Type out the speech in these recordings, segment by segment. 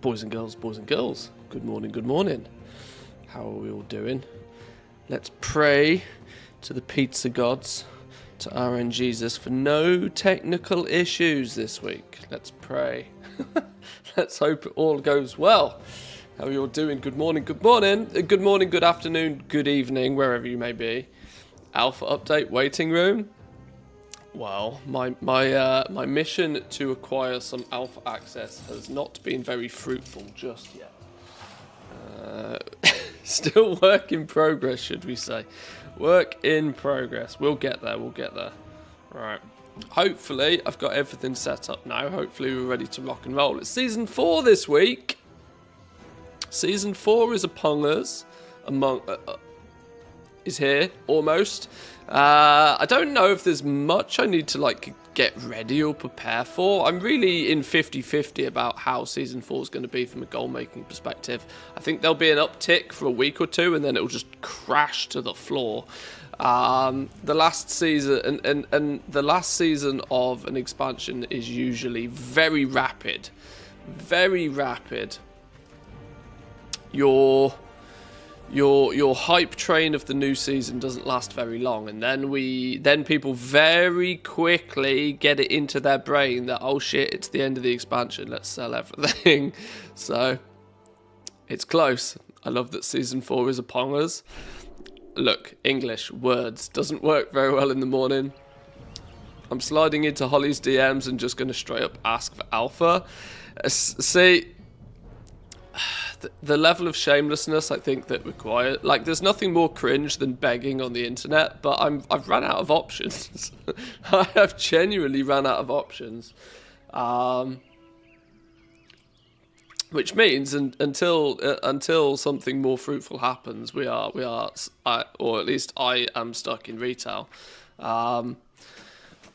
Boys and girls, good morning. How are we all doing? Let's pray to the pizza gods, to our own Jesus, for no technical issues this week. Let's pray. Let's hope it all goes well. How are you all doing? Good morning, good afternoon, good evening, wherever you may be. Alpha update waiting room. Well, my mission to acquire some alpha access has not been very fruitful just yet. Still work in progress, should we say. Work in progress. We'll get there. Right. Hopefully, I've got everything set up now. Hopefully, we're ready to rock and roll. It's Season 4 this week. Season 4 is upon us. Is here, almost. I don't know if there's much I need to, get ready or prepare for. I'm really in 50-50 about how Season 4 is going to be from a goal-making perspective. I think there'll be an uptick for a week or two, and then it'll just crash to the floor. The last season, and the last season of an expansion is usually very rapid. Very rapid. Your hype train of the new season doesn't last very long, and then people very quickly get it into their brain that, oh shit, it's the end of the expansion, let's sell everything. So it's close. I love that Season 4 is upon us. Look, English words doesn't work very well in the morning. I'm sliding into Holly's DMs and just going to straight up ask for alpha. See, the level of shamelessness I think that requires, there's nothing more cringe than begging on the internet, but I've run out of options. I have genuinely run out of options, which means until something more fruitful happens, we are, or at least I am stuck in retail.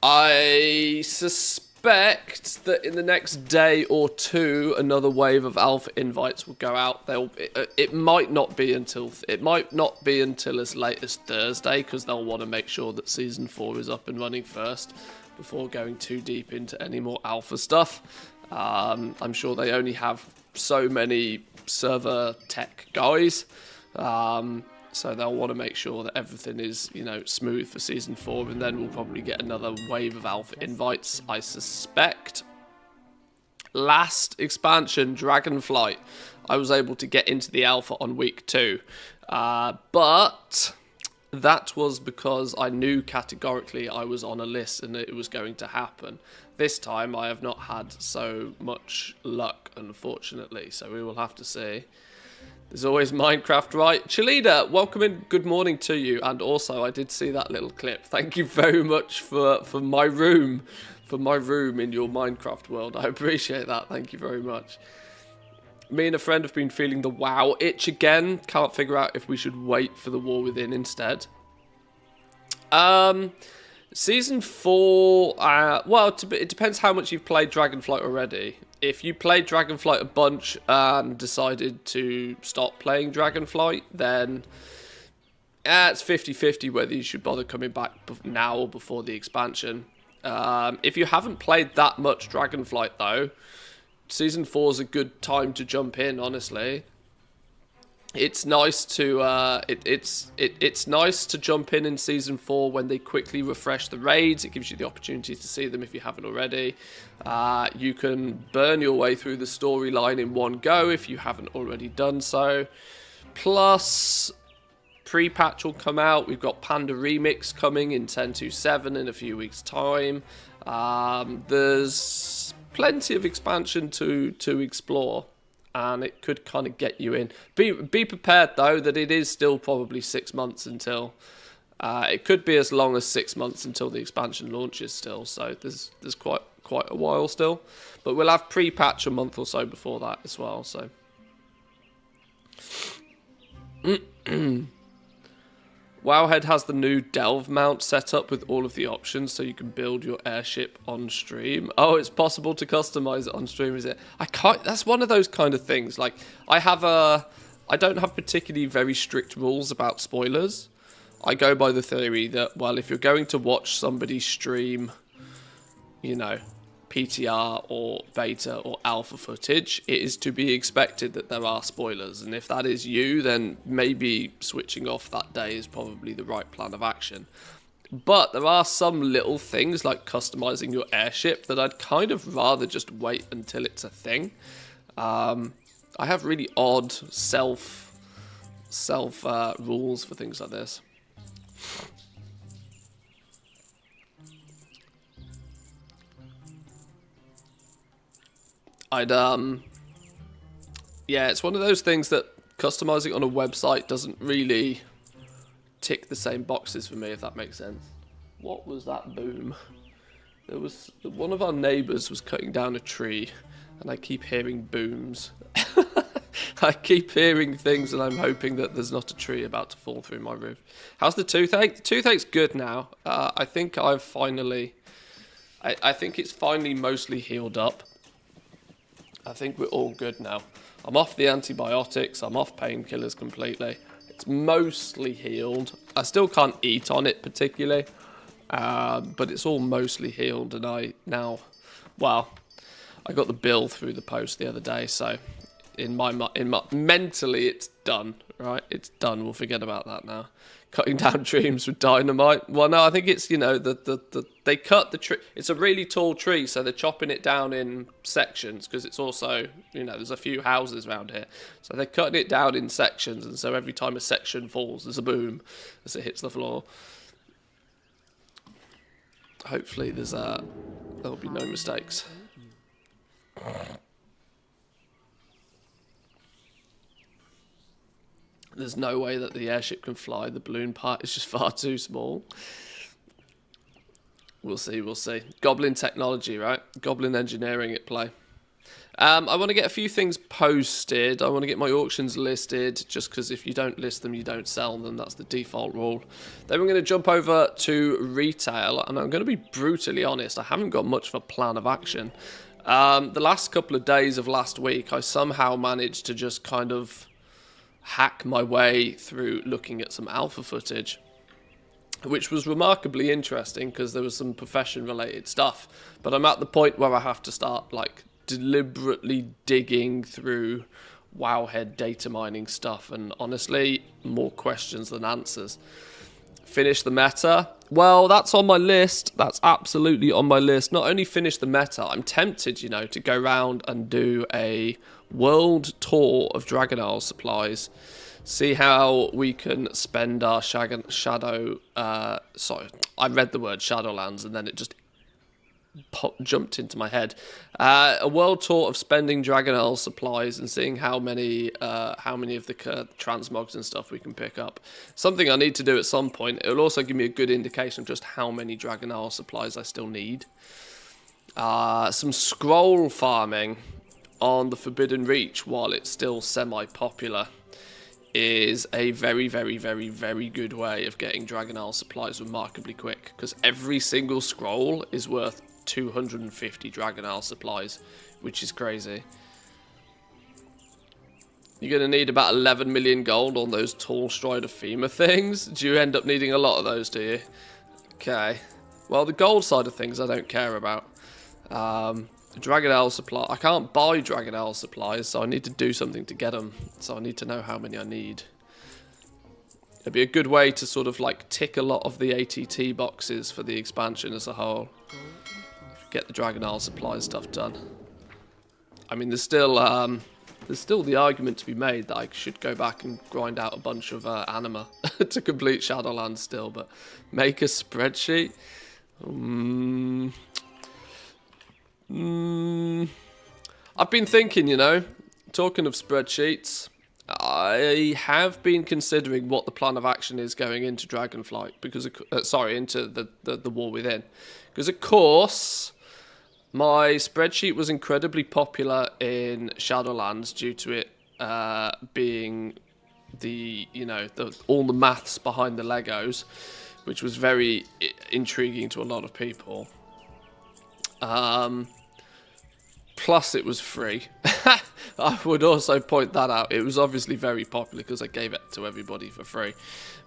I suspect that in the next day or two, another wave of alpha invites will go out. It might not be until as late as Thursday, because they'll want to make sure that Season 4 is up and running first before going too deep into any more alpha stuff. I'm sure they only have so many server tech guys, so they'll want to make sure that everything is, smooth for Season 4, and then we'll probably get another wave of alpha invites, I suspect. Last expansion, Dragonflight, I was able to get into the alpha on week 2, but that was because I knew categorically I was on a list and it was going to happen. This time, I have not had so much luck, unfortunately, so we will have to see. There's always Minecraft, right? Chalida, welcome in. Good morning to you. And also, I did see that little clip. Thank you very much for my room in your Minecraft world. I appreciate that. Thank you very much. Me and a friend have been feeling the WoW itch again. Can't figure out if we should wait for the War Within instead. Season 4, it depends how much you've played Dragonflight already. If you played Dragonflight a bunch and decided to stop playing Dragonflight, then it's 50-50 whether you should bother coming back now or before the expansion. If you haven't played that much Dragonflight, though, Season 4 is a good time to jump in, honestly. It's nice to it's nice to jump in Season 4 when they quickly refresh the raids. It gives you the opportunity to see them if you haven't already. You can burn your way through the storyline in one go if you haven't already done so. Plus, pre-patch will come out. We've got Panda Remix coming in 10.27 in a few weeks' time. There's plenty of expansion to explore, and it could kind of get you in. Be prepared, though, that it is still probably 6 months until... it could be as long as 6 months until the expansion launches still, so there's quite a while still. But we'll have pre-patch a month or so before that as well, so... Wowhead has the new delve mount set up with all of the options, so you can build your airship on stream. Oh, it's possible to customize it on stream, is it? I can't. That's one of those kind of things. I don't have particularly very strict rules about spoilers. I go by the theory that, well, if you're going to watch somebody stream, PTR or beta or alpha footage, it is to be expected that there are spoilers. And if that is you, then maybe switching off that day is probably the right plan of action. But there are some little things like customizing your airship that I'd kind of rather just wait until it's a thing. I have really odd self rules for things like this. Yeah, it's one of those things that customizing on a website doesn't really tick the same boxes for me, if that makes sense. What was that boom? There was one of our neighbors was cutting down a tree, and I keep hearing booms. I keep hearing things, and I'm hoping that there's not a tree about to fall through my roof. How's the toothache? The toothache's good now. I think I've finally... I think it's finally mostly healed up. I think we're all good now. I'm off the antibiotics. I'm off painkillers completely. It's mostly healed. I still can't eat on it particularly, but it's all mostly healed. And I got the bill through the post the other day, so in my mentally it's done. Right, it's done. We'll forget about that now. Cutting down trees with dynamite. Well, no, I think it's, you know, they cut the tree. It's a really tall tree, so they're chopping it down in sections because it's also, you know, there's a few houses around here. So they're cutting it down in sections, and so every time a section falls, there's a boom as it hits the floor. Hopefully there'll be no mistakes. There's no way that the airship can fly. The balloon part is just far too small. We'll see, we'll see. Goblin technology, right? Goblin engineering at play. I want to get a few things posted. I want to get my auctions listed, just because if you don't list them, you don't sell them. That's the default rule. Then we're going to jump over to retail, and I'm going to be brutally honest. I haven't got much of a plan of action. The last couple of days of last week, I somehow managed to just kind of hack my way through looking at some alpha footage, which was remarkably interesting because there was some profession related stuff. But I'm at the point where I have to start like deliberately digging through Wowhead data mining stuff, and honestly, more questions than answers. Finish the meta. Well, that's on my list. That's absolutely on my list. Not only finish the meta, I'm tempted, you know, to go around and do a world tour of Dragon Isle supplies. See how we can spend our shadow... sorry, I read the word Shadowlands and then it just jumped into my head. A world tour of spending Dragon Isle supplies and seeing how many of the transmogs and stuff we can pick up. Something I need to do at some point. It will also give me a good indication of just how many Dragon Isle supplies I still need. Some scroll farming on the Forbidden Reach while it's still semi-popular is a very, very, very, very good way of getting Dragon Isle supplies remarkably quick, because every single scroll is worth 250 Dragon Isle supplies, which is crazy. You're going to need about 11 million gold on those tall Strider Femur things. Do you end up needing a lot of those, do you? Okay. Well, the gold side of things I don't care about. Dragon Isle supply. I can't buy Dragon Isle supplies, so I need to do something to get them. So I need to know how many I need. It'd be a good way to sort of like tick a lot of the ATT boxes for the expansion as a whole. Get the Dragon Isle supply stuff done. I mean, there's still the argument to be made that I should go back and grind out a bunch of anima to complete Shadowlands still, but make a spreadsheet. I've been thinking, you know, talking of spreadsheets, I have been considering what the plan of action is going into Dragonflight, because into the War Within, because of course my spreadsheet was incredibly popular in Shadowlands due to it being all the maths behind the Legos, which was very intriguing to a lot of people. Plus, it was free. I would also point that out. It was obviously very popular because I gave it to everybody for free.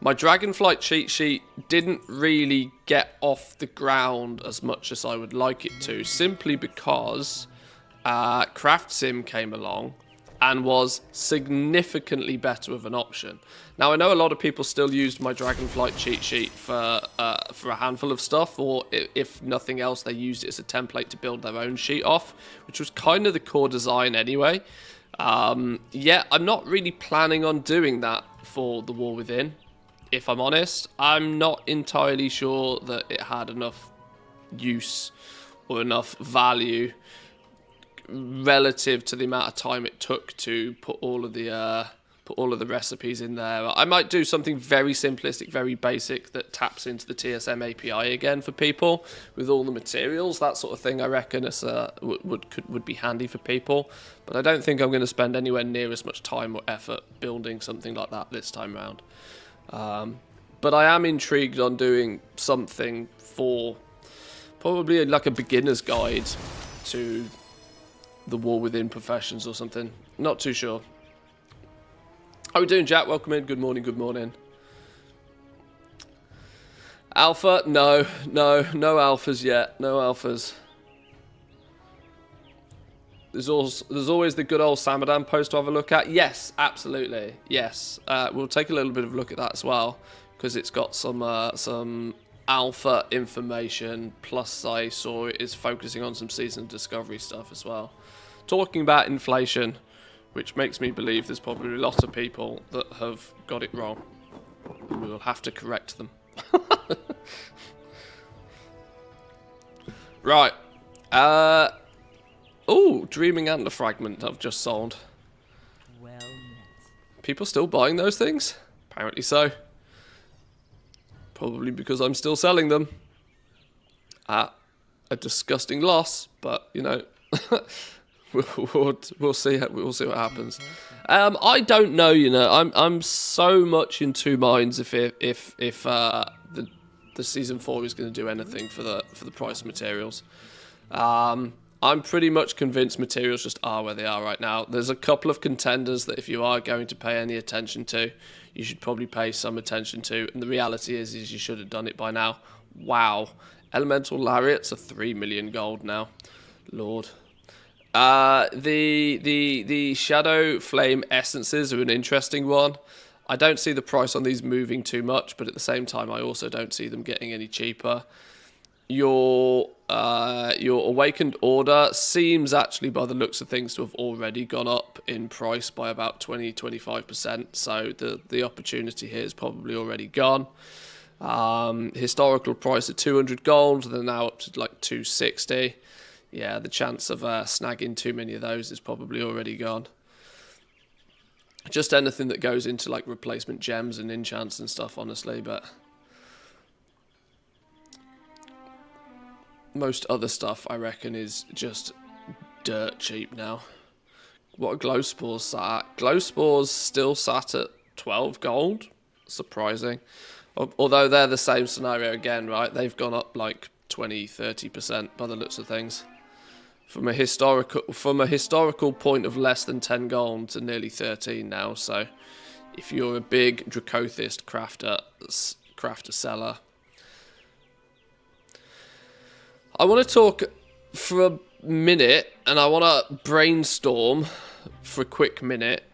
My Dragonflight cheat sheet didn't really get off the ground as much as I would like it to, simply because Craft Sim came along and was significantly better of an option. Now, I know a lot of people still used my Dragonflight cheat sheet for a handful of stuff, or if nothing else, they used it as a template to build their own sheet off, which was kind of the core design anyway. Yeah, I'm not really planning on doing that for The War Within, if I'm honest. I'm not entirely sure that it had enough use or enough value relative to the amount of time it took to put all of the recipes in there. I might do something very simplistic, very basic, that taps into the TSM API again for people with all the materials. That sort of thing, I reckon, would be handy for people. But I don't think I'm going to spend anywhere near as much time or effort building something like that this time around. But I am intrigued on doing something for probably like a beginner's guide to The War Within Professions or something. Not too sure. How are we doing, Jack? Welcome in. Good morning, good morning. Alpha? No alphas yet. No alphas. There's always the good old Samadan post to have a look at. Yes, absolutely. Yes. We'll take a little bit of a look at that as well, because it's got some alpha information, plus I saw it is focusing on some season discovery stuff as well. Talking about inflation, which makes me believe there's probably a lot of people that have got it wrong. We will have to correct them. Right. Oh, Dreaming Antler Fragment I've just sold. Well met. People still buying those things? Apparently so. Probably because I'm still selling them. At a disgusting loss, but, you know... We'll see what happens. I don't know, you know. I'm so much in two minds if the season 4 is going to do anything for the price of materials. I'm pretty much convinced materials just are where they are right now. There's a couple of contenders that if you are going to pay any attention to, you should probably pay some attention to. And the reality is you should have done it by now. Wow, Elemental Lariats are 3 million gold now. Lord. The Shadow Flame Essences are an interesting one. I don't see the price on these moving too much, but at the same time, I also don't see them getting any cheaper. Your Awakened Order seems actually, by the looks of things, to have already gone up in price by about 20-25%. So the opportunity here is probably already gone. Historical price at 200 gold, they're now up to like 260. Yeah, the chance of snagging too many of those is probably already gone. Just anything that goes into like replacement gems and enchants and stuff, honestly, but most other stuff, I reckon, is just dirt cheap now. What are Glow Spores sat at? Glow Spores still sat at 12 gold. Surprising. Although they're the same scenario again, right? They've gone up like 20-30% by the looks of things. From a historical point of less than 10 gold to nearly 13 now. So if you're a big Dracothist crafter seller. I want to talk for a minute, and I want to brainstorm for a quick minute.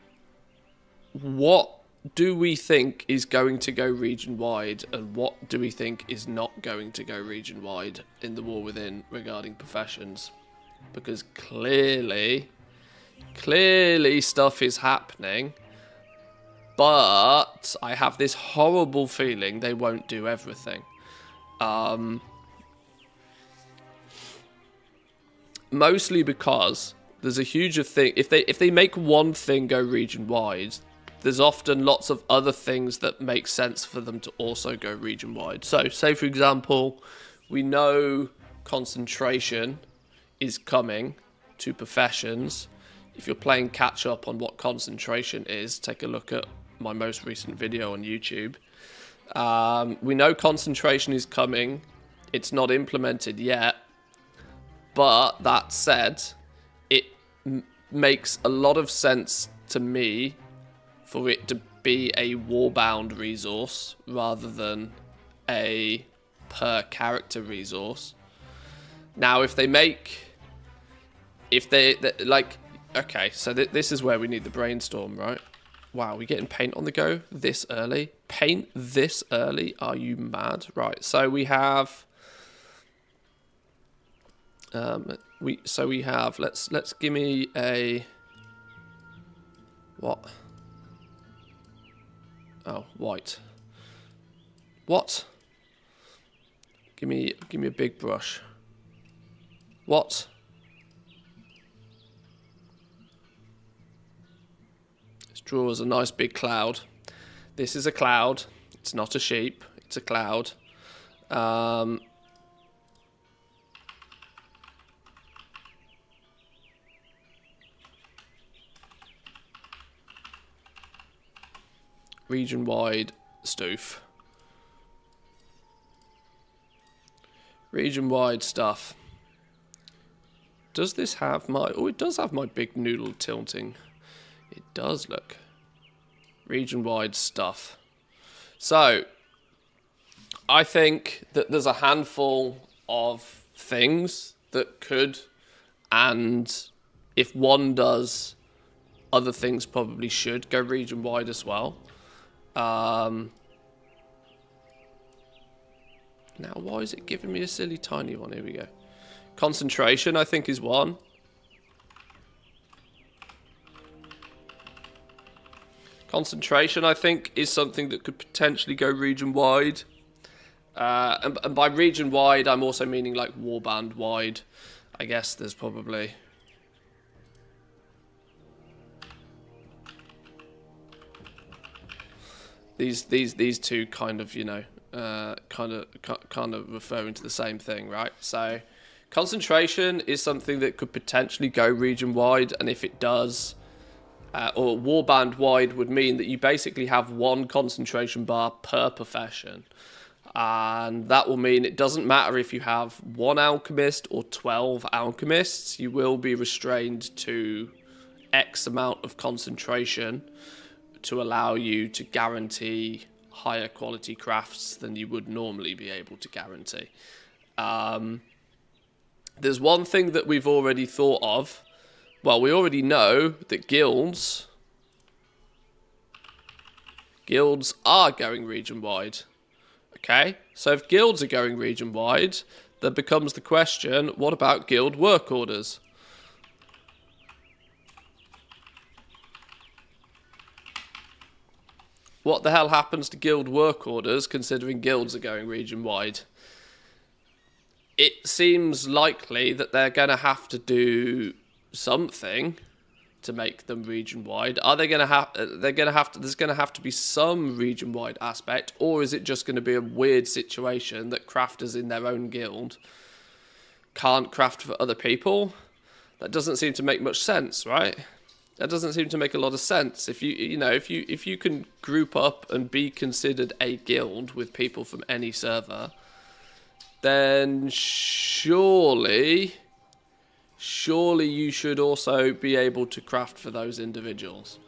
What do we think is going to go region-wide, and what do we think is not going to go region-wide in The War Within regarding professions? Because clearly stuff is happening, but I have this horrible feeling they won't do everything. Mostly because there's a huge thing. If they make one thing go region-wide, there's often lots of other things that make sense for them to also go region-wide. So, say for example, we know concentration is coming to professions. If you're playing catch up on what concentration is, take a look at my most recent video on YouTube. We know concentration is coming. It's not implemented yet. But that said, makes a lot of sense to me for it to be a warbound resource rather than a per character resource. Now, if they like, okay, so this is where we need the brainstorm, right? Wow, we getting paint on the go this early? Paint this early? Are you mad? Right, so we have, we have, let's give me a, what? Oh, white. What? Give me a big brush. What? Let's draw us a nice big cloud. This is a cloud. It's not a sheep. It's a cloud. Region-wide stoof. Region-wide stuff. Does this have my... Oh, it does have my big noodle tilting. It does, look. Region-wide stuff. So, I think that there's a handful of things that could, and if one does, other things probably should go region-wide as well. Now, why is it giving me a silly tiny one? Here we go. Concentration, I think, is one. Concentration, I think, is something that could potentially go region-wide. And by region-wide, I'm also meaning, like, warband-wide. I guess there's probably... These two kind of, you know, kind of referring to the same thing, right? So, concentration is something that could potentially go region-wide, and if it does, or warband-wide would mean that you basically have one concentration bar per profession, and that will mean it doesn't matter if you have 1 alchemist or 12 alchemists, you will be restrained to X amount of concentration to allow you to guarantee higher quality crafts than you would normally be able to guarantee. There's one thing that we've already thought of. Well, we already know that guilds are going region-wide. Okay? So if guilds are going region-wide, then becomes the question, what about guild work orders? What the hell happens to guild work orders considering guilds are going region-wide? It seems likely that they're going to have to do something to make them region-wide. Are they going to have... There's going to have to be some region-wide aspect, or is it just going to be a weird situation that crafters in their own guild can't craft for other people? That doesn't seem to make much sense, right? That doesn't seem to make a lot of sense. If if you can group up and be considered a guild with people from any server, then surely you should also be able to craft for those individuals.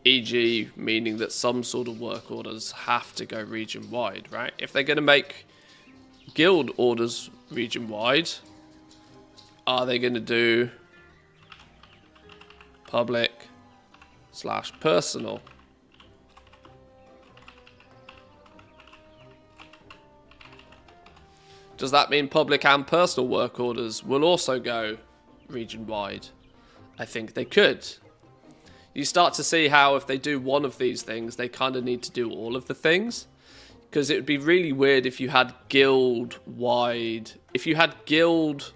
E.g., meaning that some sort of work orders have to go region-wide, right? If they're going to make guild orders region-wide, are they going to do public/personal? Does that mean public and personal work orders will also go region-wide? I think they could. You start to see how if they do one of these things, they kind of need to do all of the things. Because it would be really weird if you had guild-wide... If you had guild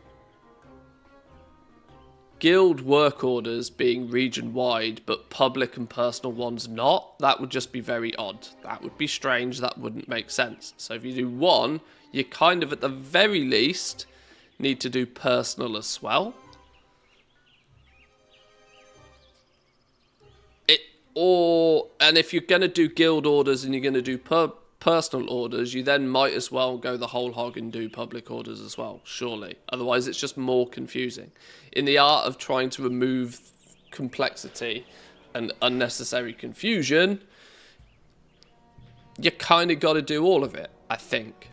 work orders being region-wide, but public and personal ones not, that would just be very odd. That would be strange. That wouldn't make sense. So if you do one, you kind of, at the very least, need to do personal as well. And if you're going to do guild orders and you're going to do personal orders, you then might as well go the whole hog and do public orders as well, surely. Otherwise, it's just more confusing. In the art of trying to remove complexity and unnecessary confusion, you kind of got to do all of it, I think.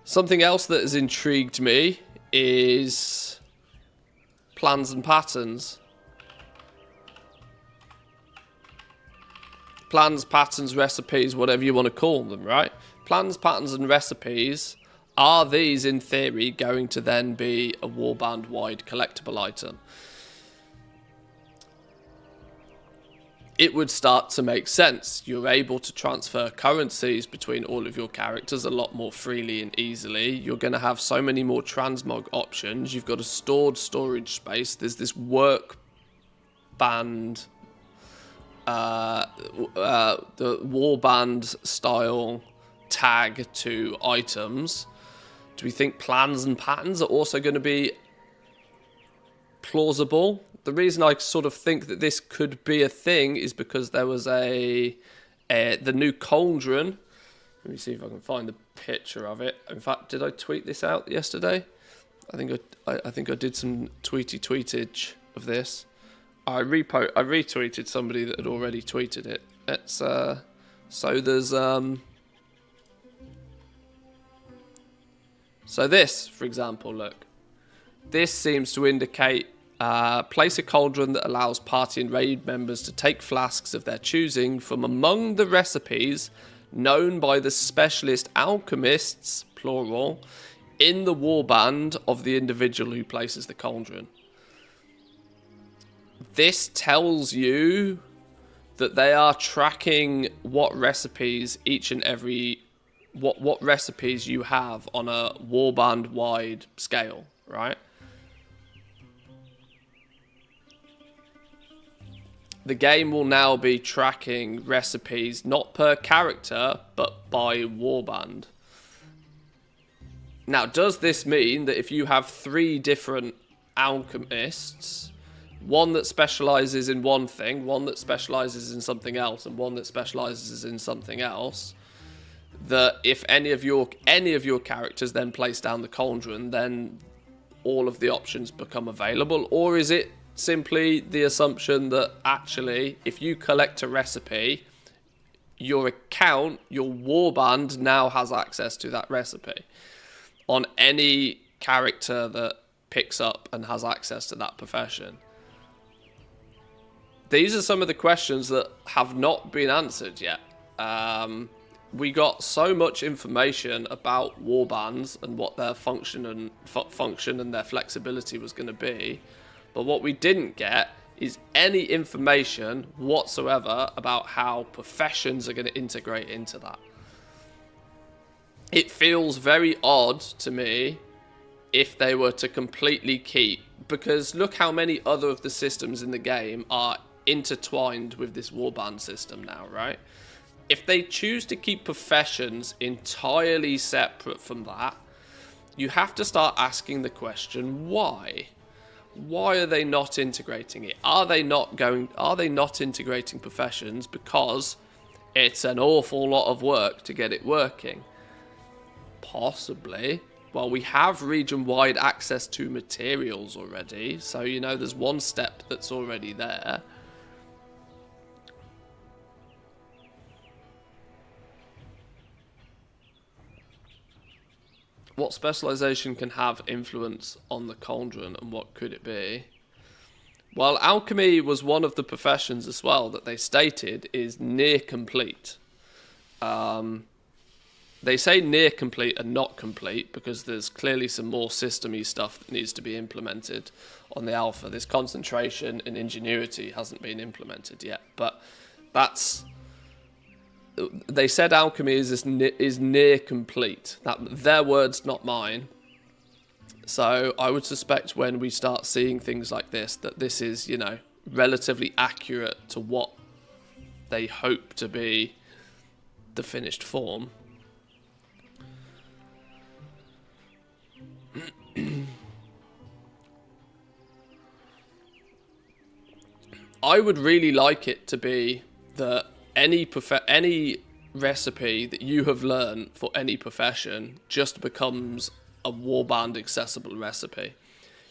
Something else that has intrigued me is plans and patterns. Plans, patterns, recipes, whatever you want to call them, right? Plans, patterns, and recipes, are these, in theory, going to then be a warband-wide collectible item? It would start to make sense. You're able to transfer currencies between all of your characters a lot more freely and easily. You're going to have so many more transmog options. You've got a stored storage space. There's this work band... the warband style tag to items. Do we think plans and patterns are also going to be plausible? The reason I sort of think that this could be a thing is because there was the new cauldron. Let me see if I can find the picture of it. In fact, did I tweet this out yesterday? I think I did some tweetage of this. I retweeted somebody that had already tweeted it. It's so there's so this, for example, look. This seems to indicate place a cauldron that allows party and raid members to take flasks of their choosing from among the recipes known by the specialist alchemists, plural, in the warband of the individual who places the cauldron. This tells you that they are tracking what recipes each and every... what recipes you have on a warband-wide scale, right? The game will now be tracking recipes not per character, but by warband. Now, does this mean that if you have 3 different alchemists... one that specializes in one thing, one that specializes in something else, and one that specializes in something else, that if any of your characters then place down the cauldron, then all of the options become available? Or is it simply the assumption that actually, if you collect a recipe, your account, your warband now has access to that recipe on any character that picks up and has access to that profession? These are some of the questions that have not been answered yet. We got so much information about warbands and what their function and their flexibility was going to be, but what we didn't get is any information whatsoever about how professions are going to integrate into that. It feels very odd to me if they were to completely keep, because look how many other of the systems in the game are intertwined with this warband system now, right? If they choose to keep professions entirely separate from that, you have to start asking the question, why? Why are they not integrating it? Are they not integrating professions because it's an awful lot of work to get it working? Possibly. Well, we have region-wide access to materials already, so you know there's one step that's already there. What specialization can have influence on the cauldron, and what could it be? Well, alchemy was one of the professions as well that they stated is near complete. They say near complete and not complete because there's clearly some more system-y stuff that needs to be implemented on the alpha. This concentration and ingenuity hasn't been implemented yet, but that's... They said alchemy is near complete. Their words, not mine. So I would suspect when we start seeing things like this, that this is, you know, relatively accurate to what they hope to be the finished form. I would really like it to be that any recipe that you have learned for any profession just becomes a warband accessible recipe.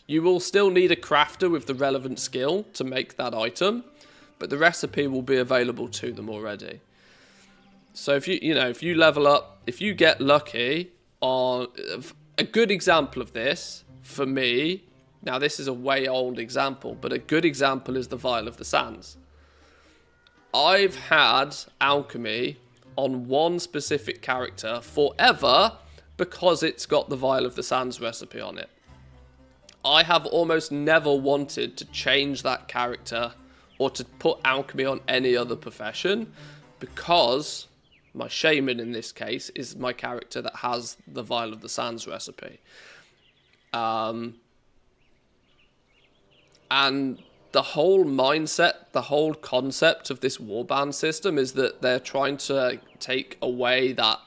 You will still need a crafter with the relevant skill to make that item, but the recipe will be available to them already. So if you level up, if you get lucky on a good example of this for me, now this is a way old example, but a good example is the Vial of the Sands. I've had alchemy on one specific character forever because it's got the Vial of the Sands recipe on it. I have almost never wanted to change that character or to put alchemy on any other profession because my shaman in this case is my character that has the Vial of the Sands recipe. And the whole mindset, the whole concept of this warband system is that they're trying to take away that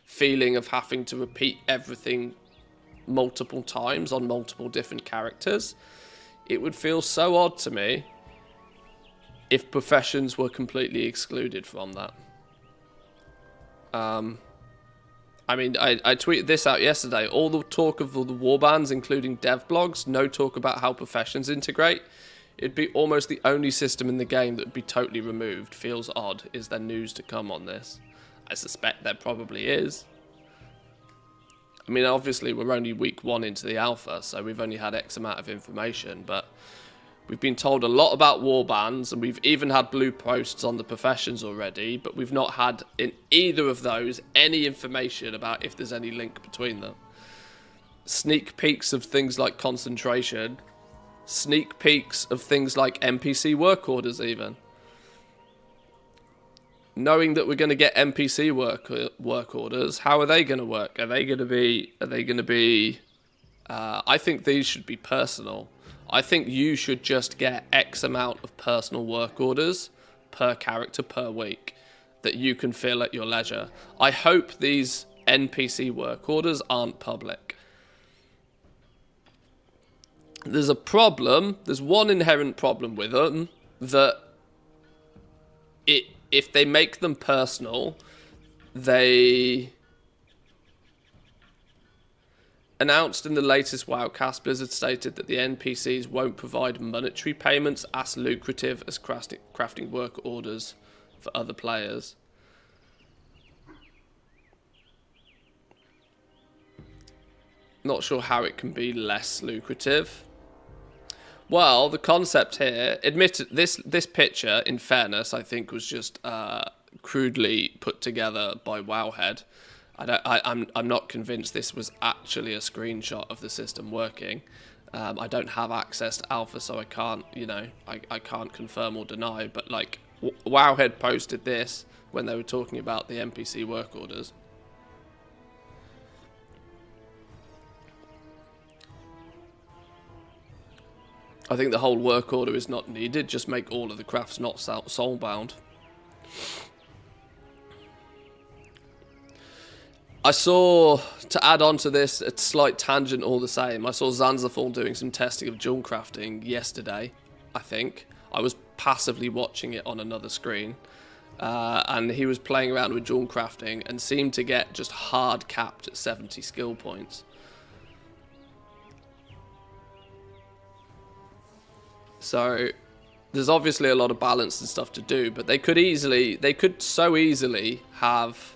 feeling of having to repeat everything multiple times on multiple different characters. It would feel so odd to me if professions were completely excluded from that. I mean, I tweeted this out yesterday. All the talk of all the warbands, including dev blogs, no talk about how professions integrate. It'd be almost the only system in the game that would be totally removed. Feels odd. Is there news to come on this? I suspect there probably is. I mean, obviously, we're only week 1 into the alpha, so we've only had X amount of information, but we've been told a lot about warbands, and we've even had blue posts on the professions already, but we've not had in either of those any information about if there's any link between them. Sneak peeks of things like concentration, sneak peeks of things like NPC work orders even. Knowing that we're going to get NPC work orders, how are they going to work? Are they going to be... I think these should be personal. I think you should just get X amount of personal work orders per character per week that you can fill at your leisure. I hope these NPC work orders aren't public. There's a problem. There's one inherent problem with them, that if they make them personal, they... Announced in the latest Wowcast, Blizzard stated that the NPCs won't provide monetary payments as lucrative as crafting work orders for other players. Not sure how it can be less lucrative. Well, the concept here, admitted this picture, in fairness, I think was just crudely put together by Wowhead. I'm not convinced this was actually a screenshot of the system working. I don't have access to alpha, so I can't, I can't confirm or deny. But like, Wowhead posted this when they were talking about the NPC work orders. I think the whole work order is not needed. Just make all of the crafts not soulbound. I saw, to add on to this, a slight tangent all the same, I saw Zanzafall doing some testing of jewel crafting yesterday, I think. I was passively watching it on another screen. And he was playing around with jewel crafting and seemed to get just hard capped at 70 skill points. So there's obviously a lot of balance and stuff to do, but they could so easily have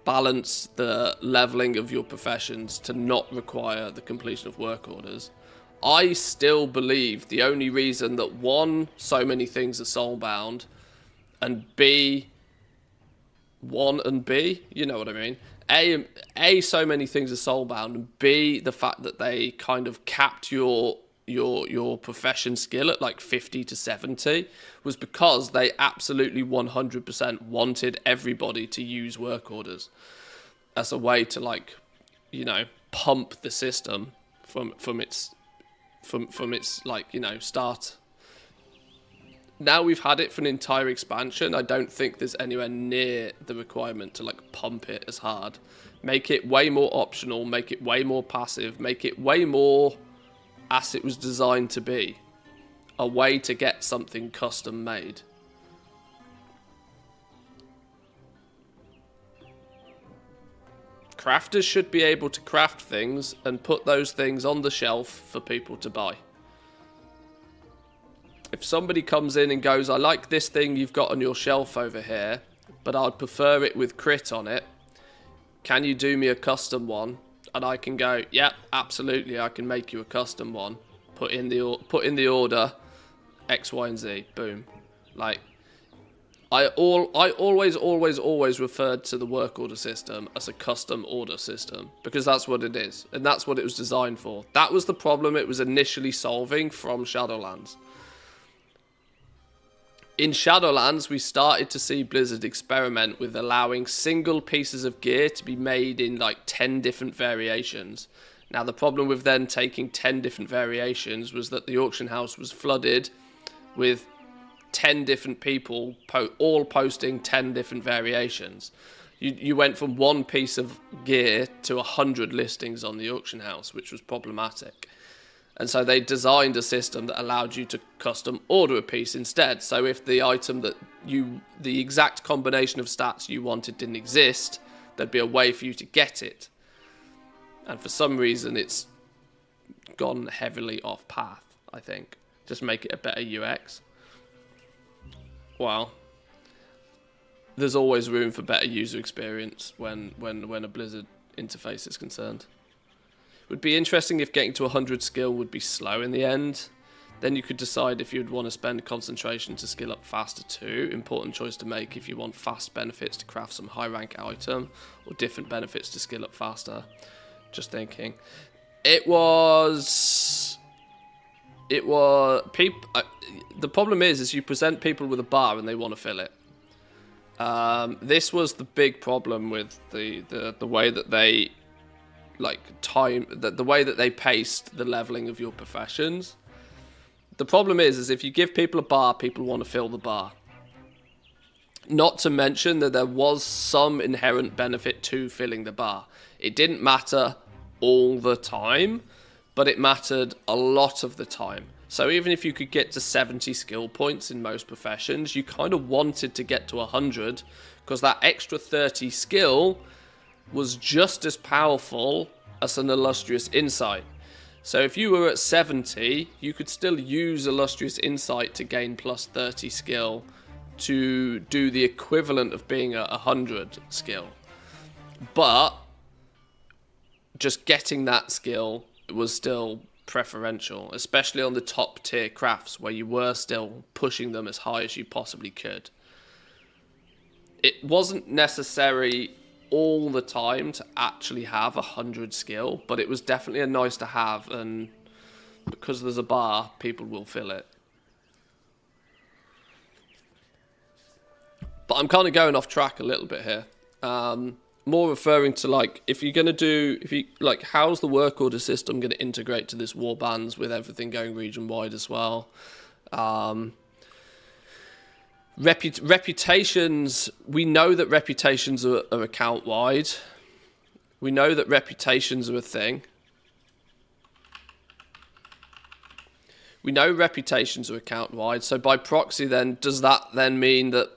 balanced the leveling of your professions to not require the completion of work orders. I still believe the only reason that one, so many things are soulbound, and B, one and B, you know what I mean? A, so many things are soulbound, and B, the fact that they kind of capped your profession skill at like 50 to 70 was because they absolutely 100% wanted everybody to use work orders as a way to, like, pump the system from its like, start. Now we've had it for an entire expansion. I don't think there's anywhere near the requirement to like pump it as hard. Make it way more optional, make it way more passive, make it way more as it was designed to be, a way to get something custom made. crafters should be able to craft things and put those things on the shelf for people to buy. If somebody comes in and goes, I like this thing you've got on your shelf over here, but I'd prefer it with crit on it. Can you do me a custom one? And I can go, yep, absolutely, I can make you a custom one. Put in the order X, Y, and Z. Boom. Like, I always referred to the work order system as a custom order system, because that's what it is, and that's what it was designed for. That was the problem it was initially solving from Shadowlands. In Shadowlands, we started to see Blizzard experiment with allowing single pieces of gear to be made in like 10 different variations. Now, the problem with then taking 10 different variations was that the auction house was flooded with 10 different people all posting 10 different variations. You went from one piece of gear to 100 listings on the auction house, which was problematic. And so they designed a system that allowed you to custom order a piece instead. So if the item that the exact combination of stats you wanted didn't exist, there'd be a way for you to get it. And for some reason, it's gone heavily off path, I think. Just make it a better UX. Well, there's always room for better user experience when a Blizzard interface is concerned. It would be interesting if getting to 100 skill would be slow in the end. Then you could decide if you'd want to spend concentration to skill up faster too. Important choice to make if you want fast benefits to craft some high rank item, or different benefits to skill up faster. Just thinking. The problem is you present people with a bar and they want to fill it. This was the big problem with the way that they the way that they paced the leveling of your professions. The problem is if you give people a bar, people want to fill the bar. Not to mention that there was some inherent benefit to filling the bar. It didn't matter all the time, but it mattered a lot of the time. So even if you could get to 70 skill points in most professions, you kind of wanted to get to 100, because that extra 30 skill was just as powerful as an illustrious insight. So if you were at 70, you could still use illustrious insight to gain plus 30 skill to do the equivalent of being at 100 skill. But just getting that skill was still preferential, especially on the top tier crafts where you were still pushing them as high as you possibly could. It wasn't necessary all the time to actually have 100 skill, but it was definitely a nice to have, and because there's a bar, people will fill it. But I'm kind of going off track a little bit here. More referring to how's the work order system going to integrate to this warbands with everything going region wide as well? Reputations, we know that reputations are account wide. We know that reputations are a thing. We know reputations are account wide, so by proxy then, does that then mean that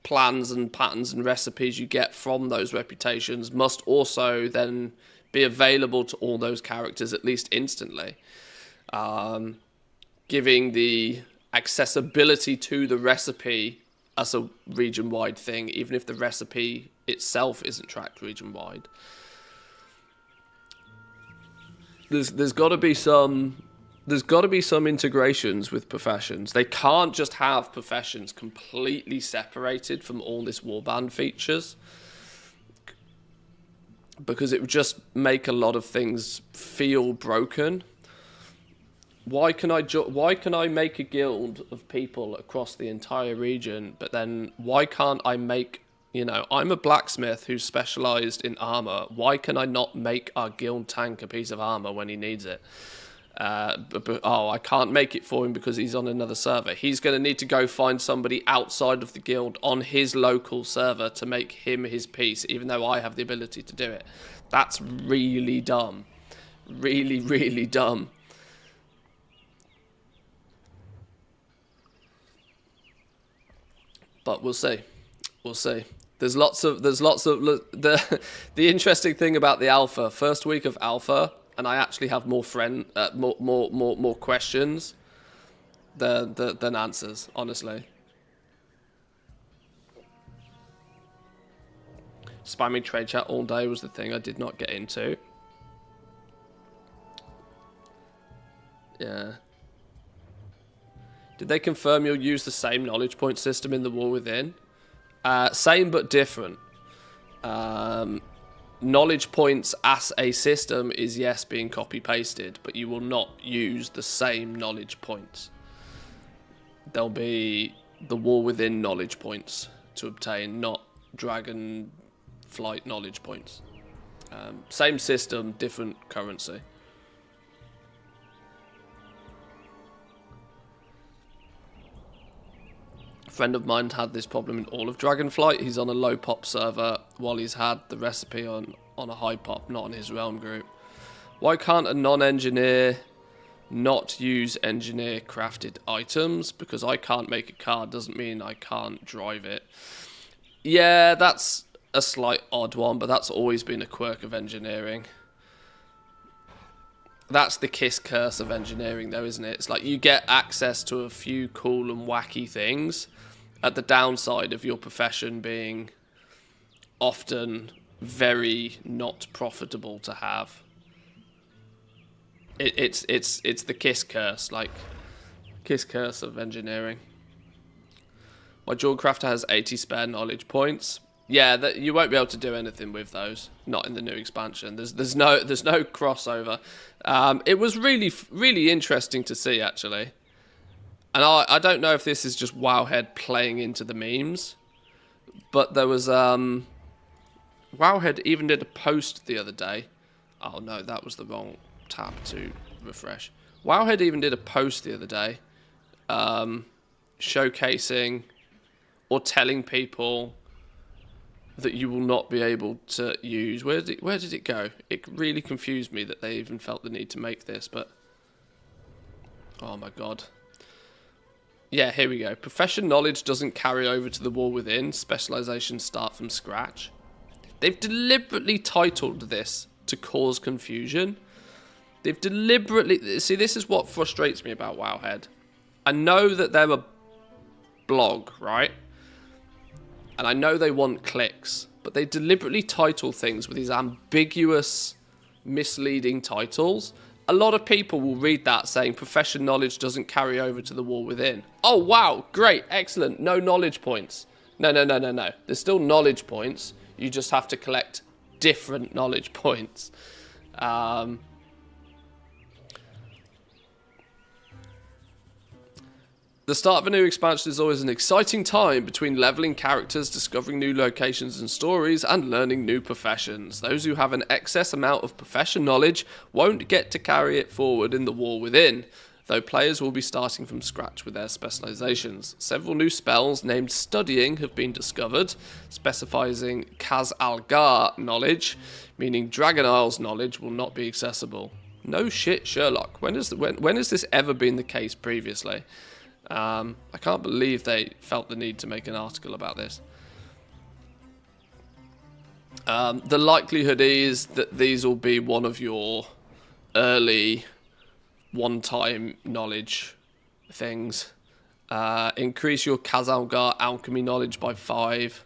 plans and patterns and recipes you get from those reputations must also then be available to all those characters at least instantly, giving the accessibility to the recipe as a region-wide thing, even if the recipe itself isn't tracked region-wide. There's got to be some integrations with professions. They can't just have professions completely separated from all this warband features, because it would just make a lot of things feel broken. Why can I make a guild of people across the entire region, but then why can't I make, I'm a blacksmith who's specialized in armor. Why can I not make our guild tank a piece of armor when he needs it? I can't make it for him because he's on another server. He's going to need to go find somebody outside of the guild on his local server to make him his piece, even though I have the ability to do it. That's really dumb. Really, really dumb. But we'll see. We'll see. There's lots of the interesting thing about the alpha, first week of alpha, and I actually have more questions than answers, honestly. Spamming trade chat all day was the thing I did not get into. Yeah. Did they confirm you'll use the same knowledge point system in the War Within? Same but different. Knowledge points as a system is, yes, being copy-pasted, but you will not use the same knowledge points. There'll be the War Within knowledge points to obtain, not Dragonflight knowledge points. Same system, different currency. A friend of mine had this problem in all of Dragonflight. He's on a low pop server while he's had the recipe on a high pop, not on his realm group. Why can't a non-engineer not use engineer crafted items? Because I can't make a car doesn't mean I can't drive it. Yeah, that's a slight odd one, but that's always been a quirk of engineering. That's the kiss curse of engineering, though, isn't it? It's like you get access to a few cool and wacky things at the downside of your profession being often very not profitable to have. It's the kiss curse, like kiss curse of engineering. My Jawcrafter has 80 spare knowledge points. Yeah, that you won't be able to do anything with those. Not in the new expansion. There's no crossover. It was really interesting to see, actually. And I don't know if this is just Wowhead playing into the memes, but there was Wowhead even did a post the other day. Oh no, that was the wrong tab to refresh. Wowhead even did a post the other day, showcasing or telling people that you will not be able to use. Where did it go? It really confused me that they even felt the need to make this, but oh my god. Yeah, here we go. Profession knowledge doesn't carry over to the War Within. Specializations start from scratch. They've deliberately titled this to cause confusion. They've deliberately... See, this is what frustrates me about Wowhead. I know that they're a blog, right? And I know they want clicks, but they deliberately title things with these ambiguous, misleading titles. A lot of people will read that saying profession knowledge doesn't carry over to the War Within. Oh, wow, great, excellent, no knowledge points. No. There's still knowledge points. You just have to collect different knowledge points. The start of a new expansion is always an exciting time between leveling characters, discovering new locations and stories, and learning new professions. Those who have an excess amount of profession knowledge won't get to carry it forward in the War Within, though players will be starting from scratch with their specializations. Several new spells named Studying have been discovered, specifying Kaz Algar knowledge, meaning Dragon Isles knowledge will not be accessible. No shit, Sherlock. When has this ever been the case previously? I can't believe they felt the need to make an article about this. The likelihood is that these will be one of your early one-time knowledge things. Increase your Kazalgar alchemy knowledge by 5.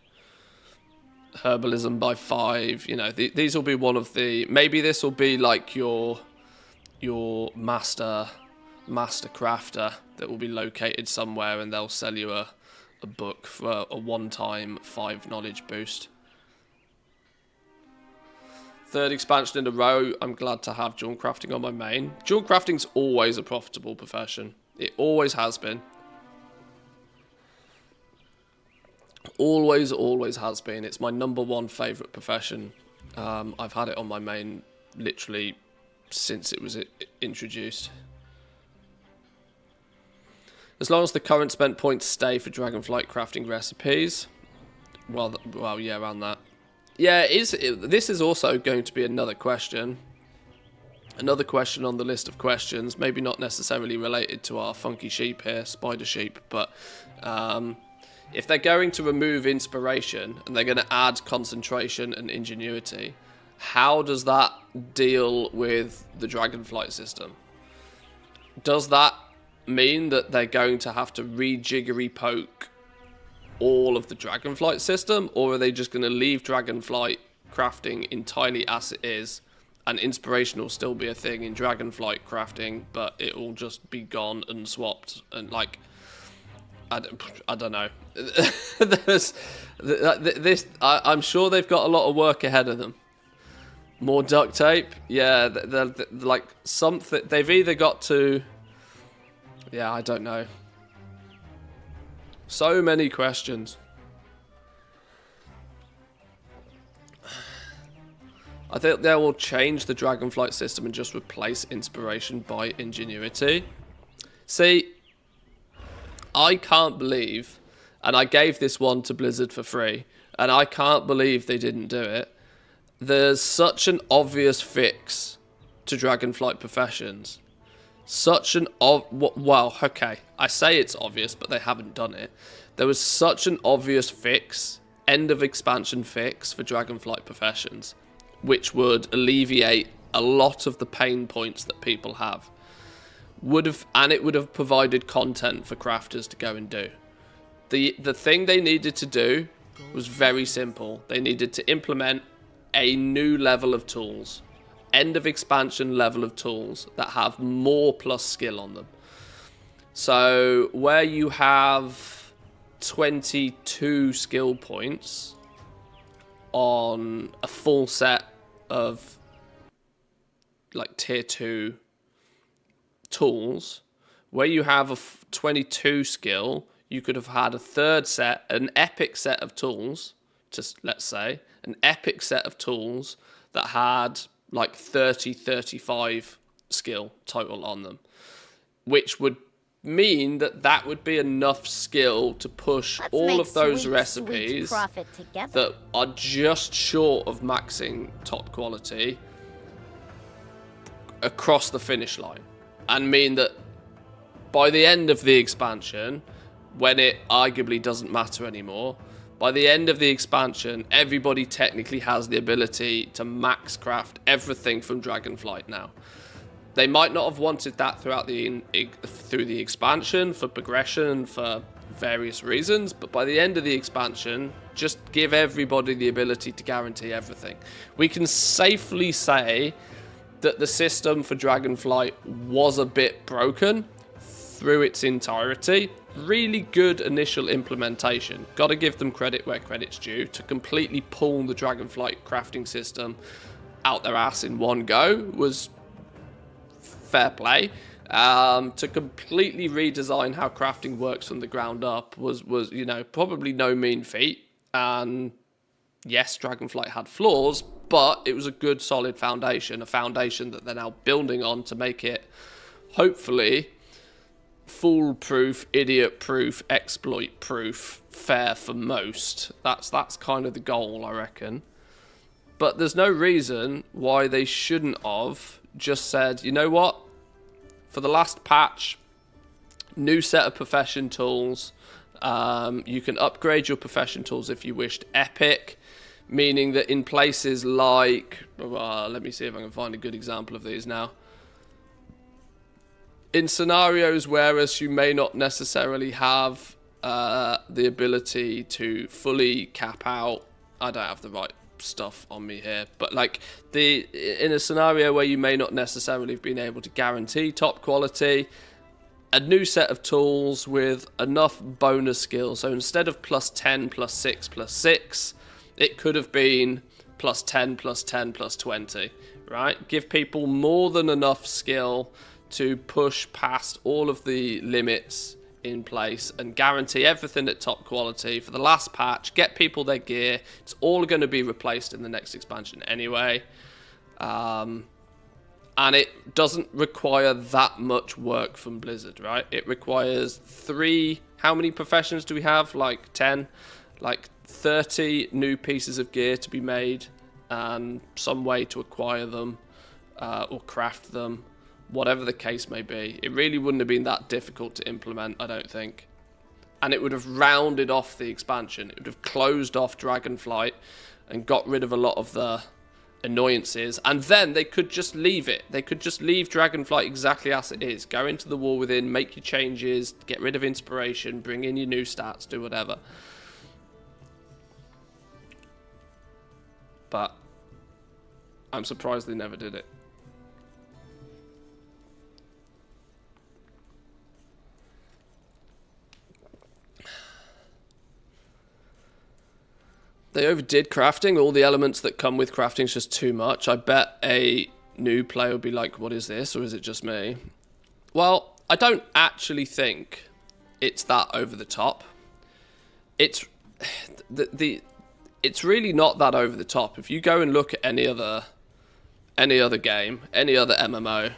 Herbalism by 5. You know, these will be one of the... Maybe this will be like your master crafter that will be located somewhere, and they'll sell you a book for a one-time 5 knowledge boost. Third expansion in a row, I'm glad to have jewel crafting on my main. Jewel crafting's always a profitable profession. It always has been. Always has been. It's my #1 favourite profession. I've had it on my main literally since it was introduced. As long as the current spent points stay for Dragonflight crafting recipes. Well, yeah, around that. Yeah, this is also going to be another question. Another question on the list of questions. Maybe not necessarily related to our funky sheep here, spider sheep, but If they're going to remove inspiration and they're going to add concentration and ingenuity, how does that deal with the Dragonflight system? Does that mean that they're going to have to rejiggery poke all of the Dragonflight system, or are they just going to leave Dragonflight crafting entirely as it is, and inspiration will still be a thing in Dragonflight crafting, but it will just be gone and swapped? And like, I don't know. I'm sure they've got a lot of work ahead of them. More duct tape, yeah. They're like something. They've either got to. Yeah, I don't know. So many questions. I think they will change the Dragonflight system and just replace inspiration by ingenuity. See, I can't believe, and I gave this one to Blizzard for free, and I can't believe they didn't do it. There's such an obvious fix to Dragonflight professions. Such an well, okay, I say it's obvious, but they haven't done it. There was such an obvious fix, end of expansion fix for Dragonflight professions, which would alleviate a lot of the pain points that people have. And it would have provided content for crafters to go and do. The thing they needed to do was very simple. They needed to implement a new level of tools. End of expansion level of tools that have more plus skill on them. So where you have 22 skill points on a full set of like tier 2 tools, where you have a 22 skill, you could have had a third set, an epic set of tools, just let's say, an epic set of tools that had like 30, 35 skill total on them, which would mean that would be enough skill to push all of those recipes that are just short of maxing top quality across the finish line, and mean that by the end of the expansion, when it arguably doesn't matter anymore, by the end of the expansion, everybody technically has the ability to max craft everything from Dragonflight now. They might not have wanted that through the expansion for progression, for various reasons, but by the end of the expansion, just give everybody the ability to guarantee everything. We can safely say that the system for Dragonflight was a bit broken through its entirety. Really good initial implementation. Got to give them credit where credit's due. To completely pull the Dragonflight crafting system out their ass in one go was fair play. To completely redesign how crafting works from the ground up was you know, probably no mean feat. And yes, Dragonflight had flaws, but it was a good solid foundation, a foundation that they're now building on to make it hopefully foolproof, idiot-proof, exploit-proof, fair for most. That's kind of the goal, I reckon. But there's no reason why they shouldn't have just said, you know what? For the last patch, new set of profession tools. You can upgrade your profession tools if you wished epic, meaning that in places like, let me see if I can find a good example of these now. In scenarios whereas you may not necessarily have the ability to fully cap out, I don't have the right stuff on me here, but like in a scenario where you may not necessarily have been able to guarantee top quality, a new set of tools with enough bonus skills. So instead of plus 10, plus 6, plus 6, it could have been plus 10, plus 10, plus 20, right? Give people more than enough skill to push past all of the limits in place and guarantee everything at top quality for the last patch, get people their gear. It's all going to be replaced in the next expansion anyway. And it doesn't require that much work from Blizzard, right? It requires how many professions do we have? Like 10? Like 30 new pieces of gear to be made and some way to acquire them or craft them. Whatever the case may be, it really wouldn't have been that difficult to implement, I don't think. and it would have rounded off the expansion. It would have closed off Dragonflight and got rid of a lot of the annoyances, and then they could just leave it. They could just leave Dragonflight exactly as it is. Go into the war within, make your changes, get rid of inspiration, bring in your new stats, do whatever. But I'm surprised they never did it. They overdid crafting. All the elements that come with crafting is just too much. I bet a new player would be like, what is this? Or is it just me? Well, I don't actually think it's that over the top. It's it's really not that over the top. If you go and look at any other game, any other MMO,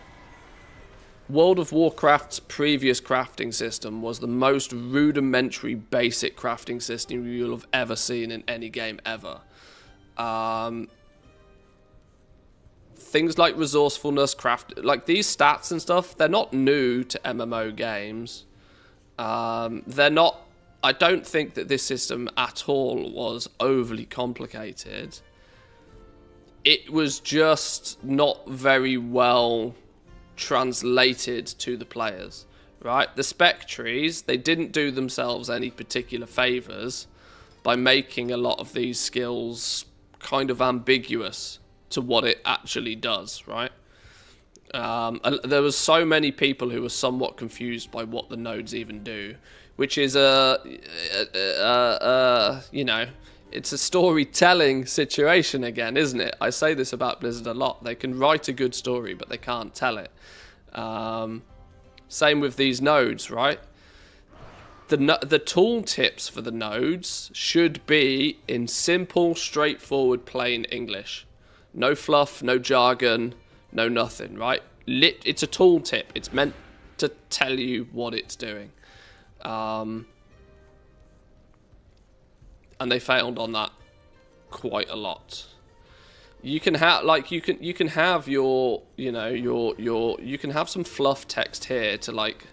World of Warcraft's previous crafting system was the most rudimentary, basic crafting system you'll have ever seen in any game ever. Things like resourcefulness, like these stats and stuff, they're not new to MMO games. They're not. I don't think that this system at all was overly complicated. It was just not very well translated to the players, right? The spec trees, they didn't do themselves any particular favors by making a lot of these skills kind of ambiguous to what it actually does, right? There was so many people who were somewhat confused by what the nodes even do, which is you know, it's a storytelling situation again, isn't it? I say this about Blizzard a lot. They can write a good story, but they can't tell it. Same with these nodes, right? The tool tips for the nodes should be in simple, straightforward, plain English. No fluff, no jargon, no nothing, right? It's a tool tip. It's meant to tell you what it's doing. And they failed on that quite a lot. You can have you can have your you can have some fluff text here to like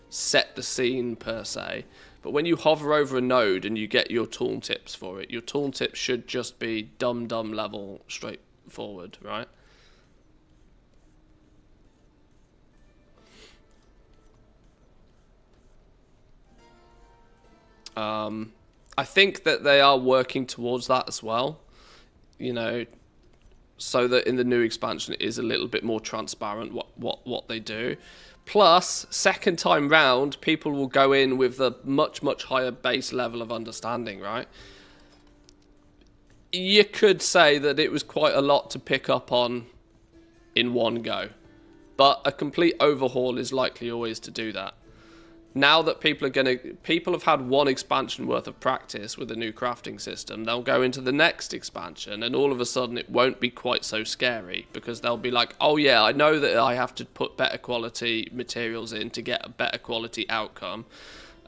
set the scene per se, but when you hover over a node and you get your tooltips for it, your tooltips should just be dumb level straightforward, right? I think that they are working towards that as well, you know, so that in the new expansion it is a little bit more transparent what they do. Plus, second time round, people will go in with a much higher base level of understanding, right? You could say that it was quite a lot to pick up on in one go, but a complete overhaul is likely always to do that. Now that people have had one expansion worth of practice with a new crafting system, they'll go into the next expansion and all of a sudden it won't be quite so scary, because they'll be like, oh yeah, I know that I have to put better quality materials in to get a better quality outcome.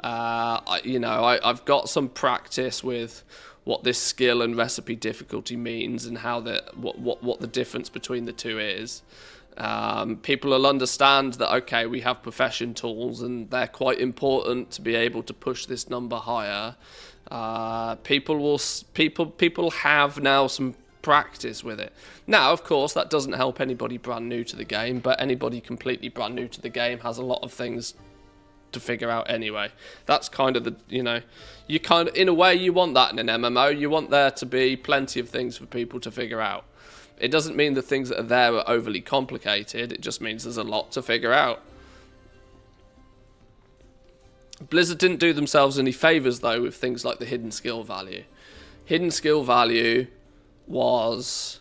I've got some practice with what this skill and recipe difficulty means and how what the difference between the two is. People will understand that, okay, we have profession tools and they're quite important to be able to push this number higher. People have now some practice with it. Now, of course, that doesn't help anybody brand new to the game, but anybody completely brand new to the game has a lot of things to figure out anyway. That's kind of the, you kind of, in a way, you want that in an MMO. You want there to be plenty of things for people to figure out. It doesn't mean the things that are there are overly complicated. It just means there's a lot to figure out. Blizzard didn't do themselves any favors, though, with things like the hidden skill value. Hidden skill value was,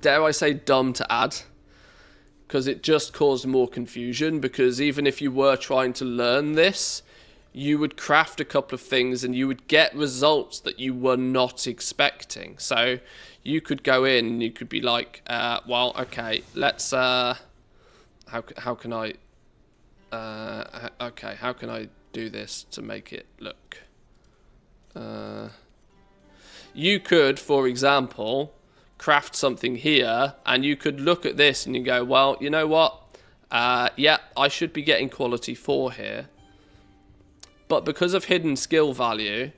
dare I say, dumb to add, because it just caused more confusion, because even if you were trying to learn this, you would craft a couple of things and you would get results that you were not expecting. So you could go in and you could be like, well, okay, let's, how can I do this to make it look, you could, for example, craft something here and you could look at this and you go, well, you know what, Yeah, I should be getting quality 4 here. But because of hidden skill value,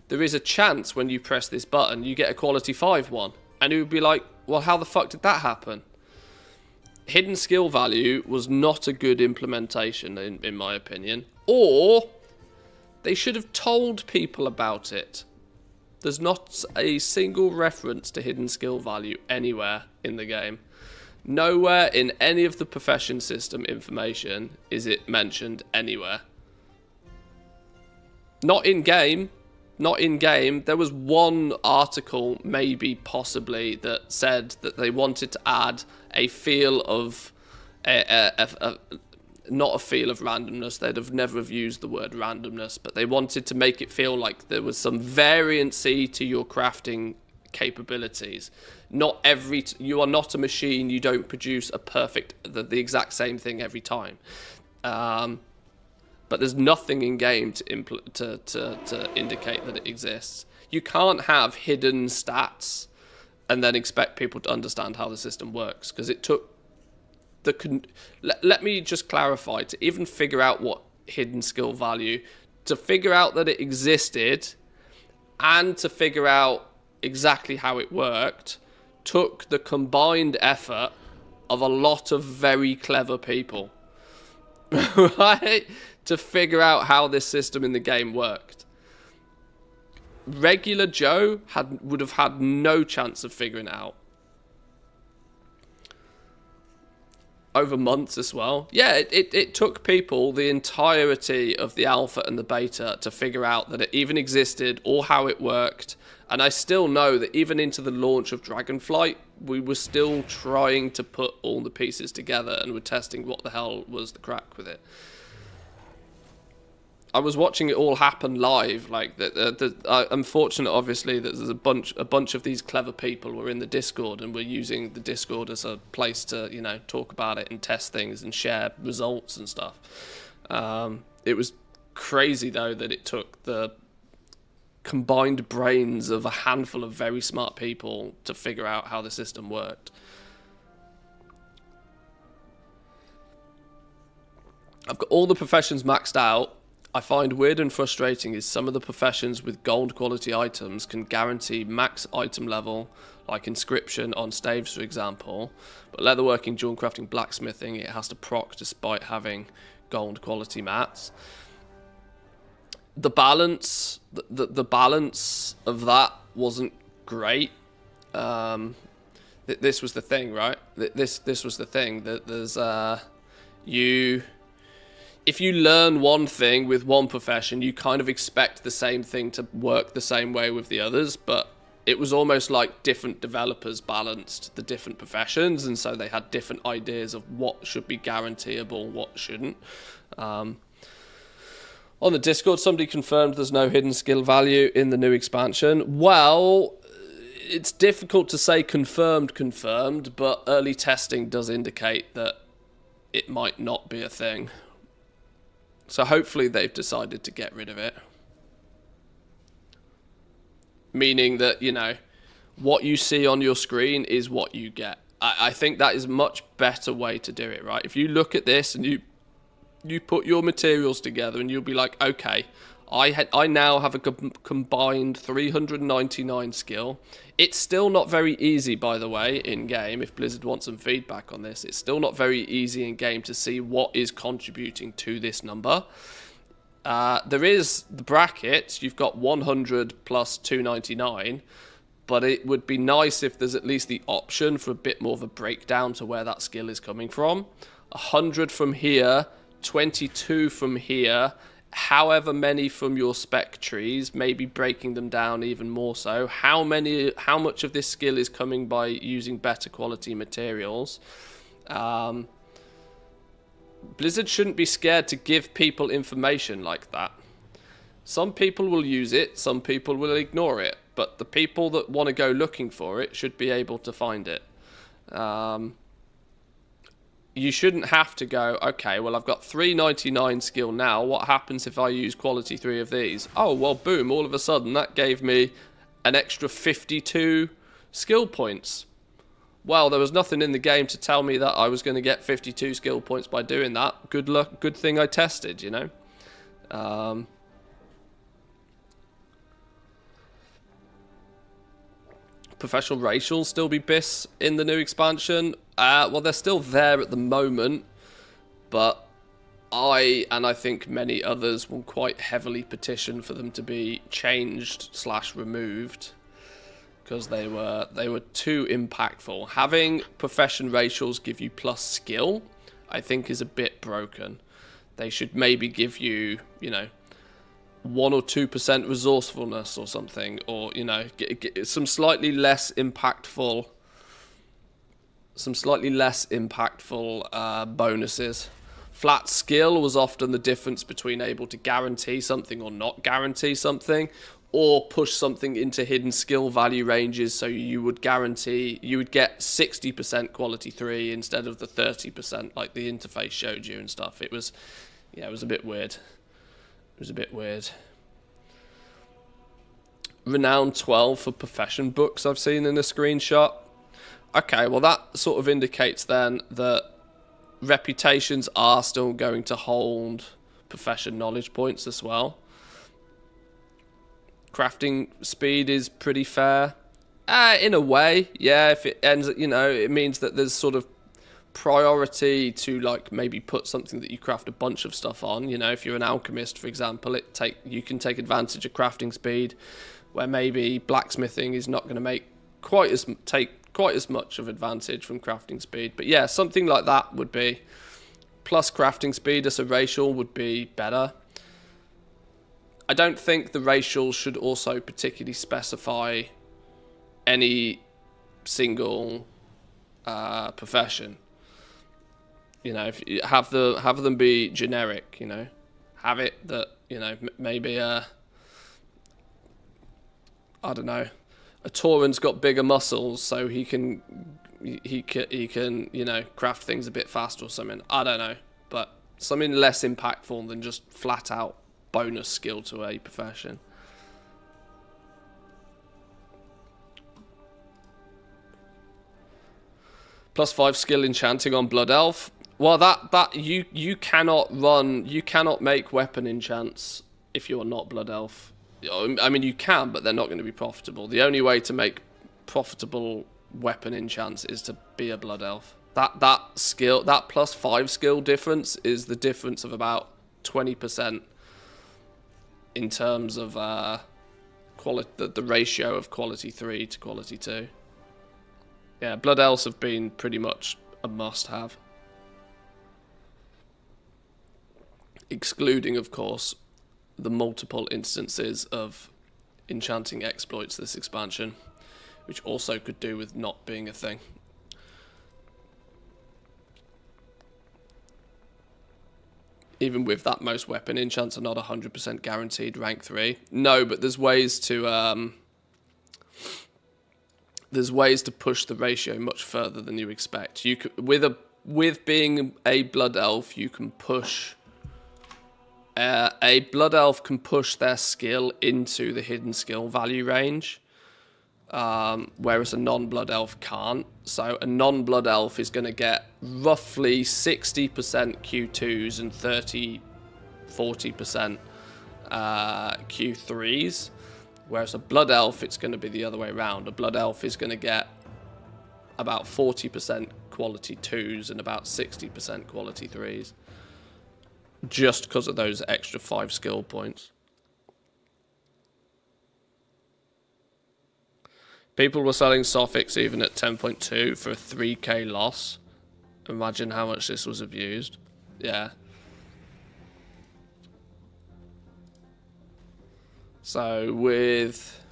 there is a chance when you press this button, you get a quality 5 one. And you would be like, well, how the fuck did that happen? Hidden skill value was not a good implementation, in my opinion. Or they should have told people about it. There's not a single reference to hidden skill value anywhere in the game. Nowhere in any of the profession system information is it mentioned anywhere. Not in game. Not in game. There was one article, maybe, possibly, that said that they wanted to add a feel of not a feel of randomness. They'd have never have used the word randomness, but they wanted to make it feel like there was some variancy to your crafting capabilities. Not every you are not a machine. You don't produce a perfect the exact same thing every time. But there's nothing in game to indicate that it exists. You can't have hidden stats and then expect people to understand how the system works, because it took let me just clarify, to even figure out what hidden skill value, to figure out that it existed and to figure out exactly how it worked, took the combined effort of a lot of very clever people, right, to figure out how this system in the game worked. Regular Joe would have had no chance of figuring it out. Over months as well. Yeah, it took people the entirety of the alpha and the beta to figure out that it even existed or how it worked. And I still know that even into the launch of Dragonflight, we were still trying to put all the pieces together and were testing what the hell was the crack with it. I was watching it all happen live. Like, I'm fortunate, obviously, that there's a bunch of these clever people were in the Discord, and we're using the Discord as a place to, you know, talk about it and test things and share results and stuff. It was crazy, though, that it took the combined brains of a handful of very smart people to figure out how the system worked. I've got all the professions maxed out. I find weird and frustrating is some of the professions with gold quality items can guarantee max item level, like inscription on staves, for example, but leatherworking, jewel crafting, blacksmithing, it has to proc despite having gold quality mats. The balance, the balance of that wasn't great. This was the thing, right? This was the thing, that there's if you learn one thing with one profession, you kind of expect the same thing to work the same way with the others, but it was almost like different developers balanced the different professions, and so they had different ideas of what should be guaranteeable, what shouldn't. On the Discord, somebody confirmed there's no hidden skill value in the new expansion. Well, it's difficult to say confirmed, but early testing does indicate that it might not be a thing. So hopefully they've decided to get rid of it. Meaning that, you know, what you see on your screen is what you get. I think that is a much better way to do it, right? If you look at this and you put your materials together and you'll be like, okay, I now have a combined 399 skill. It's still not very easy, by the way, in game. If Blizzard wants some feedback on this, it's still not very easy in game to see what is contributing to this number. There is the brackets. You've got 100 plus 299, but it would be nice if there's at least the option for a bit more of a breakdown to where that skill is coming from. 100 from here, 22 from here, however many from your spec trees, maybe breaking them down even more so. How much of this skill is coming by using better quality materials? Blizzard shouldn't be scared to give people information like that. Some people will use it, some people will ignore it, but the people that want to go looking for it should be able to find it. You shouldn't have to go, okay, well, I've got 399 skill now. What happens if I use quality 3 of these? Oh, well, boom, all of a sudden, that gave me an extra 52 skill points. Well, there was nothing in the game to tell me that I was going to get 52 skill points by doing that. Good luck, good thing I tested, you know. Professional racials still be BIS in the new expansion. Well, they're still there at the moment, but I think many others will quite heavily petition for them to be changed / removed, because they were too impactful. Having profession racials give you plus skill, I think, is a bit broken. They should maybe give you, you know, 1 or 2% resourcefulness or something, or, you know, get some slightly less impactful bonuses. Flat skill was often the difference between able to guarantee something or not guarantee something, or push something into hidden skill value ranges, so you would get 60% quality 3 instead of the 30% like the interface showed you and stuff. It was a bit weird. Renown 12 for profession books I've seen in a screenshot. Okay, well that sort of indicates then that reputations are still going to hold profession knowledge points as well. Crafting speed is pretty fair. In a way, yeah, if it ends, you know, it means that there's sort of priority to, like, maybe put something that you craft a bunch of stuff on. You know, if you're an alchemist, for example, you can take advantage of crafting speed, where maybe blacksmithing is not going to take quite as much of advantage from crafting speed. But yeah, something like that would be, plus crafting speed as a racial would be better. I don't think the racial should also particularly specify any single profession. You know, if you have them be generic, you know, have it that, you know, maybe I don't know, a Tauren's got bigger muscles, so he can you know, craft things a bit faster or something. I don't know, but something less impactful than just flat out bonus skill to a profession. +5 skill enchanting on Blood Elf. Well, that you cannot make weapon enchants if you're not Blood Elf. I mean, you can, but they're not going to be profitable. The only way to make profitable weapon enchants is to be a Blood Elf. That skill, that +5 skill difference is the difference of about 20% in terms of the ratio of quality 3 to quality 2. Yeah, Blood Elves have been pretty much a must-have. Excluding, of course, the multiple instances of enchanting exploits this expansion, which also could do with not being a thing. Even with that, most weapon enchants are not 100% guaranteed rank 3. No, but there's ways to push the ratio much further than you expect. You could, with being a Blood Elf, you can push. A Blood Elf can push their skill into the hidden skill value range, whereas a non-Blood Elf can't. So a non-Blood Elf is going to get roughly 60% Q2s and 40% Q3s, whereas a Blood Elf, it's going to be the other way around. A Blood Elf is going to get about 40% quality 2s and about 60% quality 3s. Just because of those extra 5 skill points. People were selling Sophics even at 10.2 for a 3k loss. Imagine how much this was abused. Yeah. So with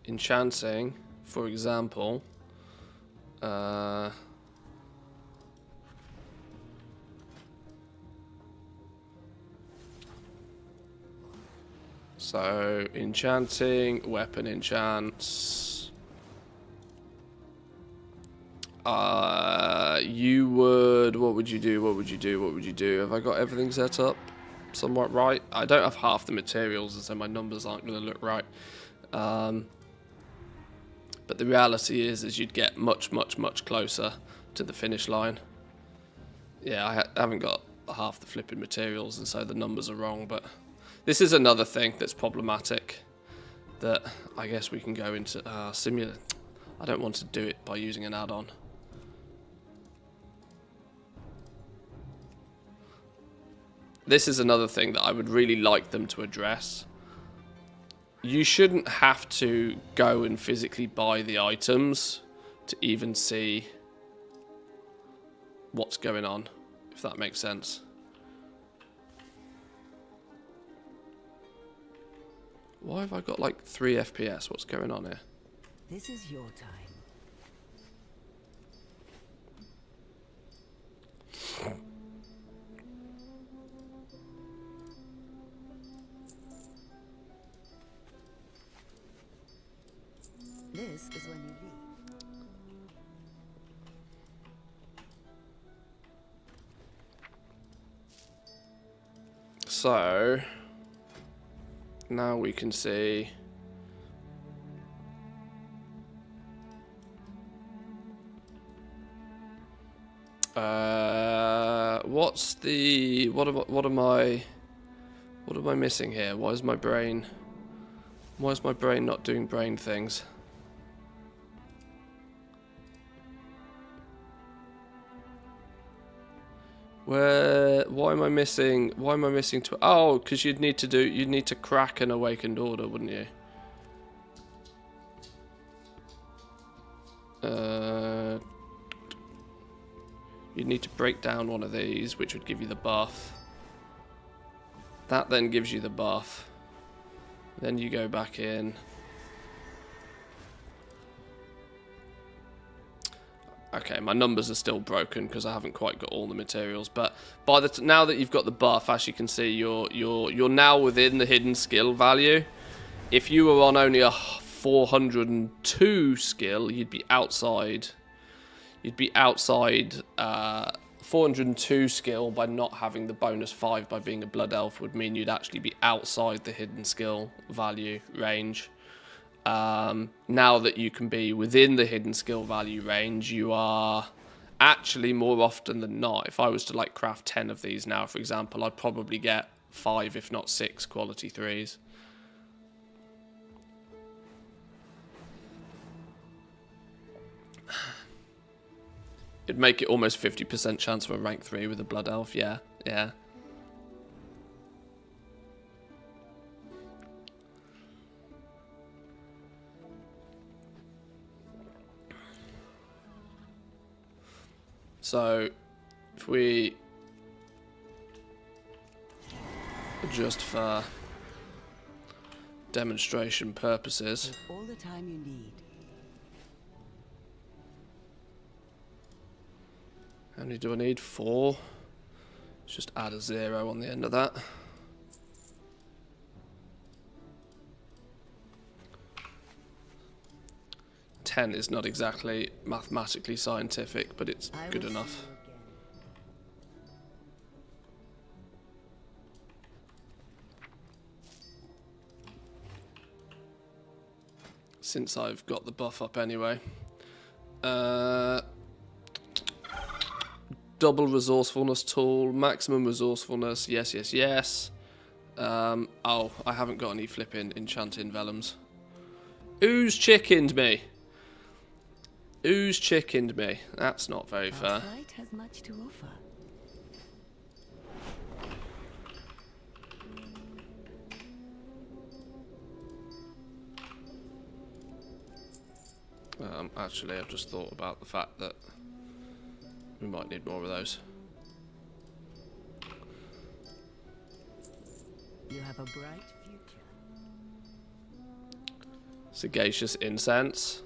enchanting, for example, so enchanting, weapon enchants. You would, what would you do? Have I got everything set up somewhat right? I don't have half the materials, and so my numbers aren't going to look right. But the reality is you'd get much, much, much closer to the finish line. Yeah, I haven't got half the flipping materials, and so the numbers are wrong. But this is another thing that's problematic that I guess we can go into simulate. I don't want to do it by using an add-on. This is another thing that I would really like them to address. You shouldn't have to go and physically buy the items to even see what's going on, if that makes sense. Why have I got like 3 FPS? What's going on here? This is your time. This is when you leave. So now we can see what's the what am I missing here? Why is my brain not doing brain things? Why am I missing oh, because you'd need to crack an awakened order, wouldn't you? You'd need to break down one of these, which would give you the buff. That then gives you the buff. Then you go back in. Okay, my numbers are still broken because I haven't quite got all the materials. But by now that you've got the buff, as you can see, you're now within the hidden skill value. If you were on only a 402 skill, you'd be outside. You'd be outside 402 skill by not having the bonus 5 by being a blood elf would mean you'd actually be outside the hidden skill value range. Now that you can be within the hidden skill value range, you are actually more often than not, if I was to like craft 10 of these now, for example, I'd probably get 5 if not 6 quality 3s. It'd make it almost 50% chance for a rank 3 with a blood elf, yeah. So, if we adjust for demonstration purposes, Take all the time you need. how many do I need? 4. Let's just add a 0 on the end of that. Ten is not exactly mathematically scientific, but it's good enough. Since I've got the buff up anyway. Double resourcefulness tool, maximum resourcefulness, yes. Oh, I haven't got any flipping enchanting vellums. Who's chickened me? Who's chickened me? That's not very fair. Northrend has much to offer. Actually, I've just thought about the fact that we might need more of those. You have a bright future. Sagacious incense.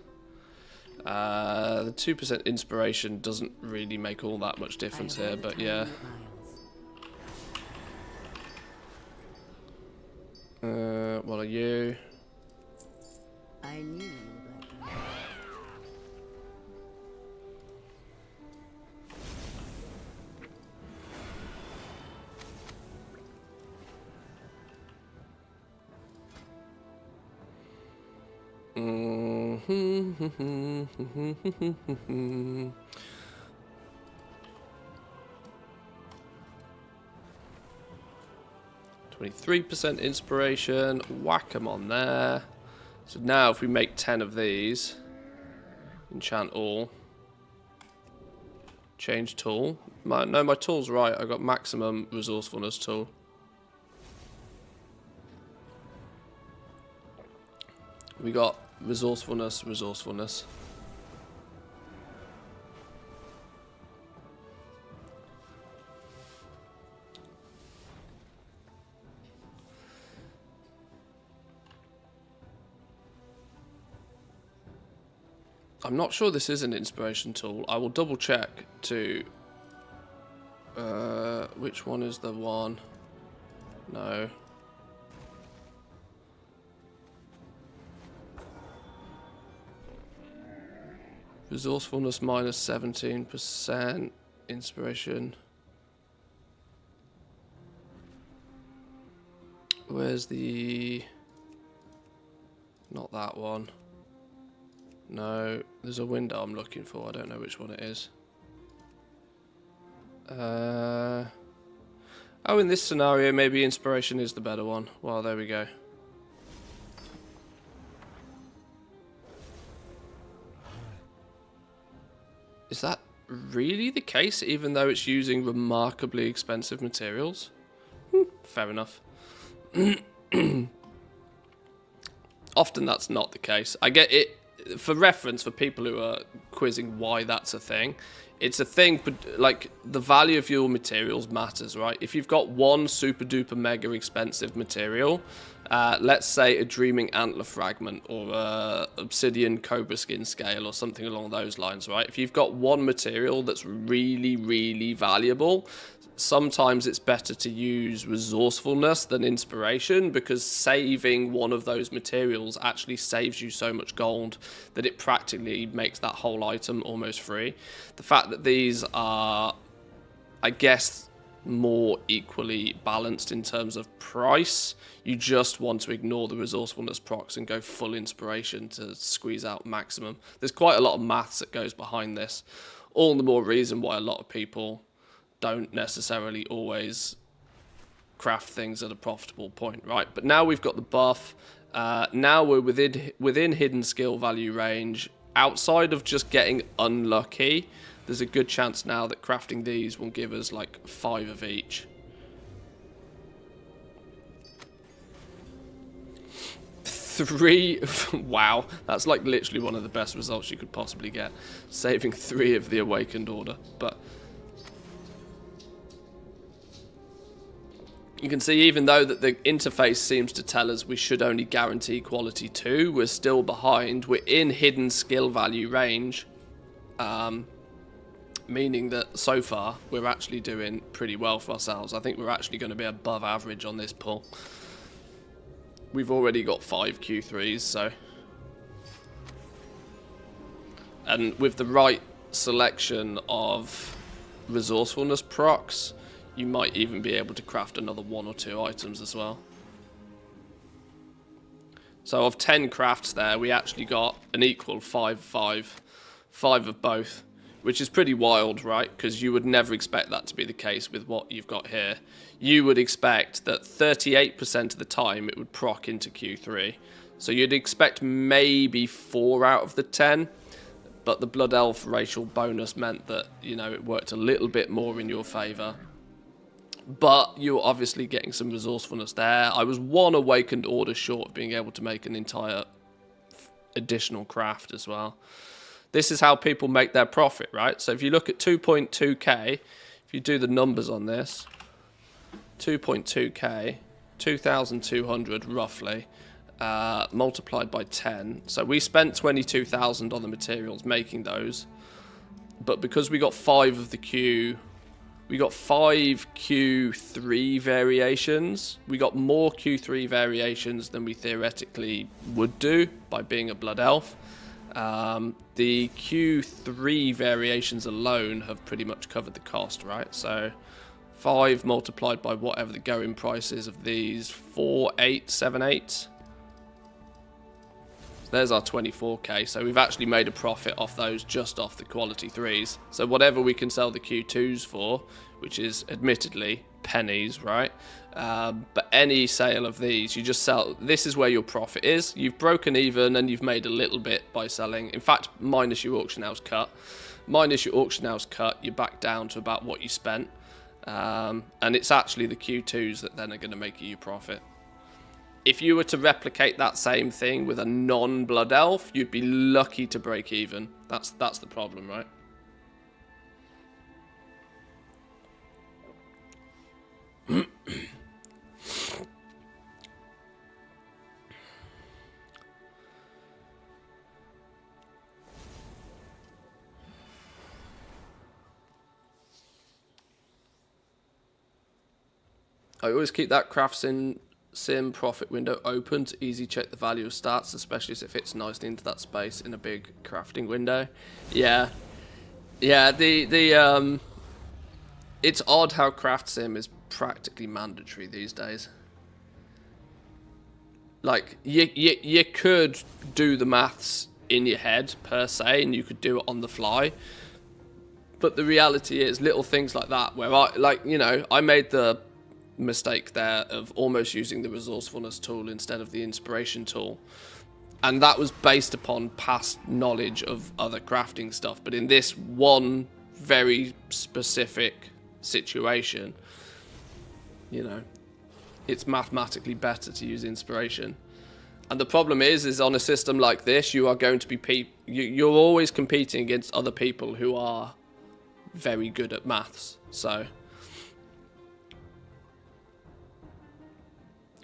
The 2% inspiration doesn't really make all that much difference here, but yeah. What are you? I knew you would like me. %, inspiration, whack them on there. So now if we make 10 of these, enchant all, change tool. No, my tool's right. I got maximum resourcefulness tool. We got resourcefulness. I'm not sure this is an inspiration tool. I will double check to... which one is the one? No. Resourcefulness minus 17%. Inspiration. Where's the... Not that one. No, there's a window I'm looking for. I don't know which one it is. Oh, in this scenario, maybe inspiration is the better one. Well, there we go. Is that really the case, even though it's using remarkably expensive materials? Fair enough. Often that's not the case. I get it. For reference, for people who are quizzing why that's a thing, it's a thing, but like the value of your materials matters, right? If you've got one super duper mega expensive material, let's say a dreaming antler fragment or a obsidian cobra skin scale or something along those lines, right? If you've got one material that's really, really valuable, sometimes it's better to use resourcefulness than inspiration, because saving one of those materials actually saves you so much gold that it practically makes that whole item almost free. The fact that these are, I guess, more equally balanced in terms of price, you just want to ignore the resourcefulness procs and go full inspiration to squeeze out maximum. There's quite a lot of maths that goes behind this. All the more reason why a lot of people don't necessarily always craft things at a profitable point, right? But now we've got the buff. Now we're within hidden skill value range. Outside of just getting unlucky, there's a good chance now that crafting these will give us like 5 of each. Three, wow, that's like literally one of the best results you could possibly get. Saving 3 of the Awakened Order, but you can see, even though that the interface seems to tell us we should only guarantee quality 2, we're still behind. We're in hidden skill value range, meaning that so far we're actually doing pretty well for ourselves. I think we're actually going to be above average on this pull. We've already got 5 Q3s, so... And with the right selection of resourcefulness procs, you might even be able to craft another 1 or 2 items as well. So of 10 crafts there, we actually got an equal 5 of both, which is pretty wild, right? Because you would never expect that to be the case with what you've got here. You would expect that 38% of the time it would proc into Q3. So you'd expect maybe 4 out of the 10, but the Blood Elf racial bonus meant that, you know, it worked a little bit more in your favour. But you're obviously getting some resourcefulness there. I was 1 Awakened Order short of being able to make an entire additional craft as well. This is how people make their profit, right? So if you look at 2.2k, if you do the numbers on this, 2.2k, 2,200 roughly, multiplied by 10. So we spent 22,000 on the materials making those. But because we got 5 of the Q... We got 5 Q3 variations. We got more Q3 variations than we theoretically would do by being a Blood Elf. The Q3 variations alone have pretty much covered the cost, right? So 5 multiplied by whatever the going price is of these, 4,878. So there's our 24k. So we've actually made a profit off those, just off the quality 3s. So whatever we can sell the Q2s for, which is admittedly pennies, right? But any sale of these, you just sell. This is where your profit is. You've broken even and you've made a little bit by selling. In fact, minus your auction house cut. Minus your auction house cut, you're back down to about what you spent. And it's actually the Q2s that then are going to make you profit. If you were to replicate that same thing with a non-blood elf, you'd be lucky to break even. That's the problem, right? I always keep that craft sim profit window open to easy check the value of stats, especially if it fits nicely into that space in a big crafting window. Yeah, it's odd how craft sim is practically mandatory these days. Like you could do the maths in your head per se, and you could do it on the fly. But the reality is, little things like that, where I made the mistake there of almost using the resourcefulness tool instead of the inspiration tool, and that was based upon past knowledge of other crafting stuff. But in this one very specific situation, it's mathematically better to use inspiration. And the problem is on a system like this, you are going to be you're always competing against other people who are very good at maths. So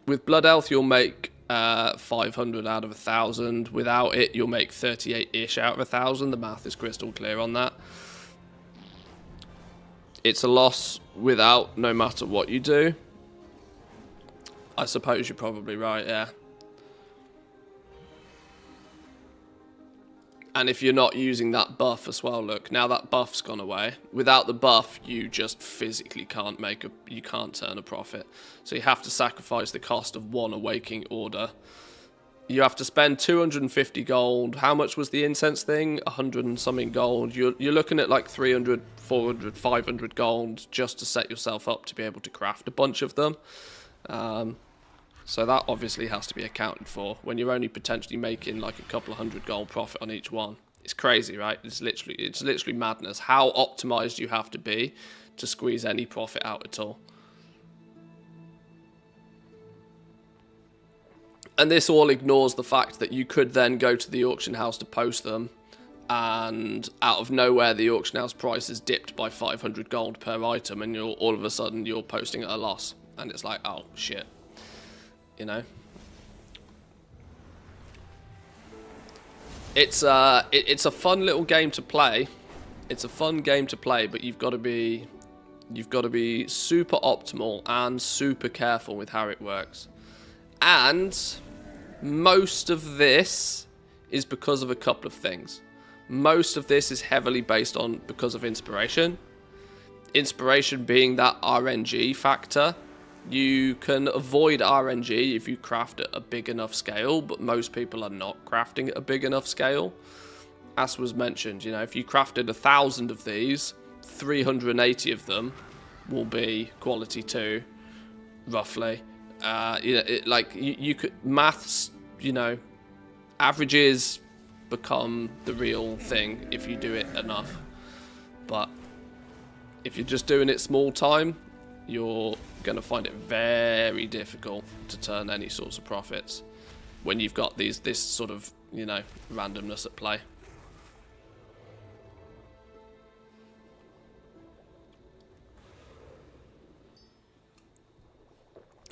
with Blood Elf, you'll make 500 out of 1,000. Without it, you'll make 38-ish out of 1,000. The math is crystal clear on that. It's a loss without, no matter what you do. I suppose you're probably right, yeah. And if you're not using that buff as well, look, now that buff's gone away. Without the buff, you just physically can't you can't turn a profit. So you have to sacrifice the cost of one awaking order. You have to spend 250 gold. How much was the incense thing? 100 and something gold. You're looking at like 300, 400, 500 gold just to set yourself up to be able to craft a bunch of them. So that obviously has to be accounted for when you're only potentially making like a couple of 100 gold profit on each one. It's crazy, right? It's literally madness. How optimized you have to be to squeeze any profit out at all. And this all ignores the fact that you could then go to the auction house to post them, and out of nowhere the auction house price is dipped by 500 gold per item, and all of a sudden you're posting at a loss. And it's like, oh shit. It's a fun little game to play. It's a fun game to play, but you've got to be super optimal and super careful with how it works. And most of this is because of a couple of things. Most of this is heavily based on because of inspiration. Inspiration being that RNG factor. You can avoid RNG if you craft at a big enough scale, but most people are not crafting at a big enough scale. As was mentioned, if you crafted 1,000 of these, 380 of them will be quality 2, roughly. You could maths, averages become the real thing if you do it enough. But if you're just doing it small time, you're going to find it very difficult to turn any sorts of profits when you've got this sort of randomness at play.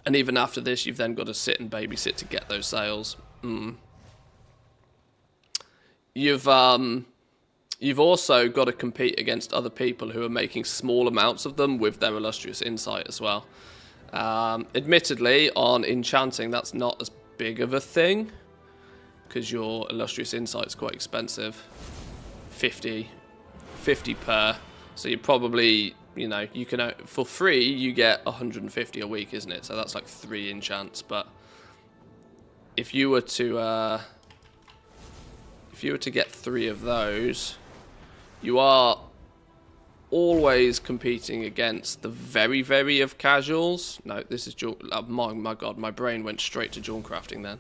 And even after this, you've then got to sit and babysit to get those sales. You've also got to compete against other people who are making small amounts of them with their illustrious insight as well. Admittedly, on enchanting, that's not as big of a thing because your illustrious insight is quite expensive. 50 per. So you probably, you can, for free, you get 150 a week, isn't it? So that's like 3 enchants. But if you were to if you were to get 3 of those, you are always competing against the very, very of casuals. No, this is dual. Oh, my god, my brain went straight to dual crafting then.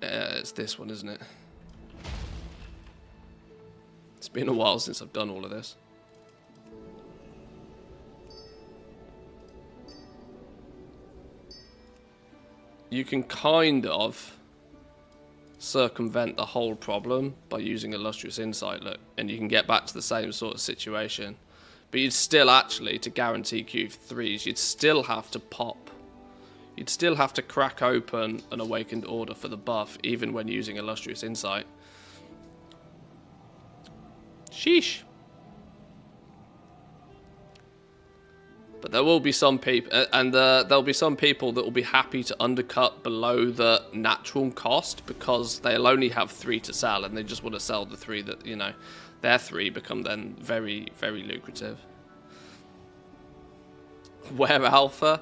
It's this one, isn't it? It's been a while since I've done all of this. You can kind of circumvent the whole problem by using Illustrious Insight, look, and you can get back to the same sort of situation. But you'd still actually, to guarantee Q3s, you'd still have to pop. You'd still have to crack open an Awakened Order for the buff, even when using Illustrious Insight. Sheesh. But there will be some people, and there'll be some people that will be happy to undercut below the natural cost because they'll only have 3 to sell, and they just want to sell the 3 that, you know, their 3 become then very, very lucrative. Where alpha?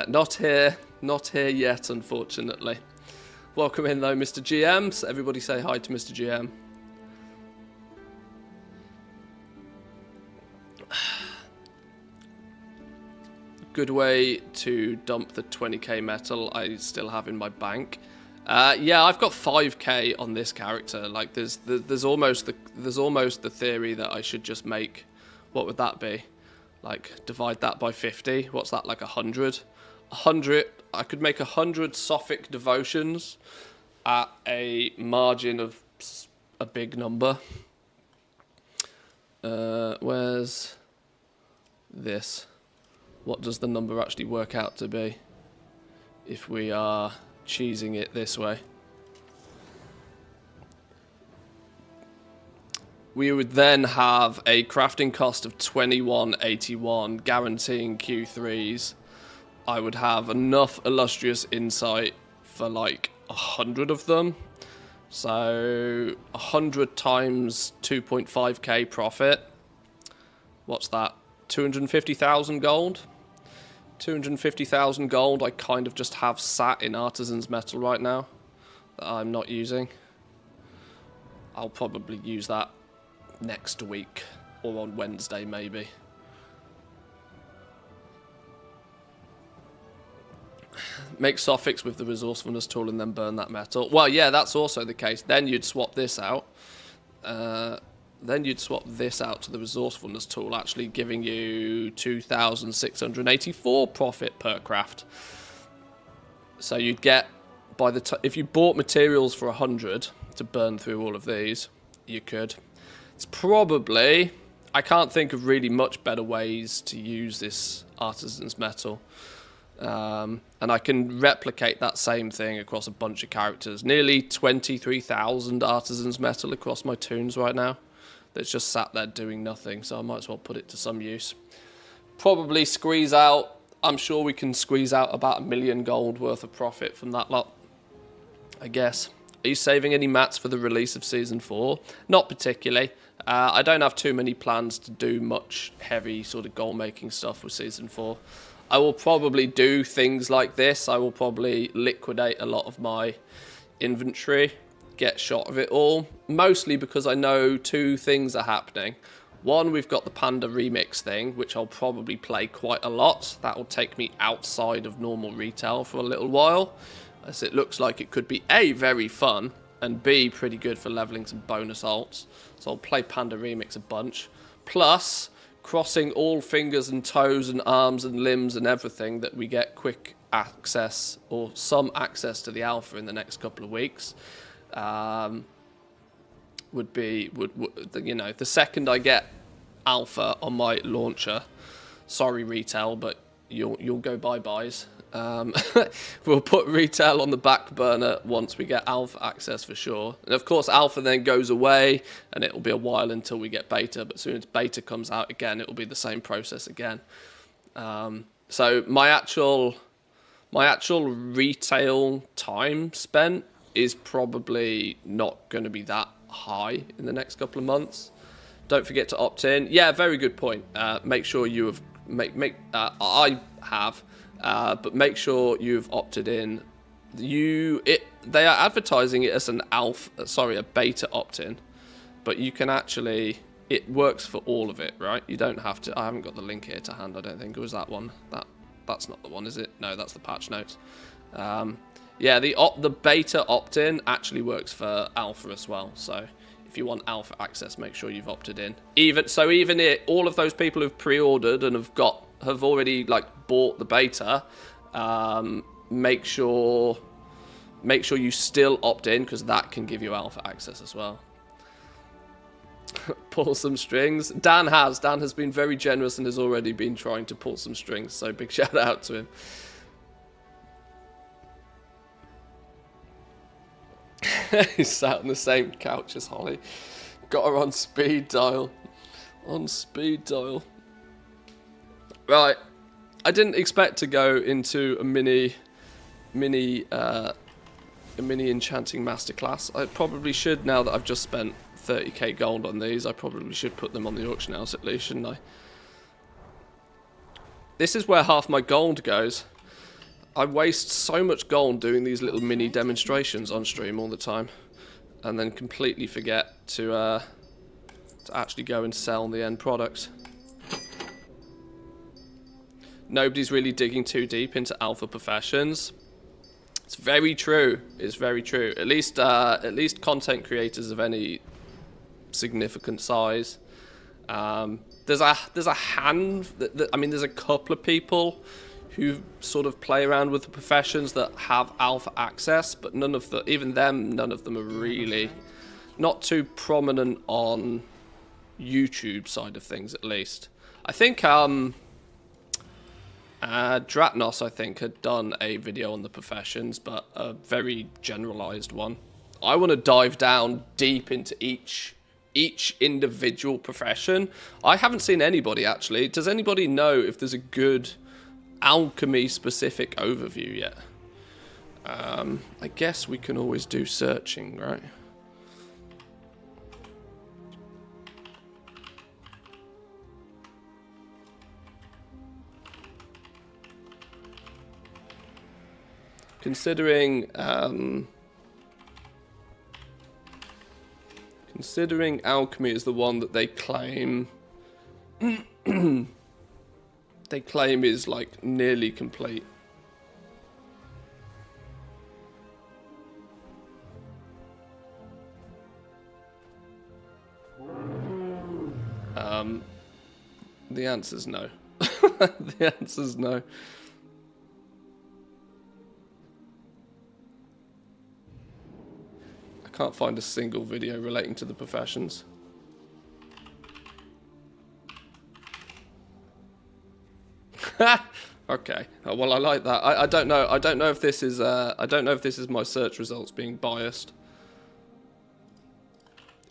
Not here yet, unfortunately. Welcome in though, Mr. GM. So everybody say hi to Mr. GM. Good way to dump the 20k metal I still have in my bank. Yeah, I've got 5k on this character. Like there's almost the theory that I should just make, what would that be? Like divide that by 50. What's that, like 100? 100. I could make 100 Sophic devotions at a margin of a big number. Where's this? What does the number actually work out to be if we are cheesing it this way? We would then have a crafting cost of 2181, guaranteeing Q3s. I would have enough Illustrious Insight for like 100 of them. So 100 times 2.5k profit. What's that? 250,000 gold? 250,000 gold I kind of just have sat in Artisan's Metal right now that I'm not using. I'll probably use that next week or on Wednesday maybe. Make Sophics with the Resourcefulness tool and then burn that metal. Well, yeah, that's also the case. Then you'd swap this out. Then you'd swap this out to the Resourcefulness tool, actually giving you 2,684 profit per craft. So you'd get, by the if you bought materials for 100 to burn through all of these, you could. It's probably, I can't think of really much better ways to use this Artisan's Metal. And I can replicate that same thing across a bunch of characters. Nearly 23,000 Artisan's Metal across my toons right now. That's just sat there doing nothing, so I might as well put it to some use. Probably squeeze out, I'm sure we can squeeze out about 1 million gold worth of profit from that lot, I guess. Are you saving any mats for the release of Season 4? Not particularly. I don't have too many plans to do much heavy sort of gold making stuff with Season 4. I will probably do things like this. I will probably liquidate a lot of my inventory, get shot of it all, mostly because I know 2 things are happening. One, we've got the Panda remix thing, which I'll probably play quite a lot. That will take me outside of normal retail for a little while, as it looks like it could be A, very fun, and B, pretty good for leveling some bonus alts. So I'll play Panda remix a bunch. Plus, crossing all fingers and toes and arms and limbs and everything that we get quick access or some access to the alpha in the next couple of weeks. Would you know, the second I get alpha on my launcher, sorry retail, but you'll go bye-byes. We'll put retail on the back burner once we get alpha access for sure. And of course alpha then goes away and it'll be a while until we get beta, but as soon as beta comes out again, it'll be the same process again. So my actual retail time spent is probably not going to be that high in the next couple of months. Don't forget to opt in. Yeah, very good point. Make sure you have I have, but make sure you've opted in They are advertising it as a beta opt-in, but you can actually, it works for all of it, right? You don't have to. I haven't got the link here to hand, I don't think. Or was that one? That's not the one, is it? No, that's the patch notes. Yeah, the beta opt-in actually works for alpha as well. So if you want alpha access, make sure you've opted in. Even all of those people who've pre-ordered and have already like bought the beta, make sure you still opt in, because that can give you alpha access as well. Pull some strings. Dan has been very generous and has already been trying to pull some strings, so big shout out to him. He's sat on the same couch as Holly. Got her on speed dial. Right. I didn't expect to go into a mini enchanting masterclass. I probably should, now that I've just spent 30k gold on these. I probably should put them on the auction house at least, shouldn't I? This is where half my gold goes. I waste so much gold doing these little mini demonstrations on stream all the time, and then completely forget to actually go and sell the end product. Nobody's really digging too deep into alpha professions. It's very true. It's very true. At least content creators of any significant size. There's a there's a couple of people who sort of play around with the professions that have alpha access, but none of them are really not too prominent on YouTube side of things, at least. I think Dratnos, I think, had done a video on the professions, but a very generalized one. I want to dive down deep into each individual profession. I haven't seen anybody, actually. Does anybody know if there's a good alchemy specific overview yet? I guess we can always do searching, right? Considering alchemy is the one that they claim is like nearly complete. The answer's no. The answer's no. I can't find a single video relating to the professions. Okay. Well, I like that. I don't know. I don't know if this is. I don't know if this is my search results being biased.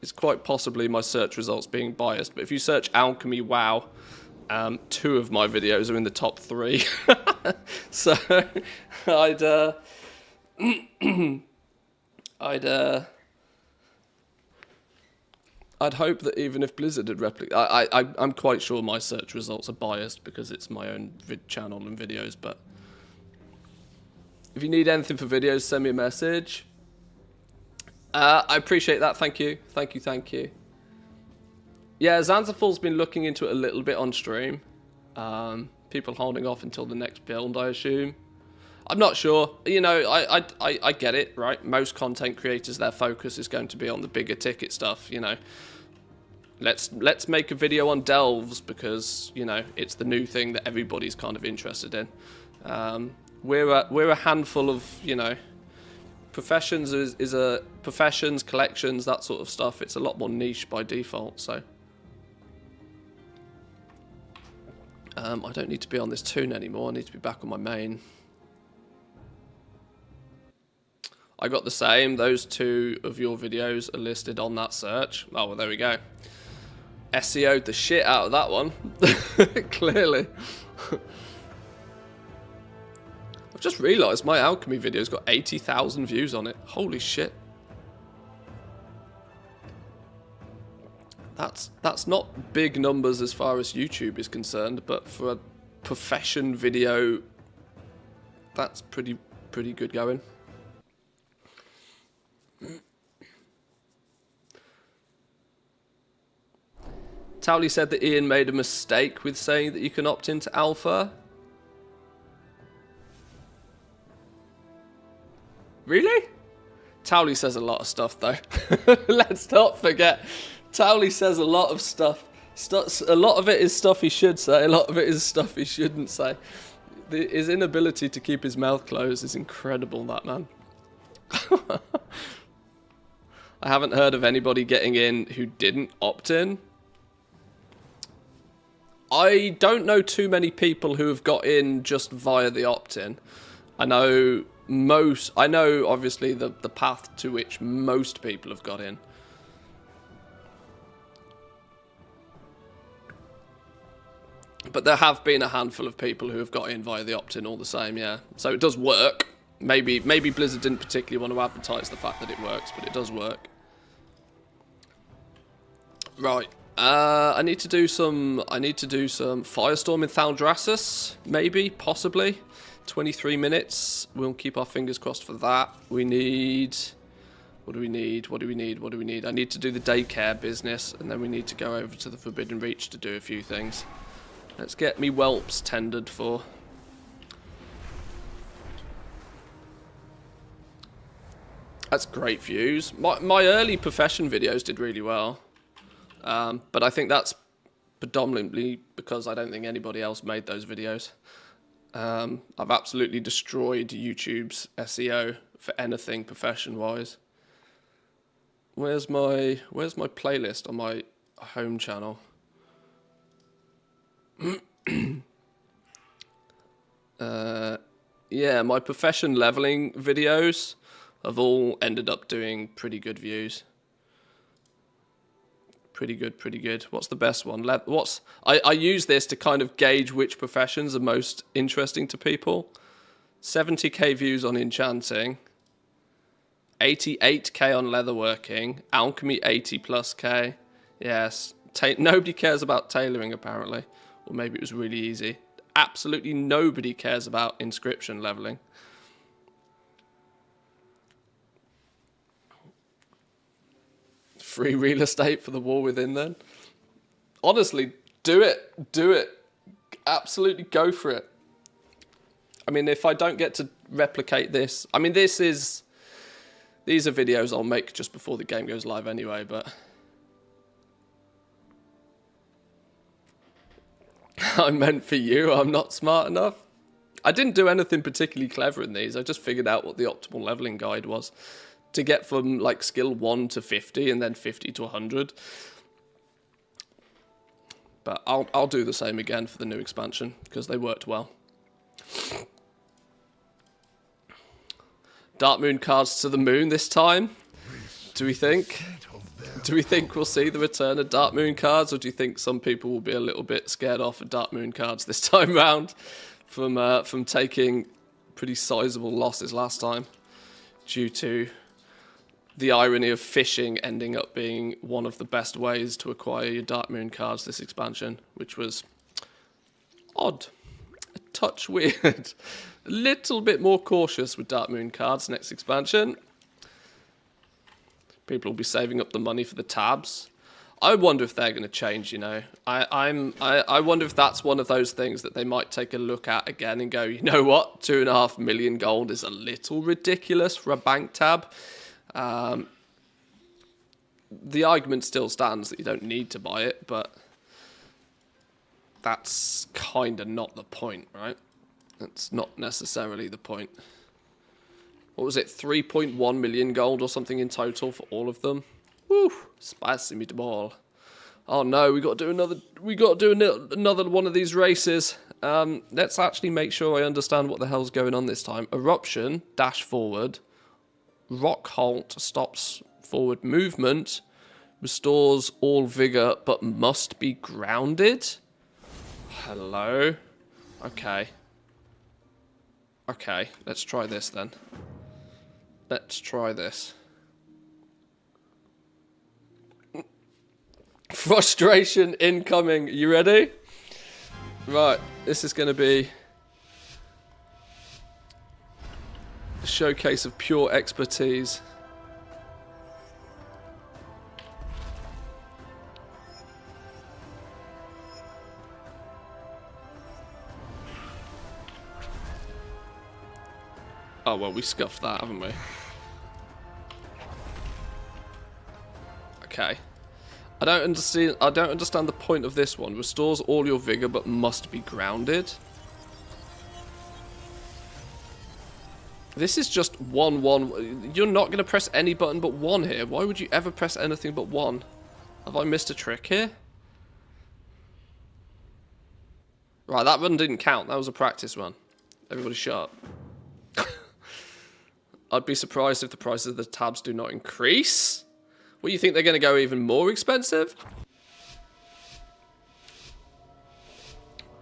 It's quite possibly my search results being biased. But if you search alchemy, wow, 2 of my videos are in the top 3. So I'd hope that even if Blizzard had replicated, I'm quite sure my search results are biased because it's my own channel and videos, but if you need anything for videos, send me a message. I appreciate that, thank you. Yeah, Zanzaful's been looking into it a little bit on stream. People holding off until the next build, I assume. I'm not sure. You know, I get it, right? Most content creators, their focus is going to be on the bigger ticket stuff, you know. Let's make a video on delves because, you know, it's the new thing that everybody's kind of interested in. We're a handful of, you know, professions is a professions, collections, that sort of stuff. It's a lot more niche by default, so I don't need to be on this toon anymore. I need to be back on my main. I got the same. Those 2 of your videos are listed on that search. Oh, well, there we go. SEO'd the shit out of that one. Clearly. I've just realised my alchemy video's got 80,000 views on it. Holy shit. That's not big numbers as far as YouTube is concerned, but for a profession video, that's pretty good going. Towley said that Ian made a mistake with saying that you can opt into alpha. Really? Towley says a lot of stuff, though. Let's not forget. Towley says a lot of stuff. A lot of it is stuff he should say. A lot of it is stuff he shouldn't say. His inability to keep his mouth closed is incredible, that man. I haven't heard of anybody getting in who didn't opt in. I don't know too many people who have got in just via the opt-in. I know obviously the path to which most people have got in. But there have been a handful of people who have got in via the opt-in all the same, yeah. So it does work. Maybe Blizzard didn't particularly want to advertise the fact that it works, but it does work. Right. I need to do some Firestorm in Thaldraszus, maybe, possibly. 23 minutes. We'll keep our fingers crossed for that. We need... What do we need? I need to do the daycare business, and then we need to go over to the Forbidden Reach to do a few things. Let's get me whelps tendered for. That's great views. My early profession videos did really well. But I think that's predominantly because I don't think anybody else made those videos. I've absolutely destroyed YouTube's SEO for anything profession-wise. Where's my playlist on my home channel? Yeah, my profession leveling videos have all ended up doing pretty good views. Pretty good. What's the best one? I use this to kind of gauge which professions are most interesting to people. 70k views on enchanting. 88k on leatherworking. Alchemy 80 plus k. Yes. Nobody cares about tailoring apparently. Or maybe it was really easy. Absolutely nobody cares about inscription leveling. Free real estate for the war within then. Honestly, do it. Absolutely go for it. I mean, if I don't get to replicate this, I mean, these are videos I'll make just before the game goes live anyway, but I'm meant for you, I'm not smart enough. I didn't do anything particularly clever in these, I just figured out what the optimal leveling guide was. To get from like skill 1 to 50 and then 50 to 100. But I'll do the same again for the new expansion because they worked well. Dark Moon cards to the moon this time. Do we think we'll see the return of Dark Moon cards, or do you think some people will be a little bit scared off of Dark Moon cards this time round from taking pretty sizable losses last time due to the irony of fishing ending up being one of the best ways to acquire your Dark Moon cards this expansion, which was odd, a touch weird. A little bit more cautious with Dark Moon cards next expansion. People will be saving up the money for the tabs. I wonder if they're going to change, you know. I wonder if that's one of those things that they might take a look at again and go, you know what, 2.5 million gold is a little ridiculous for a bank tab. The argument still stands that you don't need to buy it, but that's kind of not the point, right? That's not necessarily the point. What was it, 3.1 million gold or something in total for all of them? Woo, spicy meatball. Oh no, we got to do another one of these races. Let's actually make sure I understand what the hell's going on this time. Eruption, dash forward. Rock halt stops forward movement, restores all vigor but must be grounded. Hello. Okay, let's try this then. Let's try this. Frustration incoming. You ready? Right, this is going to be a showcase of pure expertise. Oh, well, we scuffed that, haven't we? Okay. I don't understand the point of this one. Restores all your vigor but must be grounded. This is just 1-1. You're not going to press any button but 1 here. Why would you ever press anything but 1? Have I missed a trick here? Right, that run didn't count. That was a practice run. Everybody shut up. I'd be surprised if the prices of the tabs do not increase. What, you think they're going to go even more expensive?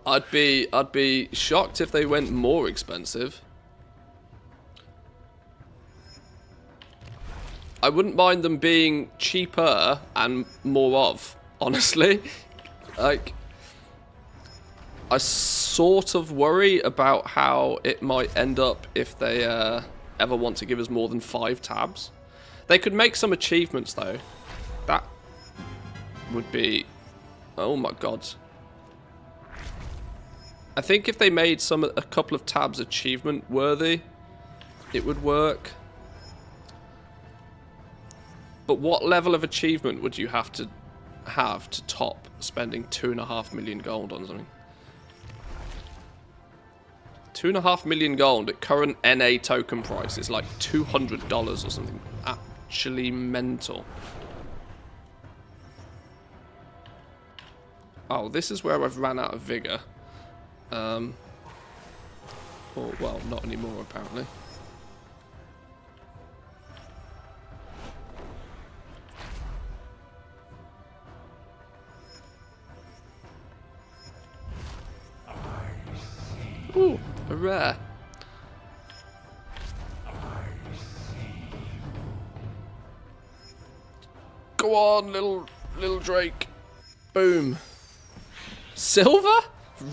I'd be shocked if they went more expensive. I wouldn't mind them being cheaper and more of, honestly. Like, I sort of worry about how it might end up if they ever want to give us more than 5 tabs. They could make some achievements, though. That would be... Oh my god. I think if they made a couple of tabs achievement worthy, it would work. But what level of achievement would you have to top spending 2.5 million gold on something? 2.5 million gold at current NA token price is like $200 or something. Actually mental. Oh, this is where I've ran out of vigor. Or, well, not anymore apparently. Ooh, a rare. Go on, little Drake. Boom. Silver?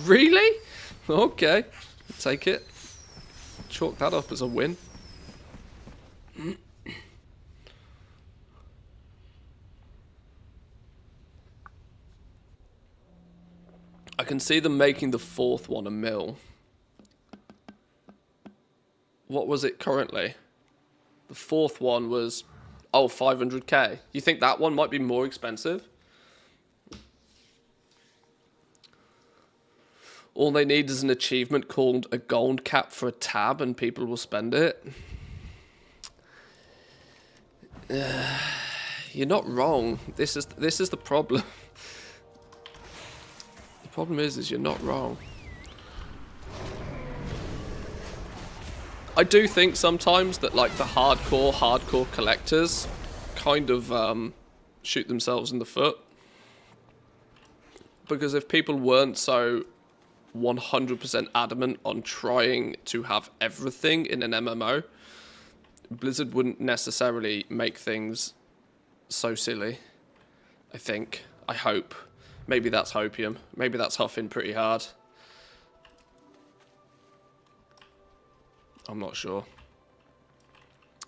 Really? Okay. Take it. Chalk that up as a win. I can see them making the 4th one a mill. What was it currently? The 4th one was, oh, 500k. You think that one might be more expensive? All they need is an achievement called a gold cap for a tab and people will spend it. You're not wrong. This is the problem. The problem is you're not wrong. I do think sometimes that like the hardcore collectors kind of shoot themselves in the foot. Because if people weren't so 100% adamant on trying to have everything in an MMO, Blizzard wouldn't necessarily make things so silly. I think. I hope. Maybe that's hopium. Maybe that's huffing pretty hard. I'm not sure.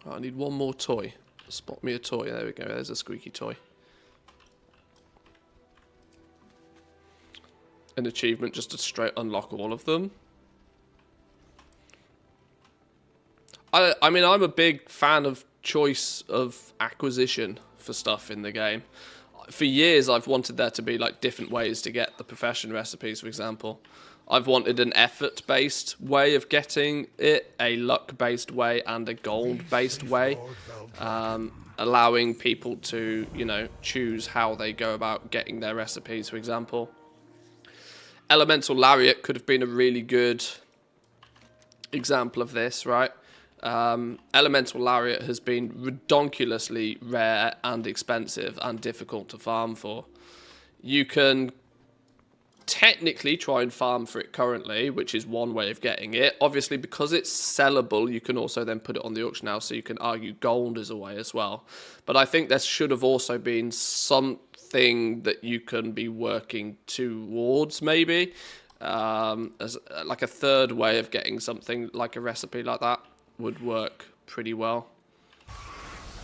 Oh, I need one more toy. Spot me a toy. There we go. There's a squeaky toy. An achievement just to straight unlock all of them. I mean, I'm a big fan of choice of acquisition for stuff in the game. For years, I've wanted there to be like different ways to get the profession recipes, for example. I've wanted an effort-based way of getting it, a luck-based way, and a gold-based way, allowing people to, you know, choose how they go about getting their recipes, for example. Elemental Lariat could have been a really good example of this, right? Elemental Lariat has been redonkulously rare and expensive and difficult to farm for. You can technically try and farm for it currently, which is one way of getting it. Obviously, because it's sellable, you can also then put it on the auction house, so you can argue gold is a way as well. But I think there should have also been something that you can be working towards, maybe, as like a third way of getting something like a recipe like that would work pretty well.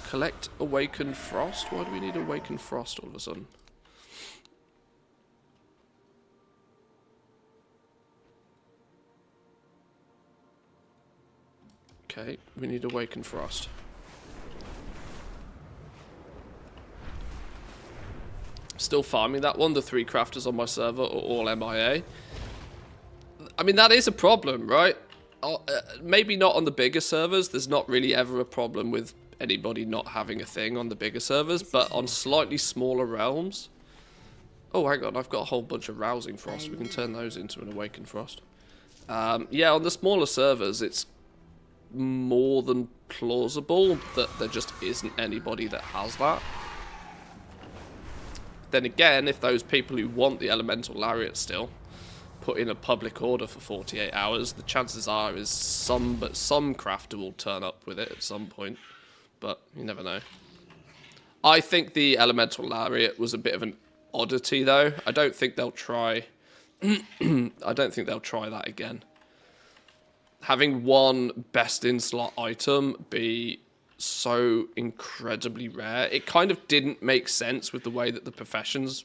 Collect Awakened Frost? Why do we need Awakened Frost all of a sudden? Okay, we need Awaken Frost. Still farming that one. The 3 crafters on my server are all MIA. I mean, that is a problem, right? Maybe not on the bigger servers. There's not really ever a problem with anybody not having a thing on the bigger servers, but on slightly smaller realms. Oh, hang on, I've got a whole bunch of Rousing Frost. We can turn those into an Awaken Frost. Yeah, on the smaller servers, it's more than plausible that there just isn't anybody that has that. Then again, if those people who want the Elemental Lariat still put in a public order for 48 hours, the chances are is some crafter will turn up with it at some point. But you never know. I think the Elemental Lariat was a bit of an oddity, though. I don't think they'll try. I don't think they'll try that again. Having one best in slot item be so incredibly rare, it kind of didn't make sense with the way that the professions,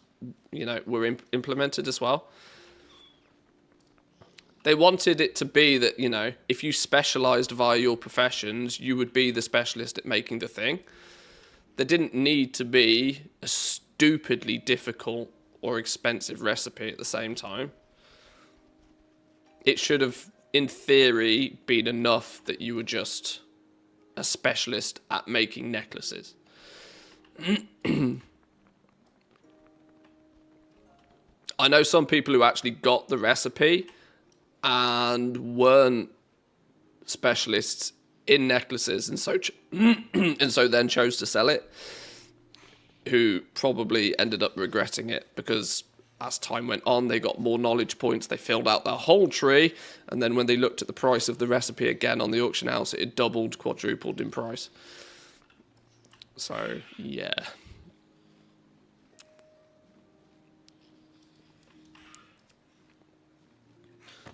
you know, were implemented as well. They wanted it to be that, you know, if you specialized via your professions, you would be the specialist at making the thing. There didn't need to be a stupidly difficult or expensive recipe at the same time. It should have, in theory, been enough that you were just a specialist at making necklaces. I know some people who actually got the recipe and weren't specialists in necklaces, and so and so then chose to sell it, who probably ended up regretting it, because as time went on, they got more knowledge points, they filled out their whole tree, and then when they looked at the price of the recipe again on the auction house, it had doubled, quadrupled in price. So, yeah.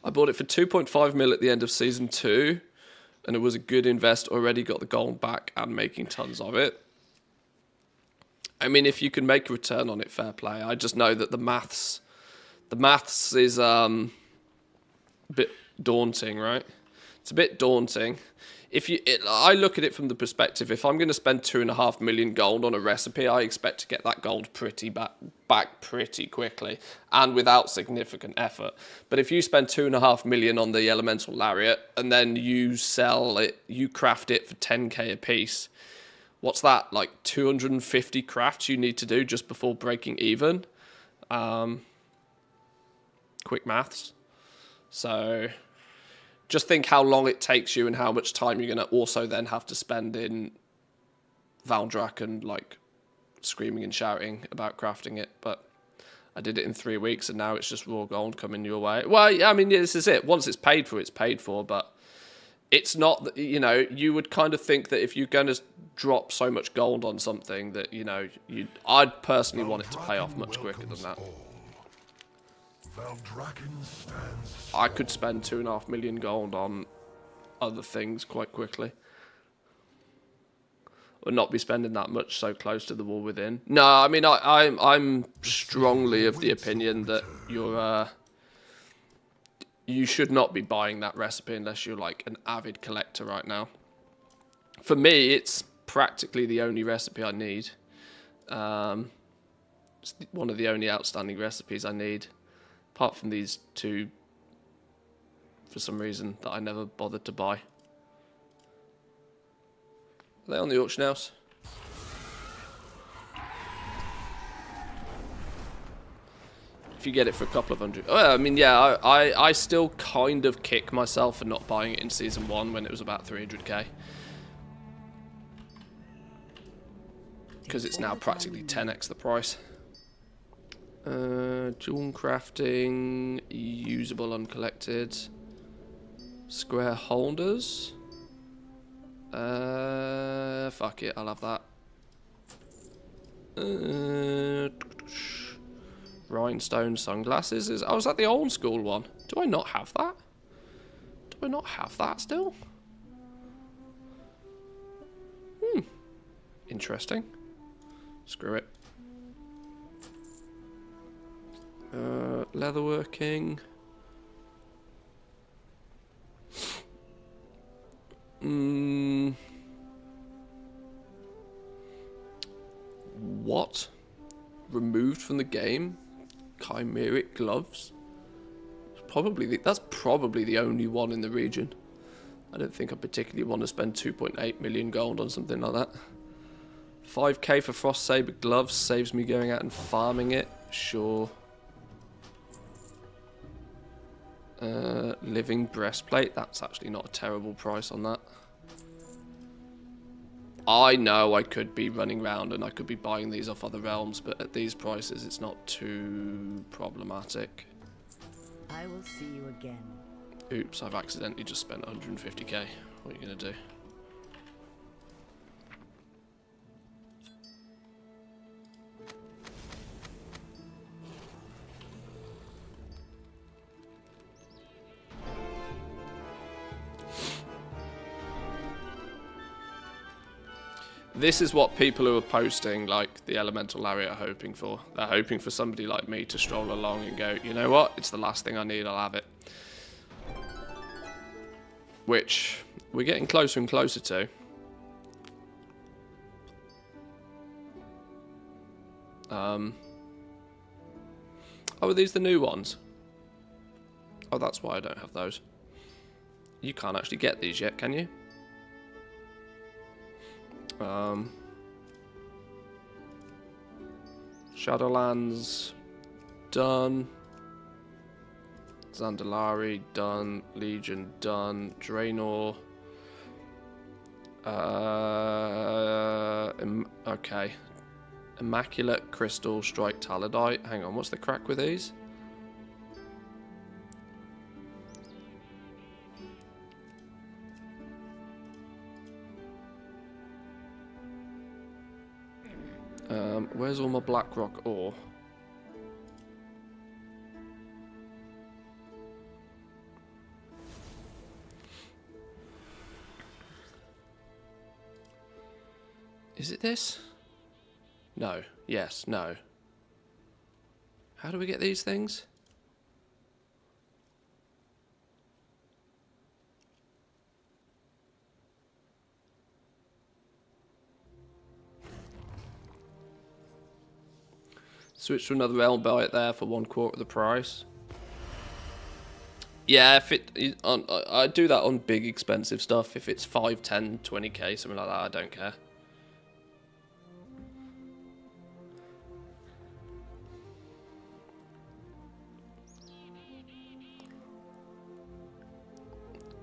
I bought it for 2.5 mil at the end of Season 2, and it was a good invest, already got the gold back and making tons of it. I mean, if you can make a return on it, fair play. I just know that the maths is a bit daunting, right? It's a bit daunting. I look at it from the perspective, if I'm going to spend 2.5 million gold on a recipe, I expect to get that gold back pretty quickly and without significant effort. But if you spend 2.5 million on the Elemental Lariat and then you sell it, you craft it for 10k a piece, what's that, like 250 crafts you need to do just before breaking even? Quick maths. So just think how long it takes you and how much time you're going to also then have to spend in Valdrak and like screaming and shouting about crafting it. But I did it in 3 weeks and now it's just raw gold coming your way. Well, yeah, I mean, this is it. Once it's paid for, but it's not, you know, you would kind of think that if you're going to drop so much gold on something that, you know, I'd personally want it to pay off much quicker than that. I could spend 2.5 million gold on other things quite quickly. Or not be spending that much so close to the War Within. No, I mean, I'm strongly of the opinion that you should not be buying that recipe unless you're like an avid collector right now. For me, it's practically the only recipe I need. It's one of the only outstanding recipes I need. Apart from these two, for some reason, that I never bothered to buy. Are they on the auction house? If you get it for a couple of hundred. Oh, I mean, yeah, I still kind of kick myself for not buying it in Season 1 when it was about 300k. Because it's now practically 10x the price. Jewel crafting, usable uncollected, square holders. Fuck it, I'll have that. Rhinestone sunglasses. Oh, is that the old school one? Do I not have that? Do I not have that still? Interesting. Screw it. Leatherworking. What? Removed from the game? Chimeric gloves? That's probably the only one in the region. I don't think I particularly want to spend 2.8 million gold on something like that. 5k for Frost Saber gloves saves me going out and farming it. Sure. Living breastplate. That's actually not a terrible price on that. I know I could be running around and I could be buying these off other realms, but at these prices it's not too problematic. I will see you again. Oops, I've accidentally just spent 150k. What are you going to do? This is what people who are posting, like, the Elemental Lariat are hoping for. They're hoping for somebody like me to stroll along and go, you know what, it's the last thing I need, I'll have it. Which we're getting closer and closer to. Oh, are these the new ones? Oh, that's why I don't have those. You can't actually get these yet, can you? Shadowlands done. Zandalari done. Legion done. Draenor. Okay. Immaculate Crystal Strike Talidite. Hang on, what's the crack with these? Where's all my Blackrock ore? Is it this? No. Yes. No. How do we get these things? Switch to another realm, buy it there for 1/4 of the price. Yeah, if I do that on big expensive stuff. If it's 5, 10, 20k, something like that, I don't care.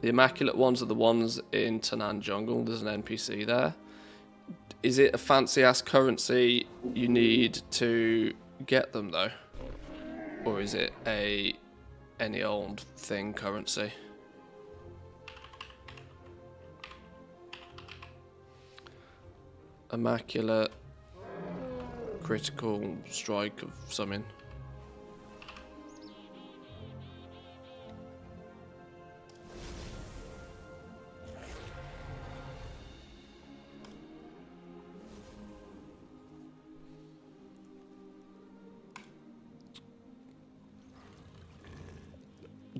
The Immaculate ones are the ones in Tanan Jungle. There's an NPC there. Is it a fancy-ass currency you need to get them, though? Or is it any old thing currency? Immaculate critical strike of something.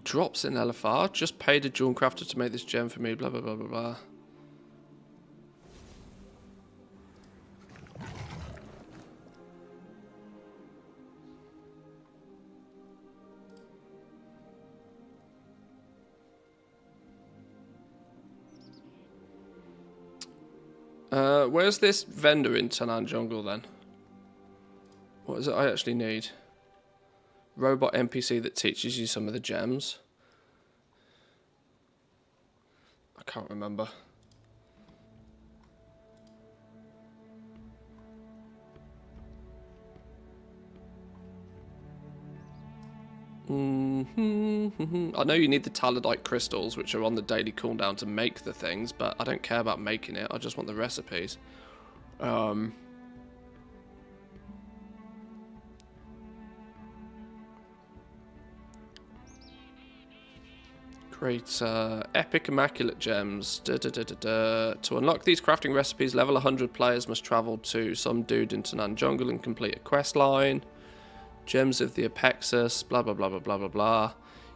Drops in LFR. Just paid a jewel crafter to make this gem for me. Blah blah blah blah blah. Where's this vendor in Tanan Jungle then? What is it I actually need? Robot NPC that teaches you some of the gems. I can't remember. I know you need the Talidite crystals, which are on the daily cooldown to make the things, but I don't care about making it. I just want the recipes. Great, epic immaculate gems. To unlock these crafting recipes, level 100 players must travel to some dude in Tanan Jungle and complete a quest line. Gems of the Apexus, blah blah blah blah blah blah blah.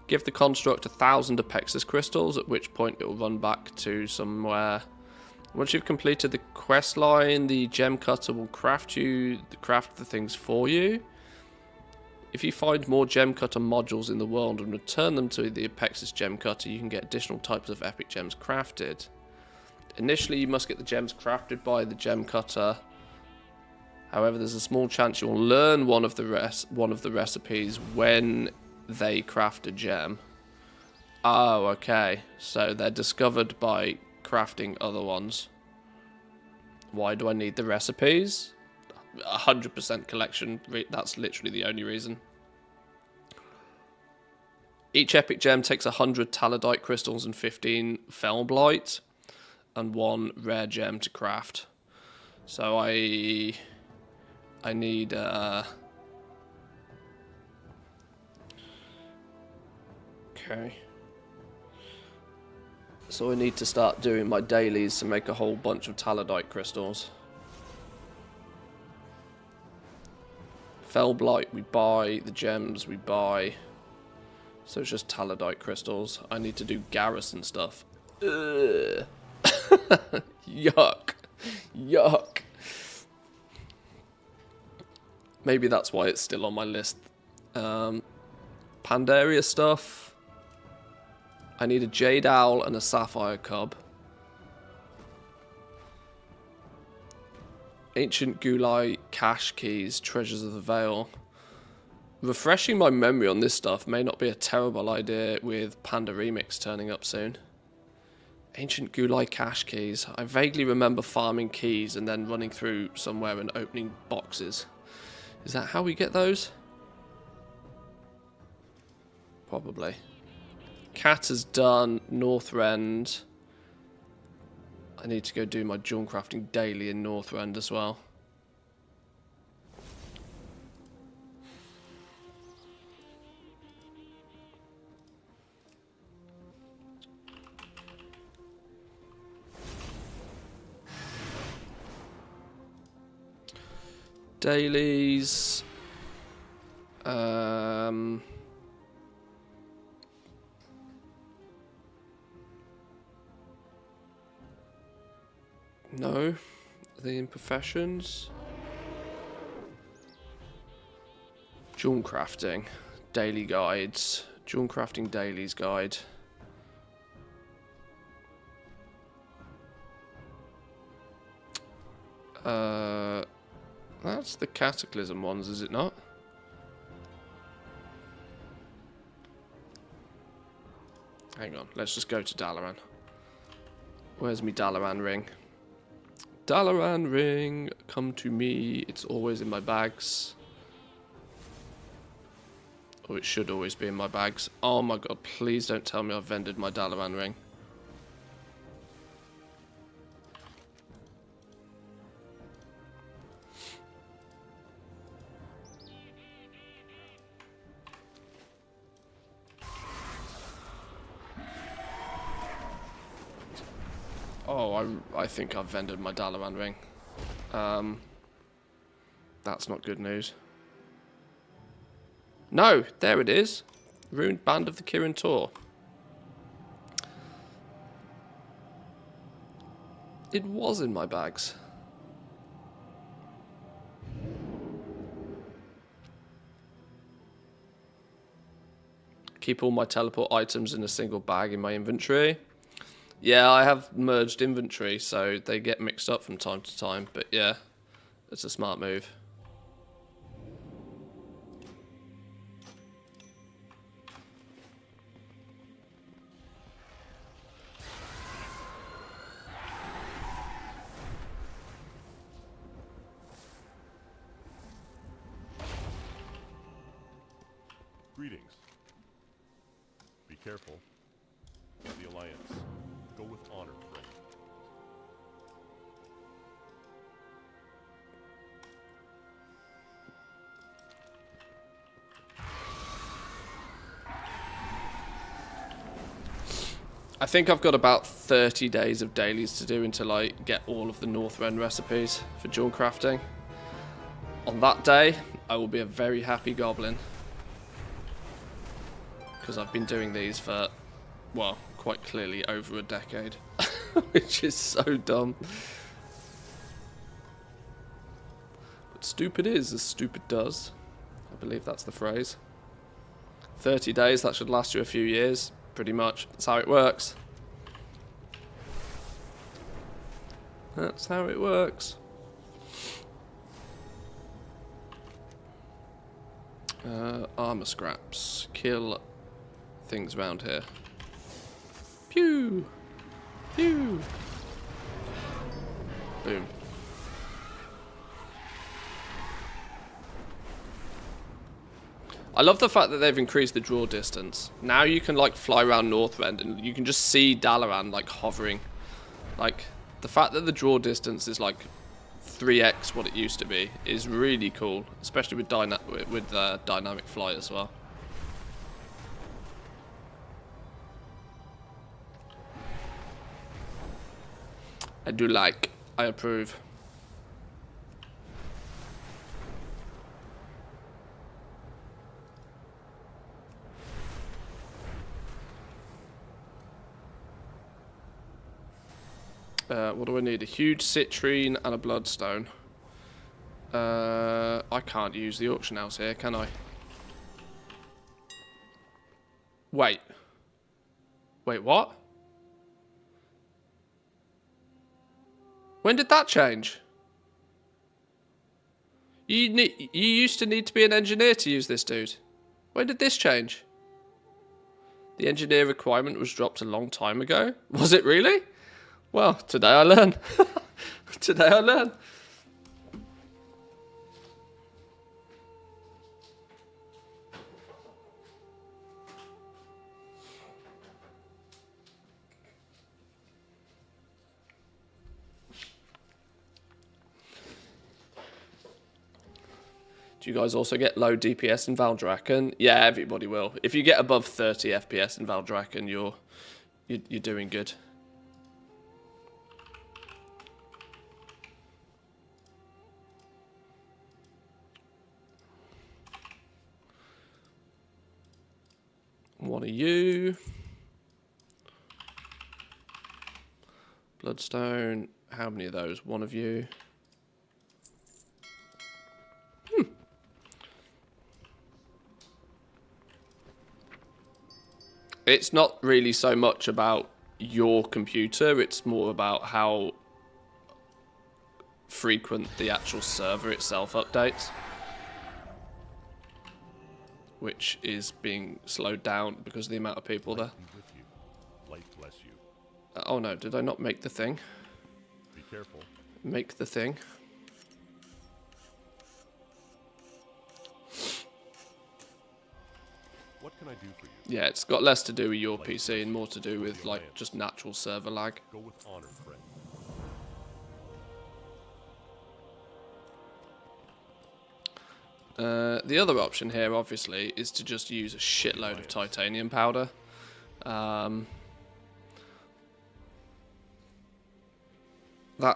Give the construct 1,000 Apexis crystals, at which point it will run back to somewhere. Once you've completed the quest line, the gem cutter will craft the things for you. If you find more gem cutter modules in the world and return them to the Apexis gem cutter, you can get additional types of epic gems crafted. Initially, you must get the gems crafted by the gem cutter. However, there's a small chance you'll learn one of the recipes when they craft a gem. Oh, okay. So they're discovered by crafting other ones. Why do I need the recipes? 100% collection. That's literally the only reason. Each epic gem takes 100 talidite crystals and 15 felblight and 1 rare gem to craft. So I need okay. So I need to start doing my dailies to make a whole bunch of talidite crystals. Felblight we buy, the gems we buy. So it's just talidite crystals. I need to do garrison stuff. Ugh. Yuck. Yuck. Maybe that's why it's still on my list. Pandaria stuff. I need a Jade Owl and a Sapphire Cub. Ancient Gulai Cache Keys, Treasures of the Veil. Refreshing my memory on this stuff may not be a terrible idea with Panda Remix turning up soon. Ancient Gulai Cache Keys. I vaguely remember farming keys and then running through somewhere and opening boxes. Is that how we get those? Probably. Cat has done Northrend. I need to go do my jewel crafting daily in Northrend as well. Dailies. No. The imperfections. Jewel crafting. Daily guides. Jewel crafting dailies guide. That's the Cataclysm ones, is it not? Hang on, let's just go to Dalaran. Where's me Dalaran ring? Dalaran ring, come to me. It's always in my bags. Or it should always be in my bags. Oh my god, please don't tell me I've vended my Dalaran ring. Oh, I think I've vended my Dalaran ring. That's not good news. No, there it is. Ruined Band of the Kirin Tor. It was in my bags. Keep all my teleport items in a single bag in my inventory. Yeah, I have merged inventory, so they get mixed up from time to time, but yeah, it's a smart move. Greetings. Be careful. The Alliance. Go with honor, friend. I think I've got about 30 days of dailies to do until I get all of the Northrend recipes for jewel crafting. On that day, I will be a very happy goblin. because I've been doing these for, well, quite clearly over a decade, which is so dumb. But stupid is as stupid does. I believe that's the phrase. 30 days, that should last you a few years, pretty much. That's how it works. That's how it works. Armor scraps. Kill things around here. Pew! Pew! Boom. I love the fact that they've increased the draw distance. Now you can like fly around Northrend and you can just see Dalaran like hovering. Like the fact that the draw distance is like 3x what it used to be is really cool, especially with dynamic flight as well. I do like. I approve. What do I need? A huge citrine and a bloodstone. I can't use the auction house here, can I? Wait. Wait, what? When did that change? You used to need to be an engineer to use this, dude. When did this change? The engineer requirement was dropped a long time ago. Was it really? Well, today I learn. Today I learn. Do you guys also get low DPS in Valdrakken? Yeah, everybody will. If you get above 30 FPS in Valdrakken, you're doing good. One of you. Bloodstone. How many of those? One of you. It's not really so much about your computer, it's more about how frequent the actual server itself updates. Which is being slowed down because of the amount of people there. Light bless you. Oh no, did I not make the thing? Be careful. Make the thing. What can I do for you? Yeah, it's got less to do with your PC and more to do with like just natural server lag. Go with honor, friend. The other option here, obviously, is to just use a shitload of titanium powder. That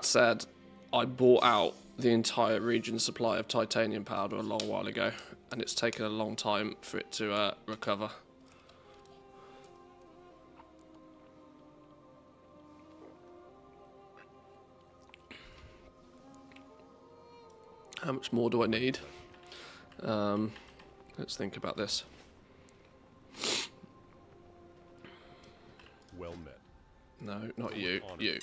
said, I bought out the entire region's supply of titanium powder a long while ago, and it's taken a long time for it to recover. How much more do I need? Let's think about this. Well met. No, not you. You.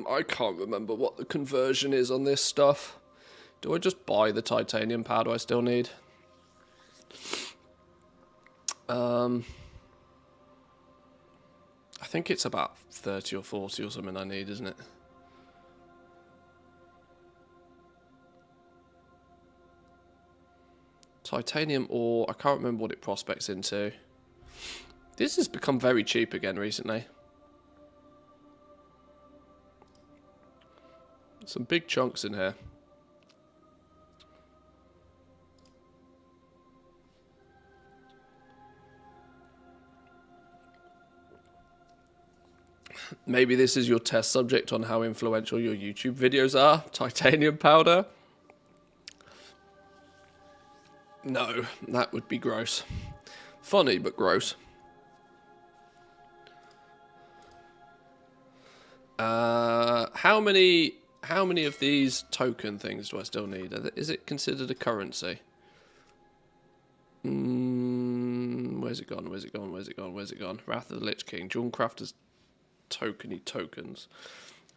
I can't remember what the conversion is on this stuff. Do I just buy the titanium powder I still need? I think it's about 30 or 40 or something I need, isn't it? Titanium ore, I can't remember what it prospects into. This has become very cheap again recently. Some big chunks in here. Maybe this is your test subject on how influential your YouTube videos are. Titanium powder. No, that would be gross. Funny, but gross. How many of these token things do I still need? Is it considered a currency? Where's it gone? Where's it gone? Where's it gone? Where's it gone? Wrath of the Lich King. Jawncrafter's tokeny tokens.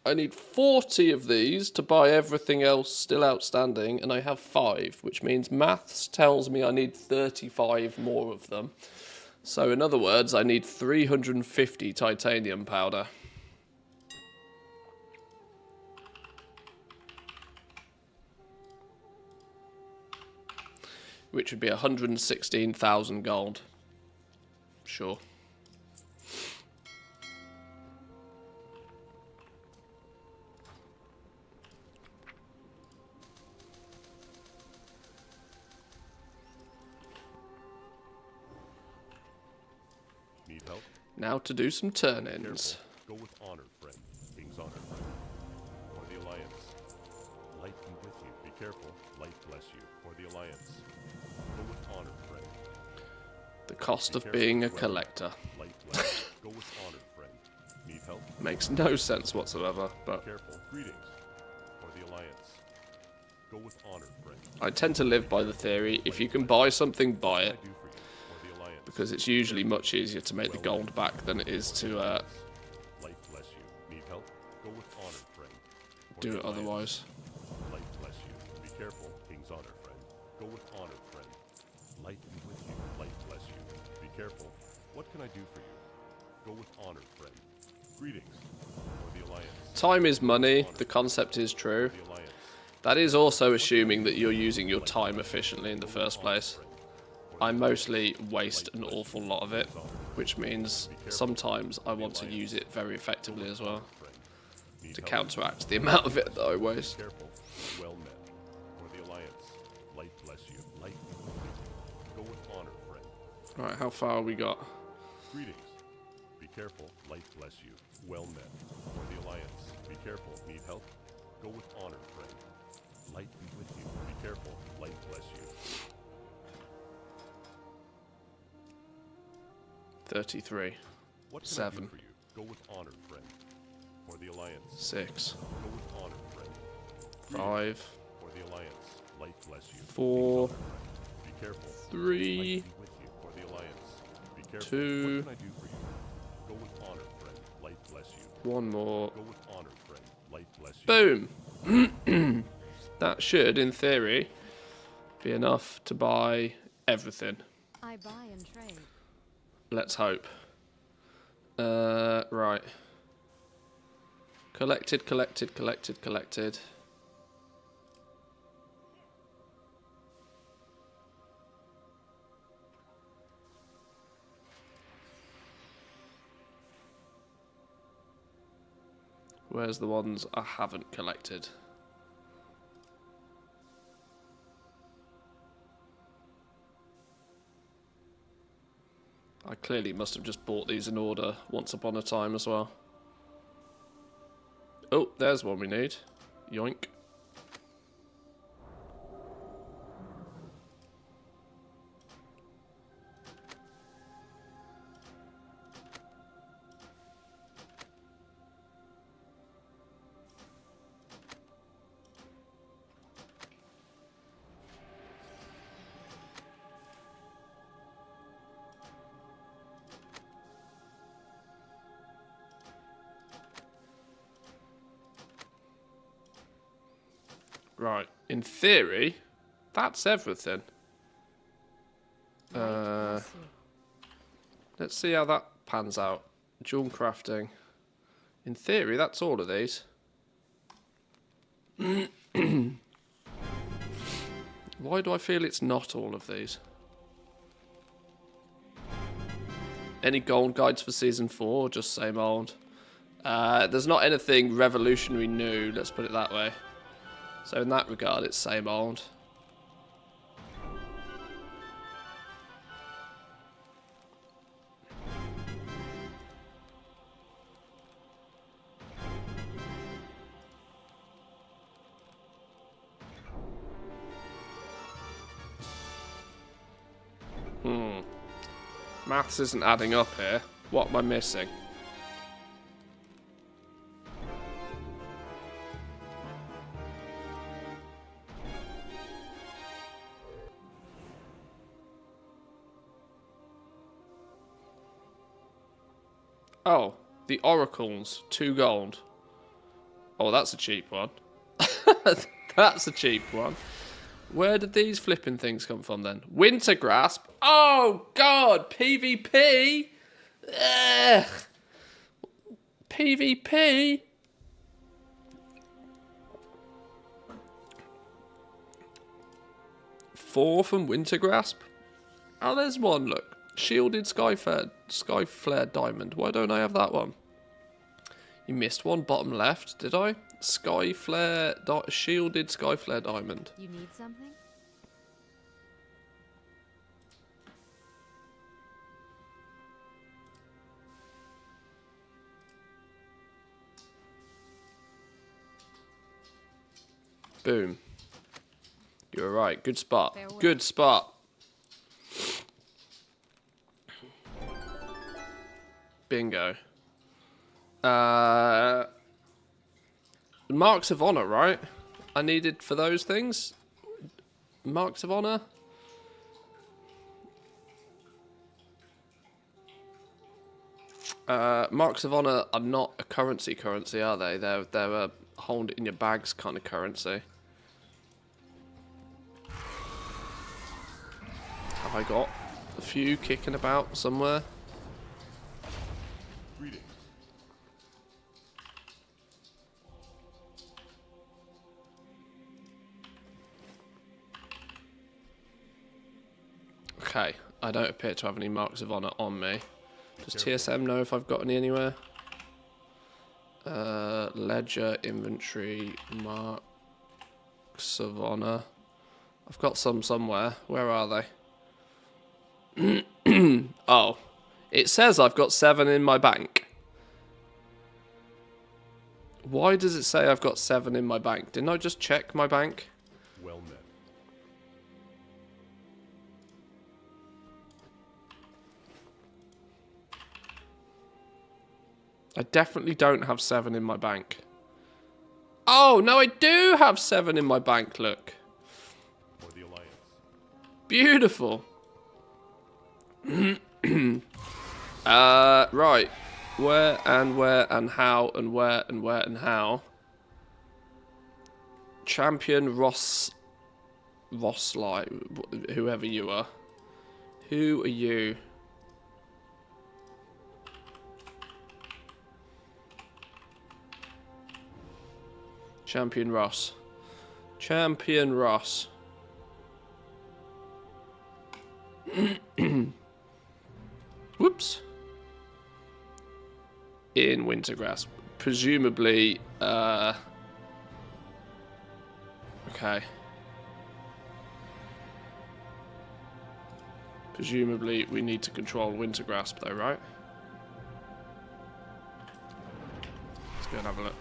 I need 40 of these to buy everything else still outstanding, and I have 5, which means maths tells me I need 35 more of them. So in other words, I need 350 titanium powder. Which would be 116,000 gold. Sure. Need help? Now to do some turn-ins. Go with honor, friend. King's honor, friend. For the Alliance. Light be with you. Be careful. Light bless you. For the Alliance. Go with honor, friend. The cost of being a collector. Light bless you. Go with honor, friend. Need help? Makes no sense whatsoever, but Careful. Greetings. For the Alliance. Go with honor, friend. I tend to live by the theory, if you can buy something, buy it. I do for you. For the Alliance. Because it's usually much easier to make the gold back than it is to Light bless you. Need help? Go with honor, friend. For do the it Alliance. otherwise. Light bless you. Be careful. King's honor, friend. Go with honor, friend. Light be with you. Light bless you. Be careful. What can I do for you? Go with honor, friend. Greetings. For the Alliance. Time is money, the concept is true. The Alliance. That is also assuming that you're using your time efficiently in the first place. I mostly waste an awful lot of it, which means sometimes I want to use it very effectively as well, to counteract the amount of it that I waste. Careful. Well met. For the Alliance. Light bless you. Light be with you. Go with honor, friend. Right, how far we got? Greetings. Be careful. Light bless you. Well met. For the Alliance. Be careful. Need help? Go with honor, friend. Light be with you. Be careful. Light bless you. 33, What can I 7, do for you? Go with honor, friend. For the Alliance. 6, Go with honor, friend. 5, For the Alliance. Light bless you. 4, Be careful. 3, Light be with you. For the Alliance. Be careful. 2, What can I do for you? Go with honor, friend. Light bless you. 1 more. Go with honor, friend. Light bless you. Boom! That should, in theory, be enough to buy everything. I buy and trade. Let's hope. Right. Collected, collected, collected, collected. Where's the ones I haven't collected? I clearly must have just bought these in order once upon a time as well. Oh, there's one we need. Yoink. Right, in theory, that's everything. Let's see how that pans out. Jewel crafting. In theory, that's all of these. Why do I feel it's not all of these? Any gold guides for season 4 or just same old? There's not anything revolutionary new, let's put it that way. So in that regard, it's same old. Maths isn't adding up here. What am I missing? Oh, the oracles, 2 gold. Oh, that's a cheap one. That's a cheap one. Where did these flipping things come from then? Winter grasp. Oh God, PvP. Ugh. PvP. Four from winter grasp. Oh, there's one. Look. Shielded Skyflare Diamond. Why don't I have that one? You missed one, bottom left, did I? Shielded Skyflare Diamond. You need something? Boom. You were right. Good spot. Farewell. Good spot. Bingo. Marks of Honor, right? I needed for those things. Marks of Honor. Marks of Honor are not a currency, are they? They're a hold it in your bags kind of currency. Have I got a few kicking about somewhere? Greetings. Okay, I don't appear to have any Marks of Honor on me. Does TSM know if I've got any anywhere? Ledger, inventory, Marks of Honor. I've got some somewhere. Where are they? Oh, it says I've got 7 in my bank. Why does it say I've got 7 in my bank? Didn't I just check my bank? Well met. I definitely don't have 7 in my bank. Oh, no, I do have 7 in my bank, look. For the Alliance. Beautiful. Right. Where and how and where and how. Champion Rosslight, whoever you are. Who are you? Champion Ross. Champion Ross. Whoops. In Wintergrass. Presumably, okay. Presumably, we need to control Wintergrasp though, right? Let's go and have a look.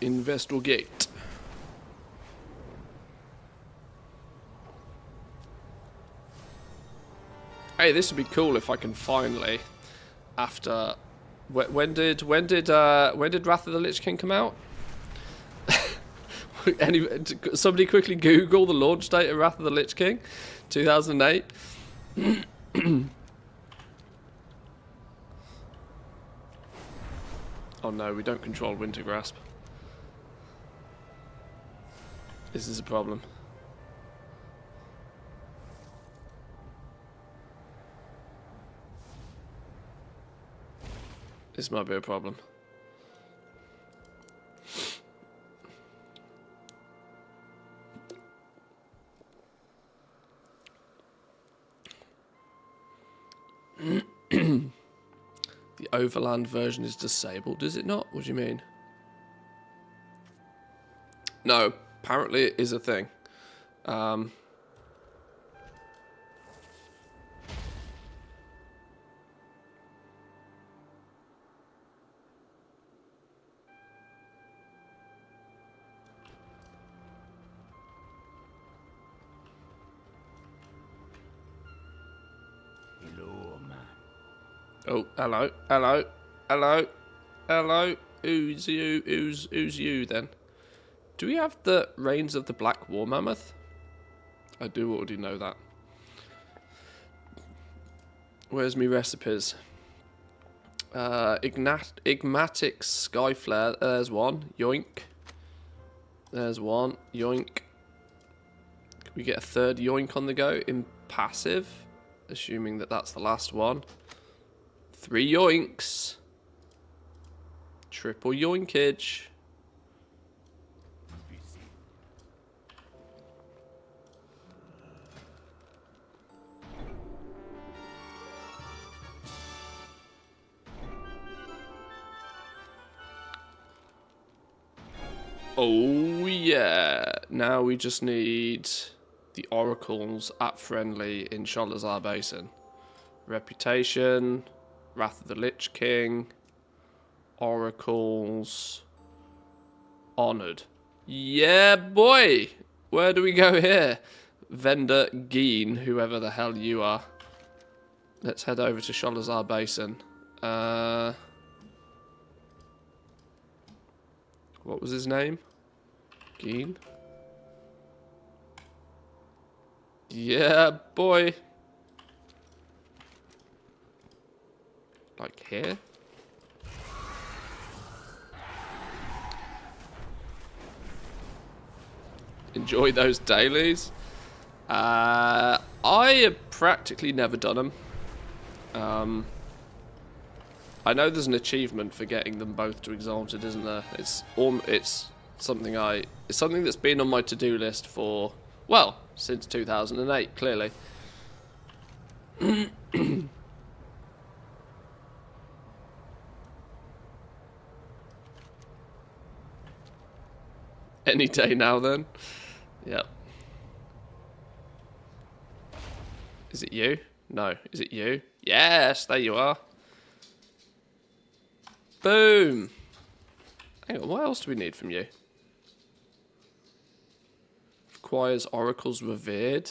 Investigate. Hey, this would be cool if I can finally, after when did Wrath of the Lich King come out? Somebody quickly Google the launch date of Wrath of the Lich King, 2008. Oh no, we don't control Wintergrasp. This is a problem. This might be a problem. The overland version is disabled, is it not? What do you mean? No, apparently it is a thing. Oh, hello, hello, hello, hello. Who's you? Who's you then? Do we have the Reigns of the Black War Mammoth? I do already know that. Where's me recipes? Igmatic Skyflare. There's one. Yoink. There's one. Yoink. Can we get a third yoink on the go? Impassive. Assuming that that's the last one. 3 yoinks. Triple yoinkage. Oh yeah. Now we just need the oracles at friendly in Sholazar Basin. Reputation, Wrath of the Lich King, oracles, honored. Yeah, boy. Where do we go here? Vendor Geen, whoever the hell you are. Let's head over to Sholazar Basin. What was his name? Geen? Yeah, boy. Like here? Enjoy those dailies. I have practically never done them. I know there's an achievement for getting them both to Exalted, isn't there? It's something that's been on my to-do list for, well, since 2008, clearly. Any day now, then. Yep. Is it you? No. Is it you? Yes, there you are. Boom. Hang on, what else do we need from you? Requires oracles revered.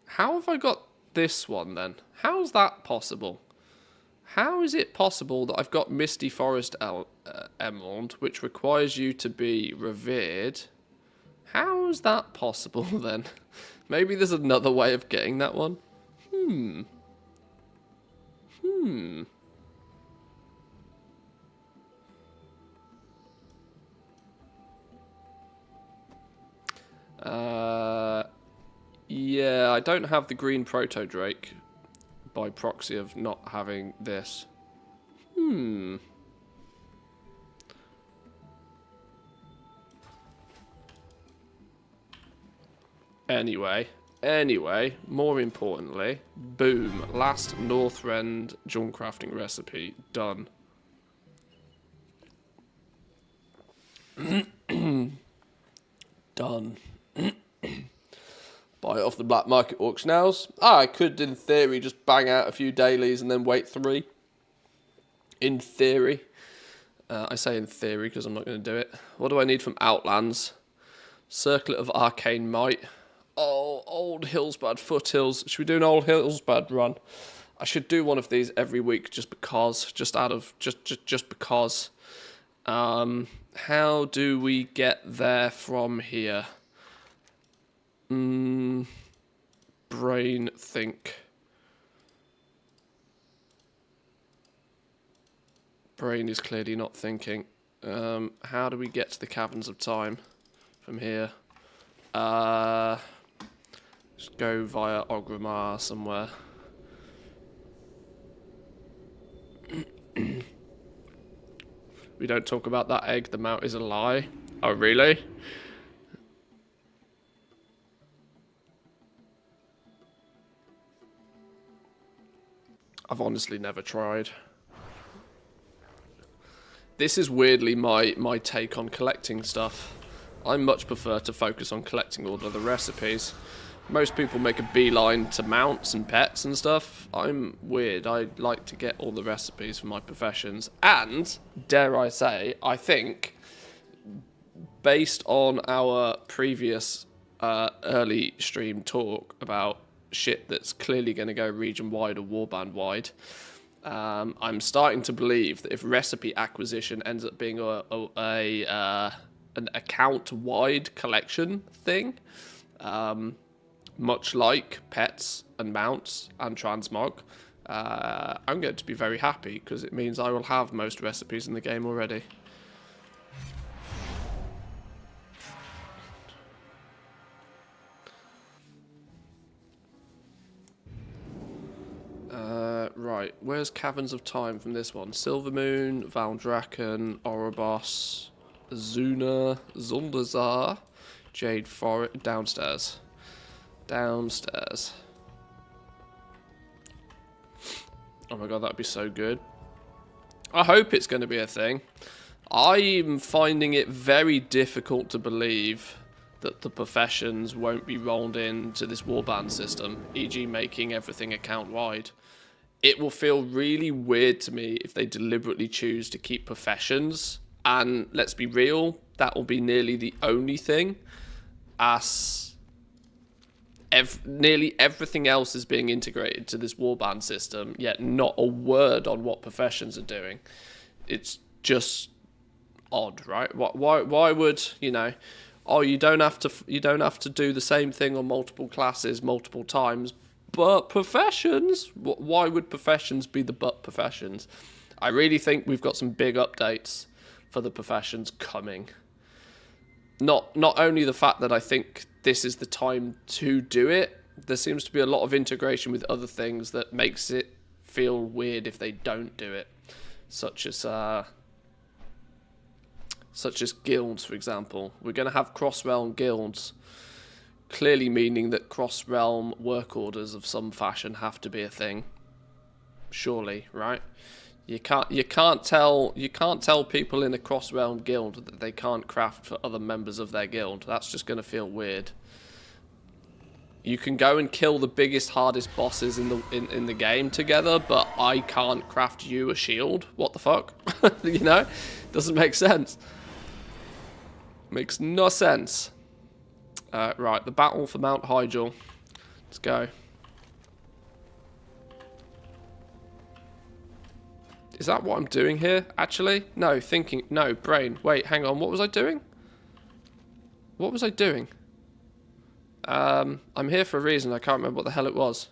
How have I got this one, then? How's that possible? How is it possible that I've got Misty Forest Emerald, which requires you to be revered? How is that possible, then? Maybe there's another way of getting that one? Yeah, I don't have the green Proto Drake by proxy of not having this. Anyway, more importantly, boom, last Northrend junk crafting recipe done. Done. Buy it off the black market auction house. I could, in theory, just bang out a few dailies and then wait 3. In theory. I say in theory because I'm not going to do it. What do I need from Outlands? Circlet of Arcane Might. Oh, Old Hillsbad Foothills. Should we do an Old Hillsbad run? I should do one of these every week just because. Just because. How do we get there from here? Brain think. Brain is clearly not thinking. How do we get to the Caverns of Time from here? Just go via Ogrimmar somewhere. We don't talk about that egg. The mount is a lie. Oh, really? I've honestly never tried. This is weirdly my take on collecting stuff. I much prefer to focus on collecting all of the recipes. Most people make a beeline to mounts and pets and stuff. I'm weird. I like to get all the recipes for my professions. And, dare I say, I think, based on our previous early stream talk about shit that's clearly going to go region-wide or warband wide. I'm starting to believe that if recipe acquisition ends up being an account-wide collection thing, much like pets and mounts and transmog, I'm going to be very happy because it means I will have most recipes in the game already. Right, where's Caverns of Time from this one? Silvermoon, Valdraken, Orobos, Zuna, Zuldazar, Jade Forest, downstairs. Downstairs. Oh my god, that'd be so good. I hope it's going to be a thing. I'm finding it very difficult to believe that the professions won't be rolled into this warband system, e.g. making everything account-wide. It will feel really weird to me if they deliberately choose to keep professions, and let's be real, that will be nearly the only thing, as nearly everything else is being integrated to this warband system, yet not a word on what professions are doing. It's just odd, right? Why would, you know, oh, you don't have to do the same thing on multiple classes multiple times, but professions? Why would professions be the but professions? I really think we've got some big updates for the professions coming. Not only the fact that I think this is the time to do it, there seems to be a lot of integration with other things that makes it feel weird if they don't do it, such as guilds, for example. We're going to have cross-realm guilds, clearly meaning that cross-realm work orders of some fashion have to be a thing. Surely, right? You can't tell people in a cross-realm guild that they can't craft for other members of their guild. That's just going to feel weird. You can go and kill the biggest, hardest bosses in the game together, but I can't craft you a shield. What the fuck? You know? Doesn't make sense. Makes no sense. Right, the battle for Mount Hyjal. Let's go. Is that what I'm doing here, actually? No, thinking. No, brain. Wait, hang on. What was I doing? What was I doing? I'm here for a reason. I can't remember what the hell it was.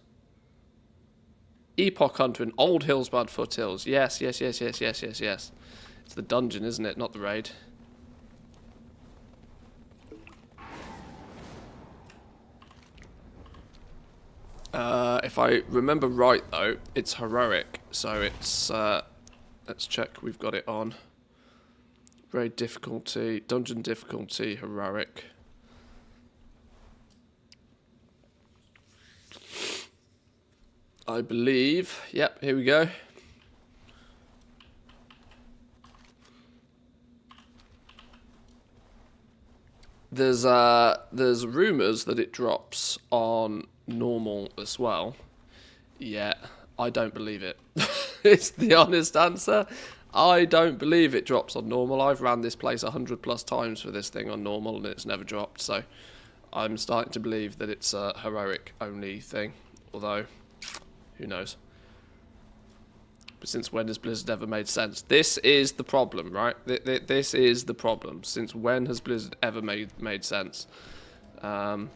Epoch Hunter in Old Hillsbad Foothills. Yes. It's the dungeon, isn't it? Not the raid. If I remember right, though, it's heroic. So it's... let's check we've got it on. Raid difficulty, dungeon difficulty, heroic. I believe. Yep, here we go. There's rumours that it drops on normal as well. Yeah, I don't believe it. It's the honest answer. I don't believe it drops on normal. I've ran this place 100+ times for this thing on normal and it's never dropped. So I'm starting to believe that it's a heroic only thing. Although, who knows? But since when has Blizzard ever made sense? This is the problem, right? This is the problem. Since when has Blizzard ever made sense? Kind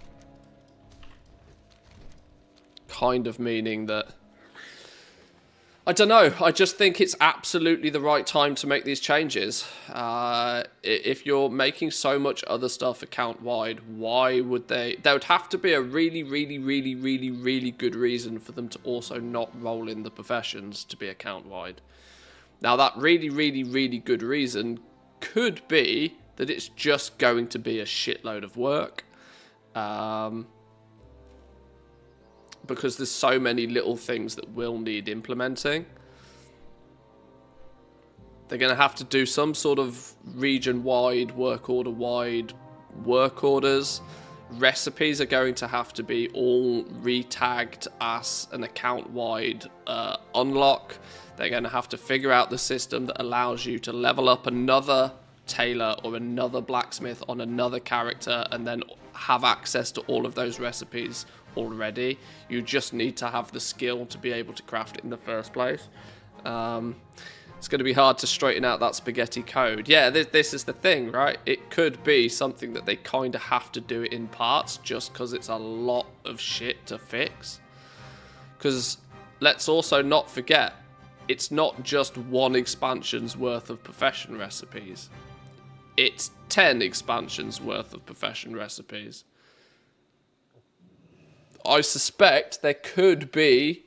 of meaning that... I don't know. I just think it's absolutely the right time to make these changes. If you're making so much other stuff account-wide, why would they... There would have to be a really good reason for them to also not roll in the professions to be account-wide. Now, that really good reason could be that it's just going to be a shitload of work. Because there's so many little things that will need implementing. They're going to have to do some sort of region-wide, work order-wide work orders. Recipes are going to have to be all retagged as an account-wide unlock. They're going to have to figure out the system that allows you to level up another tailor or another blacksmith on another character and then have access to all of those recipes already. You just need to have the skill to be able to craft it in the first place. It's going to be hard to straighten out that spaghetti code. Yeah, this is the thing, right? It could be something that they kind of have to do it in parts just because it's a lot of shit to fix. Because let's also not forget, it's not just one expansion's worth of profession recipes. It's 10 expansions worth of profession recipes. I suspect there could be...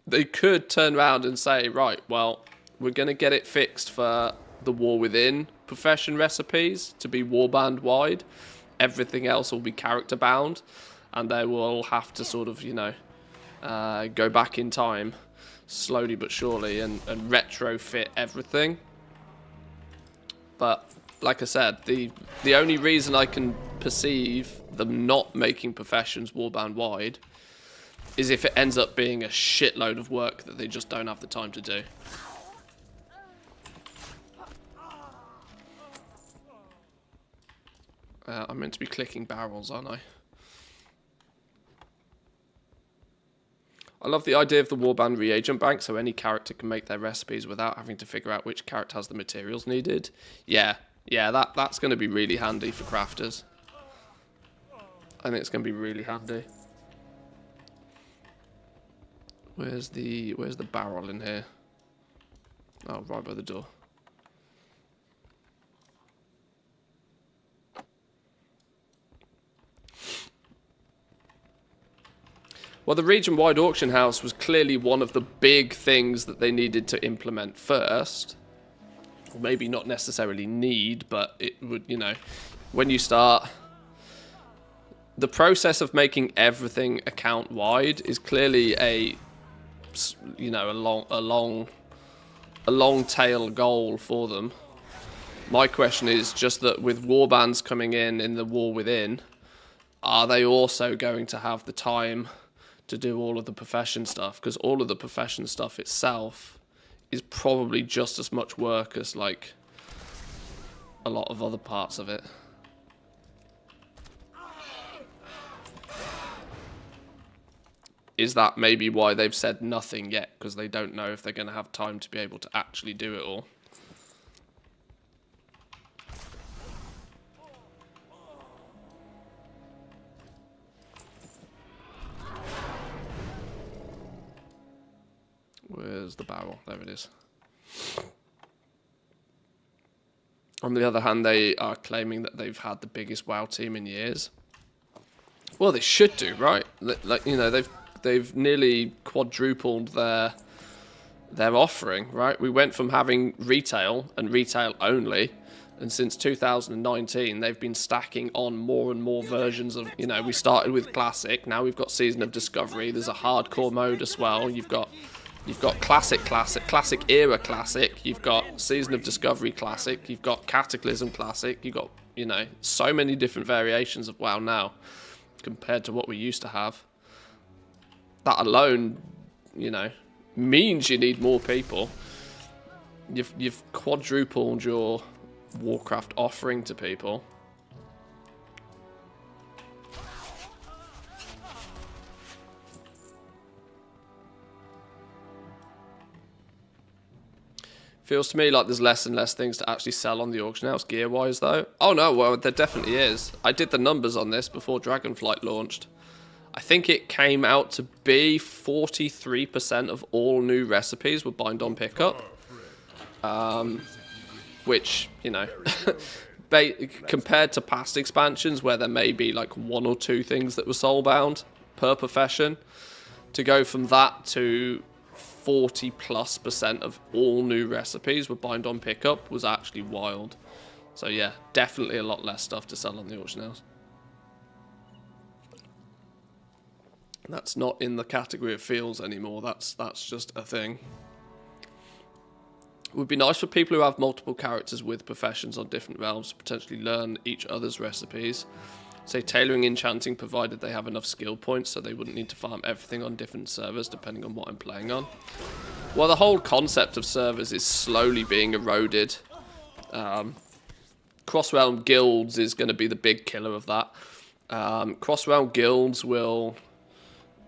They could turn around and say, right, well, we're going to get it fixed for the War Within profession recipes to be warband wide. Everything else will be character bound. And they will have to sort of, you know, go back in time slowly but surely and retrofit everything. But like I said, the only reason I can perceive them not making professions warband wide is if it ends up being a shitload of work that they just don't have the time to do. I'm meant to be clicking barrels, aren't I? I love the idea of the warband reagent bank, so any character can make their recipes without having to figure out which character has the materials needed. Yeah, that's going to be really handy for crafters. I think it's going to be really handy. Where's the barrel in here? Oh, right by the door. Well, the region-wide auction house was clearly one of the big things that they needed to implement first. Or maybe not necessarily need, but it would, you know, when you start... The process of making everything account-wide is clearly a long tail goal for them. My question is just that with warbands coming in the War Within, are they also going to have the time to do all of the profession stuff? Because all of the profession stuff itself is probably just as much work as like a lot of other parts of it. Is that maybe why they've said nothing yet? Because they don't know if they're going to have time to be able to actually do it all. Where's the barrel? There it is. On the other hand, they are claiming that they've had the biggest WoW team in years. Well, they should do, right? Like, you know, they've nearly quadrupled their offering, right? We went from having retail and retail only, and since 2019 they've been stacking on more and more versions of, you know, we started with classic, now we've got Season of Discovery, there's a hardcore mode as well, you've got classic era classic, you've got Season of Discovery classic, you've got Cataclysm classic, you've got, you know, so many different variations of WoW now compared to what we used to have. That alone, you know, means you need more people. You've quadrupled your Warcraft offering to people. Feels to me like there's less and less things to actually sell on the auction house gear-wise, though. Oh no, well, there definitely is. I did the numbers on this before Dragonflight launched. I think it came out to be 43% of all new recipes were bind on pickup. Which, you know, compared to past expansions where there may be like 1 or 2 things that were soulbound per profession, to go from that to 40+% of all new recipes were bind on pickup was actually wild. So yeah, definitely a lot less stuff to sell on the auction house. That's not in the category of fields anymore. That's just a thing. It would be nice for people who have multiple characters with professions on different realms to potentially learn each other's recipes. Say tailoring enchanting, provided they have enough skill points so they wouldn't need to farm everything on different servers depending on what I'm playing on. Well, the whole concept of servers is slowly being eroded. Cross-realm guilds is going to be the big killer of that. Cross-realm guilds will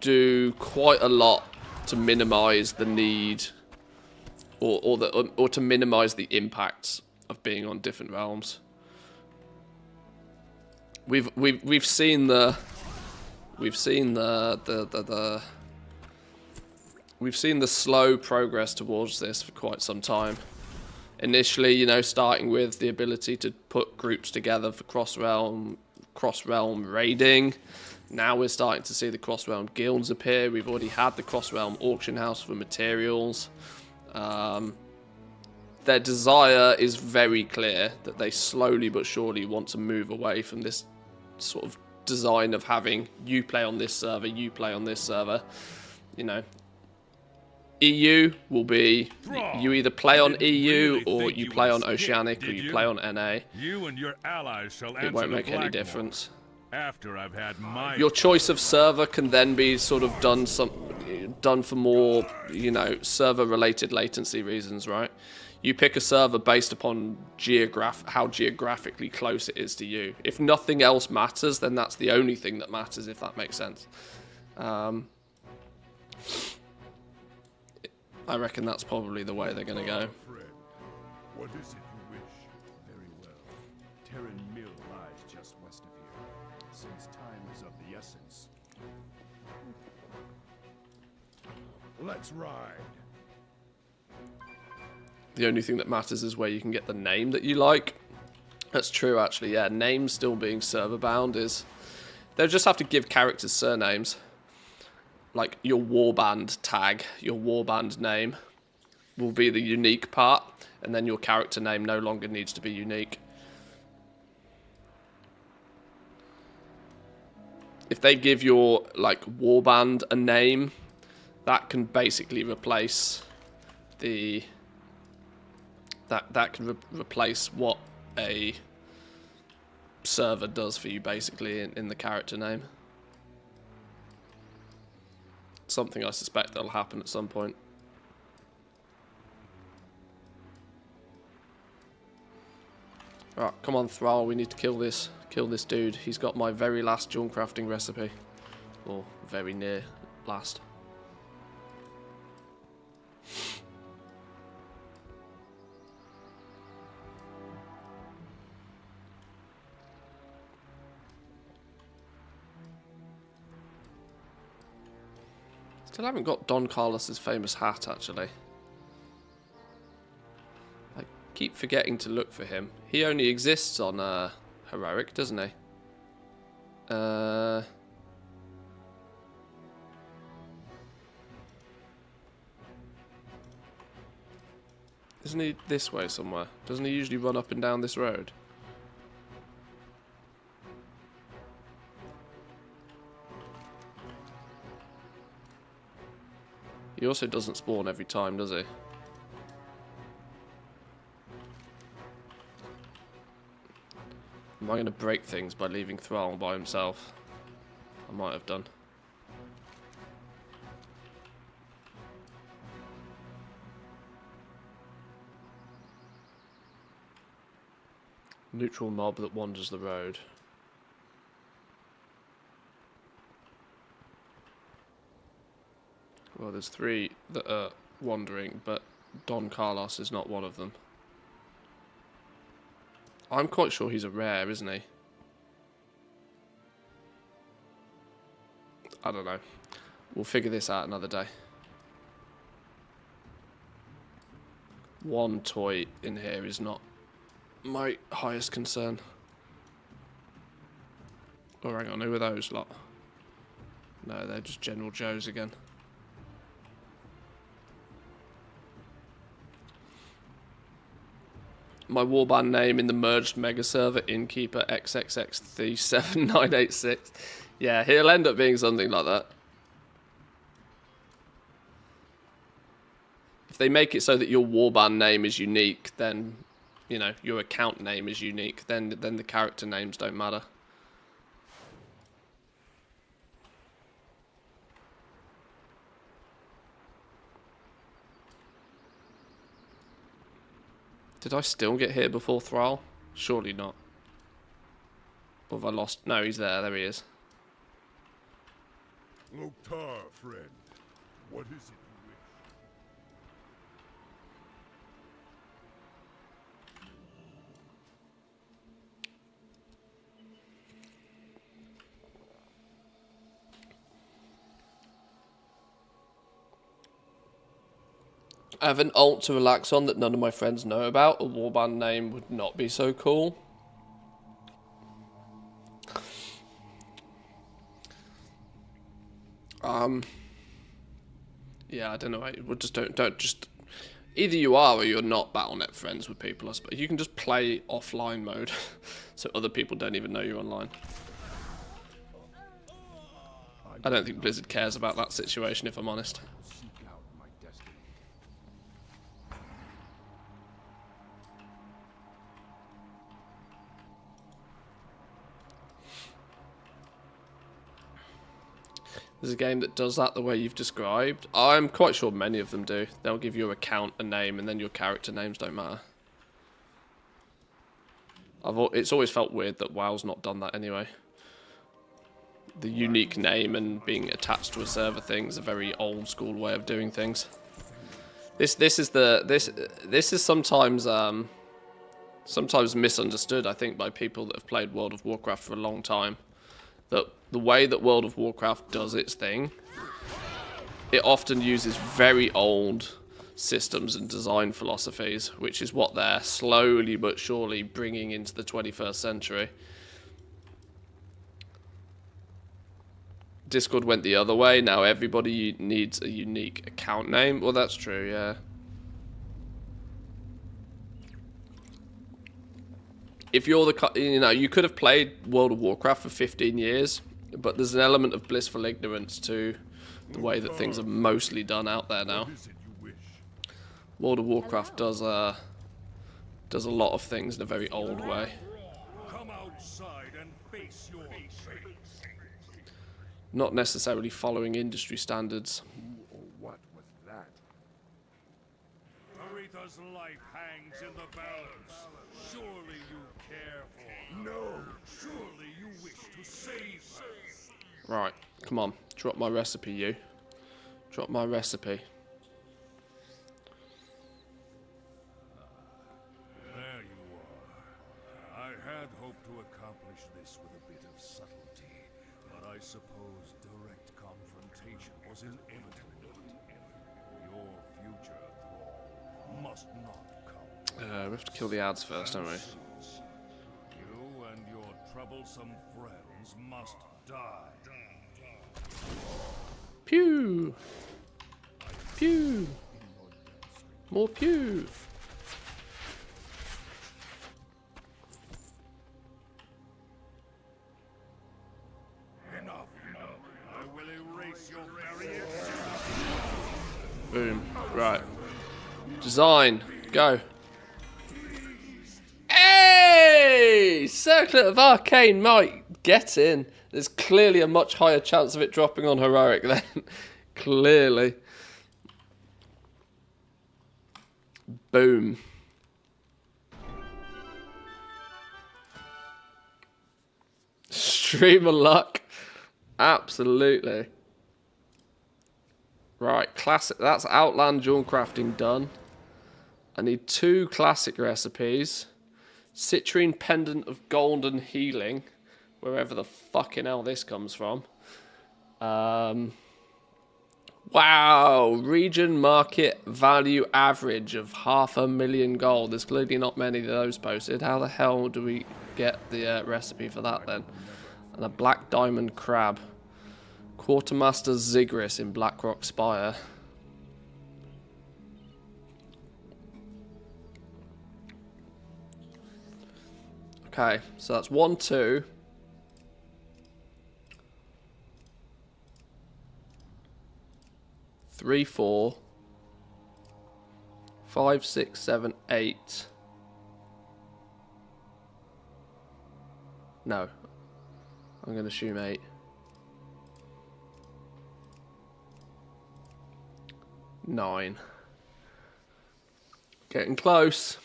do quite a lot to minimize the need, or to minimize the impacts of being on different realms. We've seen the slow progress towards this for quite some time. Initially, you know, starting with the ability to put groups together for cross-realm raiding. Now we're starting to see the cross-realm guilds appear. We've already had the cross-realm auction house for materials. Their desire is very clear that they slowly but surely want to move away from this sort of design of having you play on this server, you play on this server. You know, EU will be, you either play on EU or you play on Oceanic or you play on NA. You and your allies shall It won't make any difference. After I've had my Your choice of server can then be sort of done for more, you know, server related latency reasons, right? You pick a server based upon how geographically close it is to you. If nothing else matters, then that's the only thing that matters, if that makes sense. I reckon that's probably the way they're going to go. What is it you wish? Very well. Terran Mill lies just west of here. Since time is of the essence. Let's ride. The only thing that matters is where you can get the name that you like. That's true, actually, yeah. Names still being server bound is... They'll just have to give characters surnames. Like your warband tag, your warband name will be the unique part, and then your character name no longer needs to be unique. If they give your like warband a name, that can basically replace the that can replace what a server does for you basically in the character name. Something I suspect that'll happen at some point. Right, come on, Thrall. We need to kill this dude. He's got my very last junk crafting recipe, or very near last. Still haven't got Don Carlos's famous hat, actually. I keep forgetting to look for him. He only exists on Heroic, doesn't he? Isn't he this way somewhere? Doesn't he usually run up and down this road? He also doesn't spawn every time, does he? Am I going to break things by leaving Thrall by himself? I might have done. Neutral mob that wanders the road. Well, there's 3 that are wandering, but Don Carlos is not one of them. I'm quite sure he's a rare, isn't he? I don't know. We'll figure this out another day. One toy in here is not my highest concern. Oh, hang on, who are those lot? No, they're just General Joes again. My warband name in the merged mega server, Innkeeper XXX37986. Yeah, he'll end up being something like that. If they make it so that your warband name is unique, then, you know, your account name is unique, then the character names don't matter. Did I still get here before Thrall? Surely not. Or have I lost? No, he's there. There he is. Loktar, friend. What is it you wish? I have an alt to relax on that none of my friends know about. A warband name would not be so cool. Yeah, I don't know. Well, just don't just. Either you are or you're not Battle.net friends with people. I suppose you can just play offline mode, so other people don't even know you're online. I don't think Blizzard cares about that situation, if I'm honest. Seek out my destiny. There's a game that does that the way you've described. I'm quite sure many of them do. They'll give you your account, a name, and then your character names don't matter. It's always felt weird that WoW's not done that anyway. The unique name and being attached to a server thing is a very old school way of doing things. This is sometimes sometimes misunderstood, I think, by people that have played World of Warcraft for a long time. That the way that World of Warcraft does its thing, it often uses very old systems and design philosophies, which is what they're slowly but surely bringing into the 21st century. Discord went the other way. Now everybody needs a unique account name. Well, that's true, yeah. If you're the, you could have played World of Warcraft for 15 years, but there's an element of blissful ignorance to the way that things are mostly done out there now. What is it you wish? World of Warcraft does a lot of things in a very old way. Come outside and face your fate. Not necessarily following industry standards. Who or what was that? Aretha's life hangs in the balance. Surely you care for her. No! Surely you wish to save her. Right, come on. Drop my recipe, you. Drop my recipe. There you are. I had hoped to accomplish this with a bit of subtlety, but I suppose direct confrontation was inevitable. Your future, Thrall, must not come. We have to kill the ads first, don't we? You and your troublesome friends must die. Pew! Pew! More pew! Enough. I will erase your very existence. Boom. Right. Design. Go. Hey! Circlet of Arcane might get in. There's clearly a much higher chance of it dropping on Heroic then. Clearly. Boom. Stream of luck. Absolutely. Right, classic. That's Outland Jewel Crafting done. I need 2 classic recipes. Citrine Pendant of Golden Healing. Wherever the fucking hell this comes from. Wow. Region market value average of 500,000 gold. There's clearly not many of those posted. How the hell do we get the recipe for that then? And a black diamond crab. Quartermaster Ziggurat in Blackrock Spire. Okay, so that's 1, 2. 3, 4. 5, 6, 7, 8. No. I'm going to assume 8. 9. Getting close.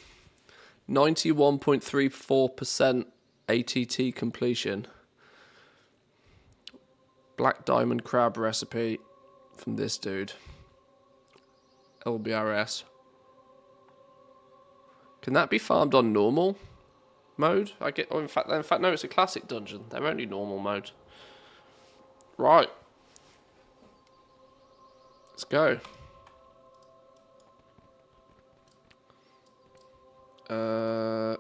91.34% ATT completion. Black diamond crab recipe from this dude. LBRS. Can that be farmed on normal mode? I get. Oh, in fact, no. It's a classic dungeon. They're only normal mode. Right. Let's go.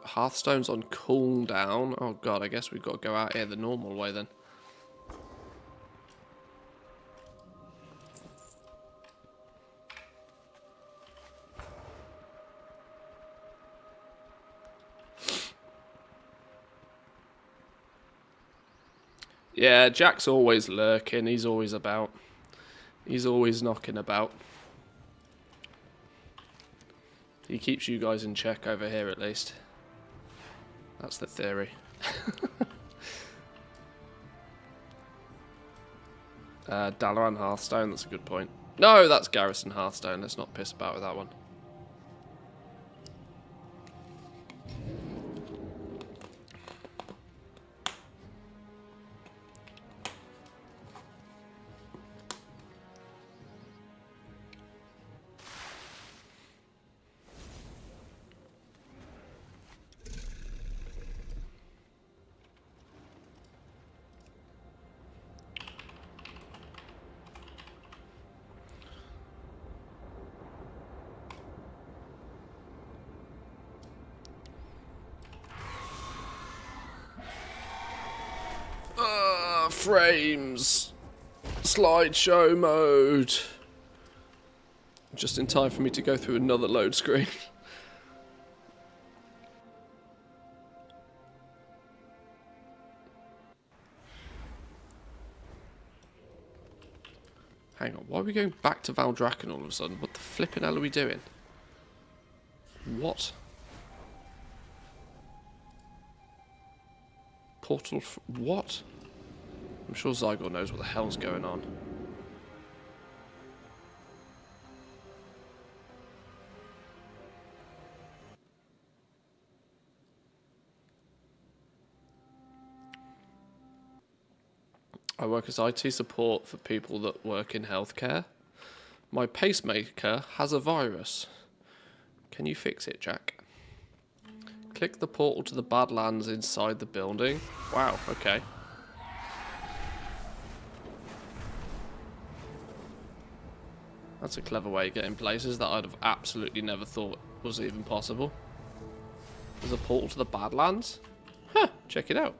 Hearthstone's on cooldown. Oh god, I guess we've got to go out here the normal way then. Yeah, Jack's always lurking. He's always about. He's always knocking about. He keeps you guys in check over here at least. That's the theory. Dalaran Hearthstone, that's a good point. No, that's Garrison Hearthstone. Let's not piss about with that one. Frames. Slideshow mode. Just in time for me to go through another load screen. Hang on, why are we going back to Valdrakken all of a sudden? What the flipping hell are we doing? What? Portal... what? I'm sure Zygor knows what the hell's going on. I work as IT support for people that work in healthcare. My pacemaker has a virus. Can you fix it, Jack? Click the portal to the Badlands inside the building. Wow, okay. That's a clever way of getting places that I'd have absolutely never thought was even possible. There's a portal to the Badlands? Huh, check it out.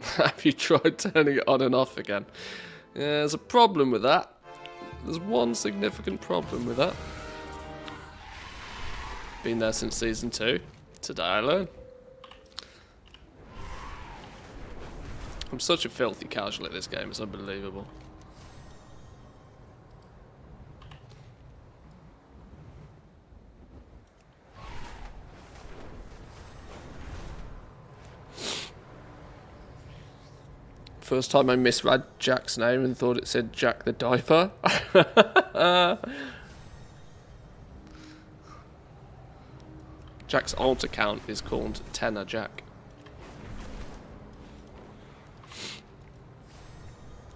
Have you tried turning it on and off again? Yeah, there's a problem with that. There's one significant problem with that. Been there since season 2. Today I learn. I'm such a filthy casual at this game, it's unbelievable. First time I misread Jack's name and thought it said Jack the Diaper. Jack's alt account is called Tenor Jack.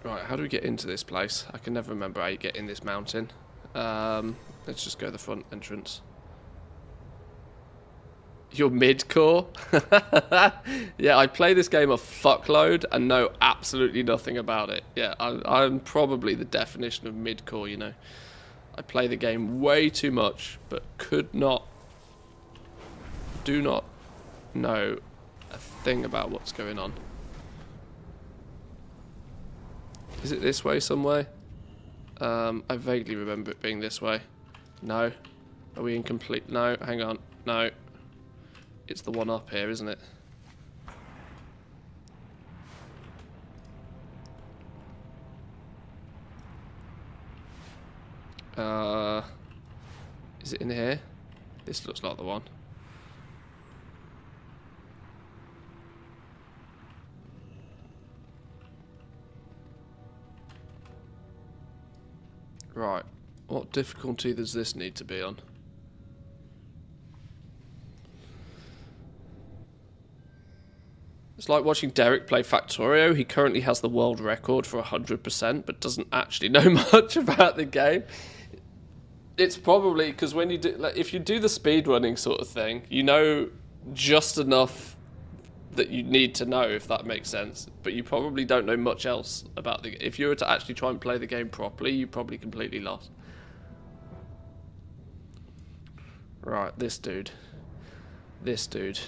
Right, how do we get into this place? I can never remember how you get in this mountain. Let's just go the front entrance. You're mid-core? Yeah, I play this game a fuckload and know absolutely nothing about it. Yeah, I'm probably the definition of mid-core, you know. I play the game way too much, but do not know a thing about what's going on. Is it this way somewhere? I vaguely remember it being this way. No. Are we incomplete? No, hang on. No. It's the one up here, isn't it? Is it in here? This looks like the one. Right. What difficulty does this need to be on? It's like watching Derek play Factorio. He currently has the world record for 100%, but doesn't actually know much about the game. It's probably because when you do, like, if you do the speedrunning sort of thing, you know just enough that you need to know, if that makes sense. But you probably don't know much else about the. If you were to actually try and play the game properly, you probably completely lost. Right, this dude. This dude.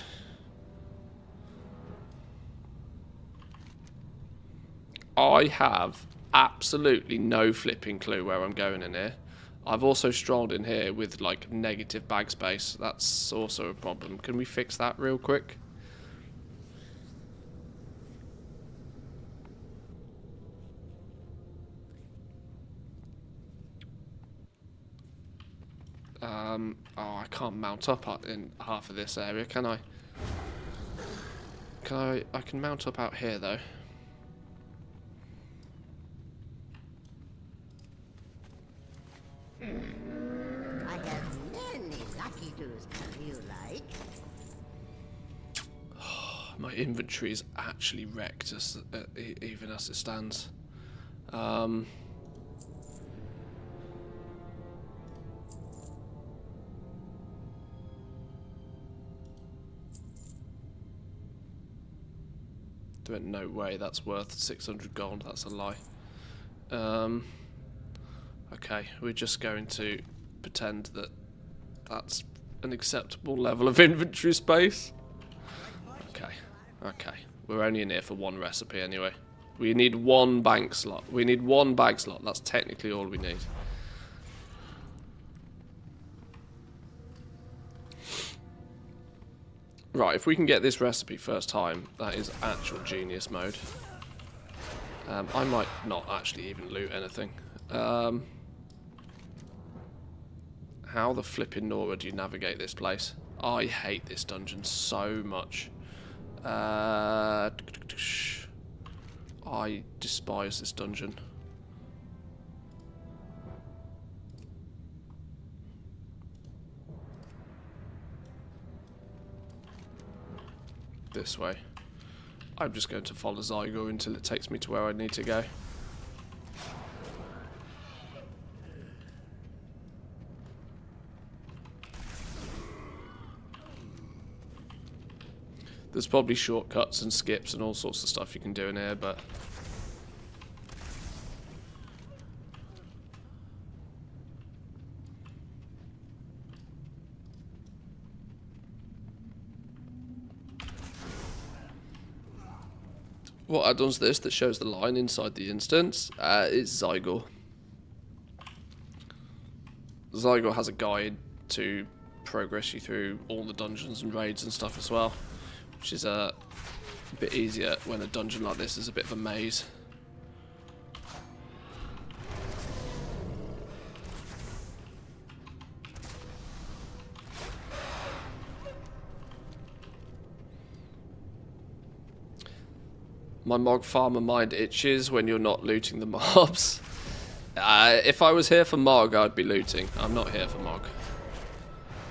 I have absolutely no flipping clue where I'm going in here. I've also strolled in here with like negative bag space. That's also a problem. Can we fix that real quick? Oh, I can't mount up in half of this area, can I? I can mount up out here though. I have many lucky doos if you like. My inventory is actually wrecked even as it stands. No way that's worth 600 gold, that's a lie. Okay, we're just going to pretend that that's an acceptable level of inventory space. Okay, we're only in here for one recipe anyway. We need one bank slot. We need one bag slot, that's technically all we need. Right, if we can get this recipe first time, that is actual genius mode. I might not actually even loot anything. How the flipping Nora do you navigate this place? I hate this dungeon so much. I despise this dungeon. This way. I'm just going to follow Zygo until it takes me to where I need to go. There's probably shortcuts and skips and all sorts of stuff you can do in here, but what add-on's this that shows the line inside the instance? It's Zygo. Zygo has a guide to progress you through all the dungeons and raids and stuff as well, which is a bit easier when a dungeon like this is a bit of a maze. My Mog Farmer mind itches when you're not looting the mobs. If I was here for Mog, I'd be looting. I'm not here for Mog.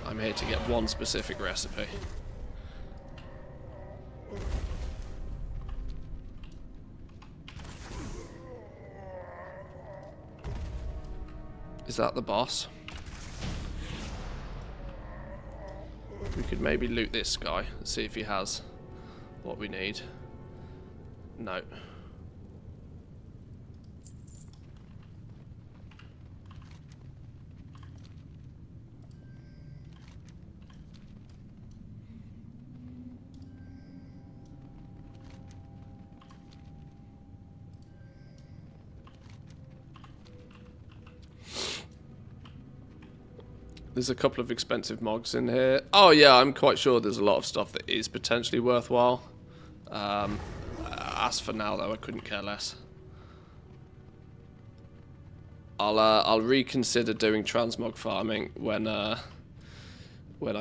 I'm here to get one specific recipe. Is that the boss? We could maybe loot this guy and see if he has what we need. No. There's a couple of expensive mogs in here. Oh yeah, I'm quite sure there's a lot of stuff that is potentially worthwhile. As for now though, I couldn't care less. I'll reconsider doing transmog farming when I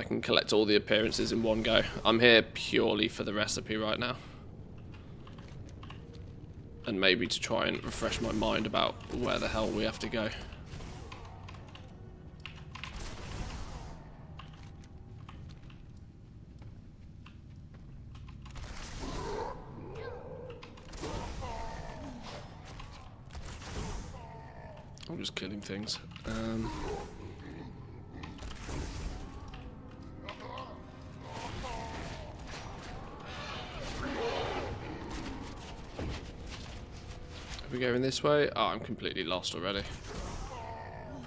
can collect all the appearances in one go. I'm here purely for the recipe right now. And maybe to try and refresh my mind about where the hell we have to go. I'm just killing things. Are we going this way? Oh, I'm completely lost already.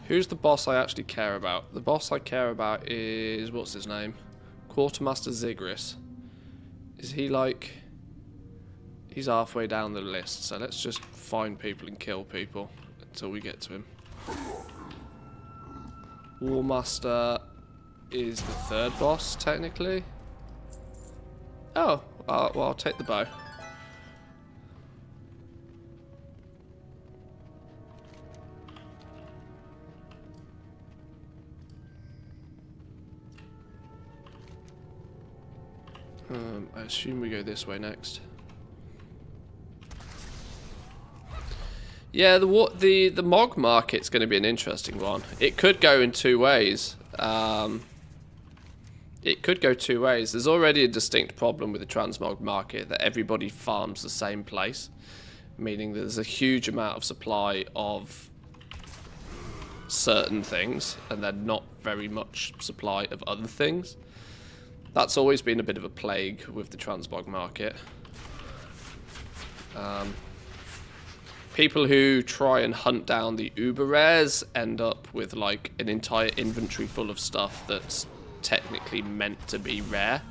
Who's the boss I actually care about? The boss I care about is... what's his name? Quartermaster Zigris. Is he like... he's halfway down the list, so let's just find people and kill people until we get to him. Warmaster is the third boss, technically. Oh, well, I'll take the bow. I assume we go this way next. Yeah, the Mog market's going to be an interesting one. It could go in two ways. It could go two ways. There's already a distinct problem with the transmog market that everybody farms the same place, meaning that there's a huge amount of supply of certain things and then not very much supply of other things. That's always been a bit of a plague with the transmog market. People who try and hunt down the uber rares end up with like an entire inventory full of stuff that's technically meant to be rare,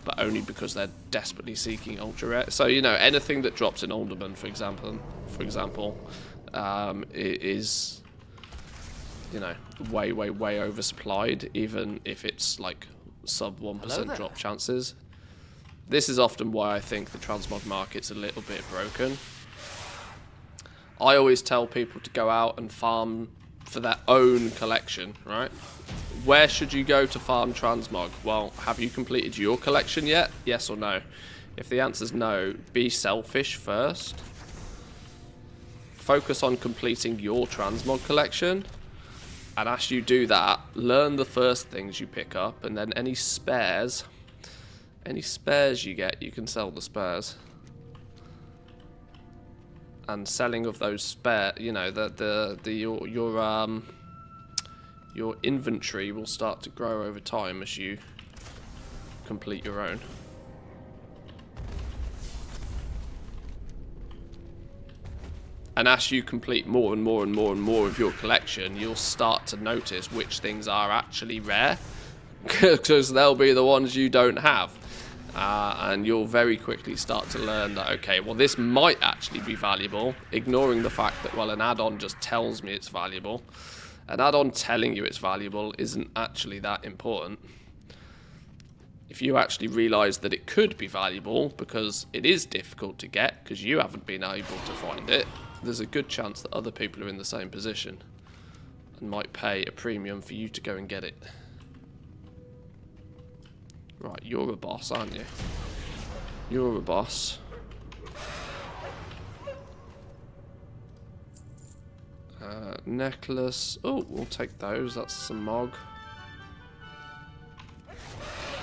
but only because they're desperately seeking ultra rare. So, you know, anything that drops in Alderman, for example, is, you know, way oversupplied, even if it's like sub 1% drop chances. This is often why I think the transmog market's a little bit broken. I always tell people to go out and farm for their own collection, right? Where should you go to farm transmog? Well, have you completed your collection yet? Yes or no? If the answer's no, be selfish first. Focus on completing your transmog collection. And as you do that, learn the first things you pick up, and then any spares you get, you can sell the spares. And selling of those spare, you know, your inventory will start to grow over time as you complete your own. And as you complete more and more of your collection, you'll start to notice which things are actually rare, because they'll be the ones you don't have. And you'll very quickly start to learn that, okay, well, this might actually be valuable, ignoring the fact that, well, an add-on just tells me it's valuable. An add-on telling you it's valuable isn't actually that important. If you actually realise that it could be valuable because it is difficult to get because you haven't been able to find it, there's a good chance that other people are in the same position and might pay a premium for you to go and get it. Right, you're a boss, aren't you? You're a boss. Necklace. Oh, we'll take those. That's some Mog.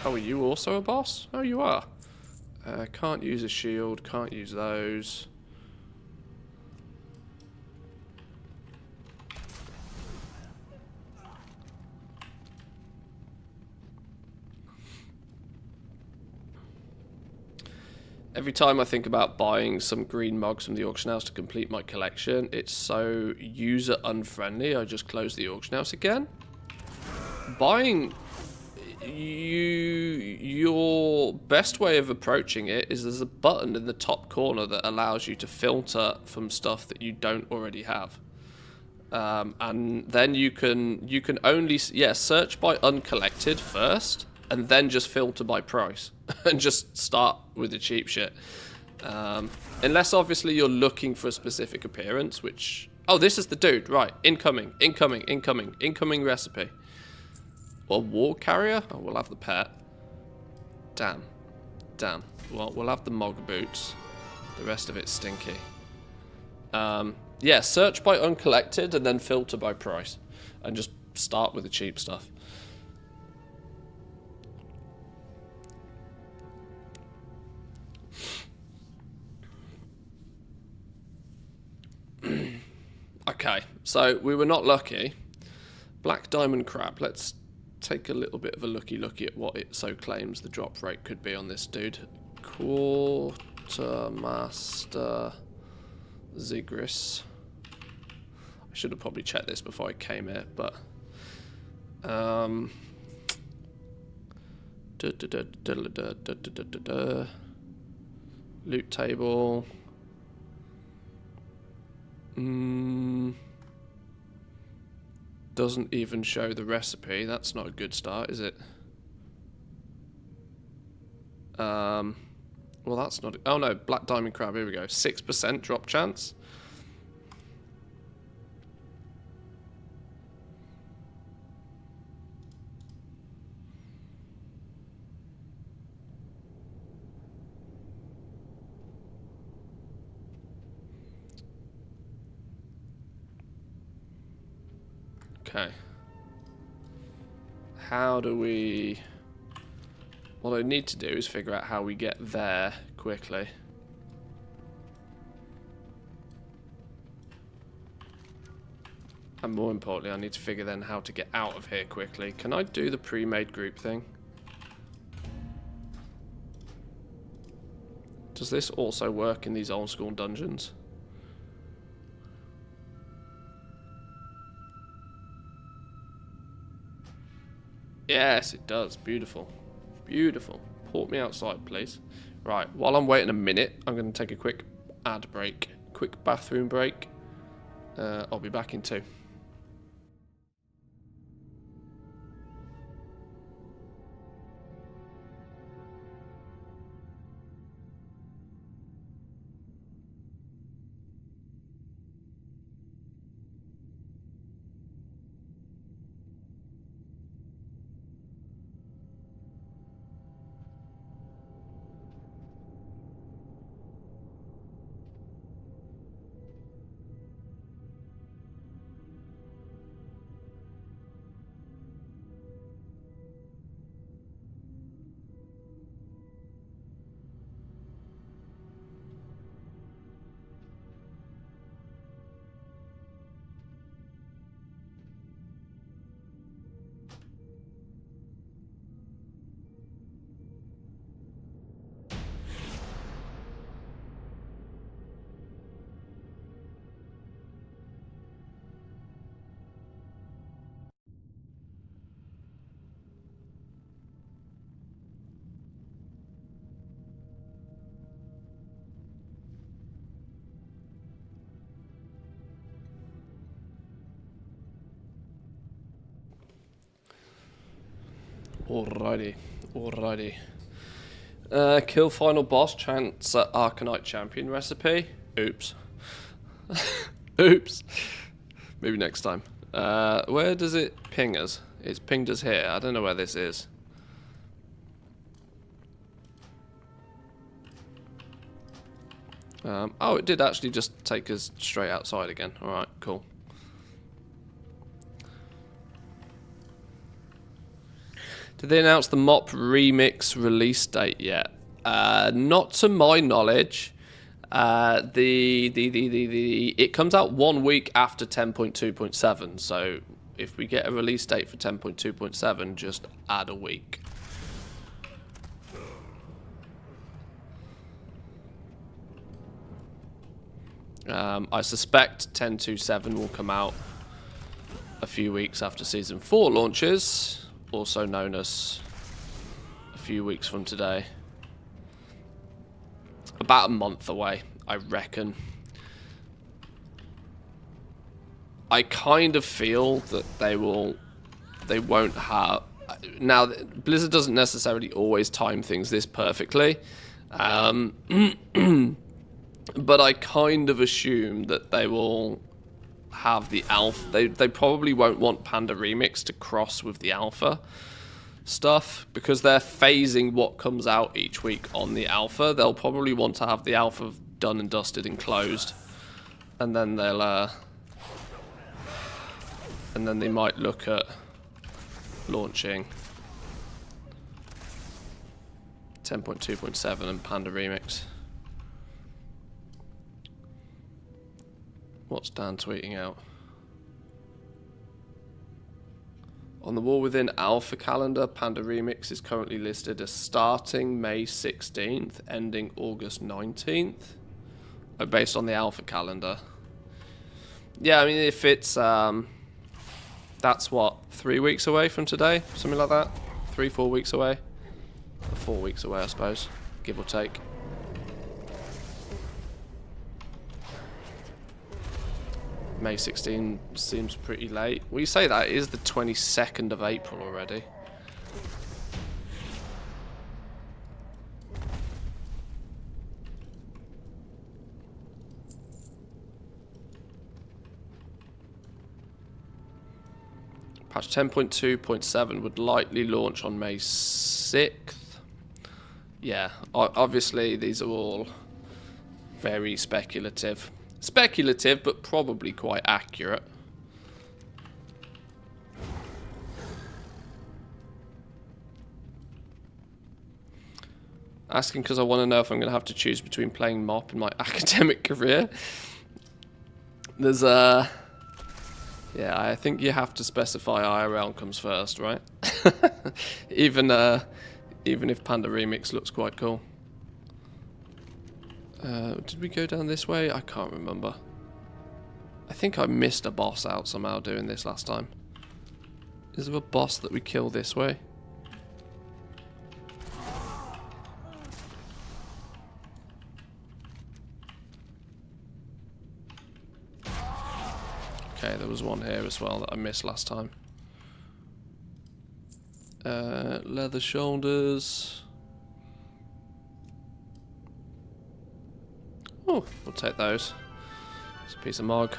Oh, are you also a boss? Oh, you are. Can't use a shield. Can't use those. Every time I think about buying some green mugs from the auction house to complete my collection, it's so user unfriendly, I just close the auction house again. Buying... your best way of approaching it is there's a button in the top corner that allows you to filter from stuff that you don't already have. And then you can only... search by uncollected first, and then just filter by price. And just start with the cheap shit. Unless obviously you're looking for a specific appearance, which... Oh, this is the dude. Right. Incoming recipe. Or war carrier? Oh, we'll have the pet. Damn. Well, we'll have the Mog boots. The rest of it's stinky. Yeah, search by uncollected and then filter by price. And just start with the cheap stuff. Okay, so we were not lucky. Black diamond crab. Let's take a little bit of a looky at what it so claims the drop rate could be on this dude. Quartermaster Zigris. I should have probably checked this before I came here, but loot table. Doesn't even show the recipe. That's not a good start, is it? Well, that's not... Oh no, black diamond crab. Here we go. 6% drop chance. Okay. How do we... What I need to do is figure out how we get there quickly. And more importantly, I need to figure then how to get out of here quickly. Can I do the pre-made group thing? Does this also work in these old school dungeons? Yes, it does. Beautiful. Beautiful. Port me outside, please. Right, while I'm waiting a minute, I'm going to take a quick ad break. Quick bathroom break. I'll be back in 2. Alrighty, alrighty. Kill final boss, chance at Arcanite champion recipe. Oops. Oops. Maybe next time. Where does it ping us? It's pinged us here. I don't know where this is. Oh, it did actually just take us straight outside again. Alright, cool. Did they announce the MOP remix release date yet? Not to my knowledge. It comes out 1 week after 10.2.7, so if we get a release date for 10.2.7, just add a week. I suspect 10.2.7 will come out a few weeks after Season 4 launches. Also known as a few weeks from today. About a month away, I reckon. I kind of feel that they won't have... Now, Blizzard doesn't necessarily always time things this perfectly. But I kind of assume that they will have the alpha. They probably won't want Panda Remix to cross with the alpha stuff because they're phasing what comes out each week on the alpha. They'll probably want to have the alpha done and dusted and closed, and then they'll and then they might look at launching 10.2.7 and Panda Remix. What's Dan tweeting out? On the War Within Alpha calendar, Panda Remix is currently listed as starting May 16th, ending August 19th. Oh, based on the Alpha calendar. Yeah, I mean, if it's, that's what, 3 weeks away from today? Something like that? 3-4 weeks away? Or 4 weeks away, I suppose, give or take. May 16 seems pretty late. Well, you say that, it is the 22nd of April already. Patch 10.2.7 would likely launch on May 6th. Yeah, obviously these are all very speculative. Speculative, but probably quite accurate. Asking because I want to know if I'm going to have to choose between playing MOP and my academic career. There's a... Yeah, I think you have to specify IRL comes first, right? even if Panda Remix looks quite cool. Did we go down this way? I can't remember. I think I missed a boss out somehow doing this last time. Is there a boss that we kill this way? Okay, there was one here as well that I missed last time. Leather shoulders. Oh, we'll take those. It's a piece of mog.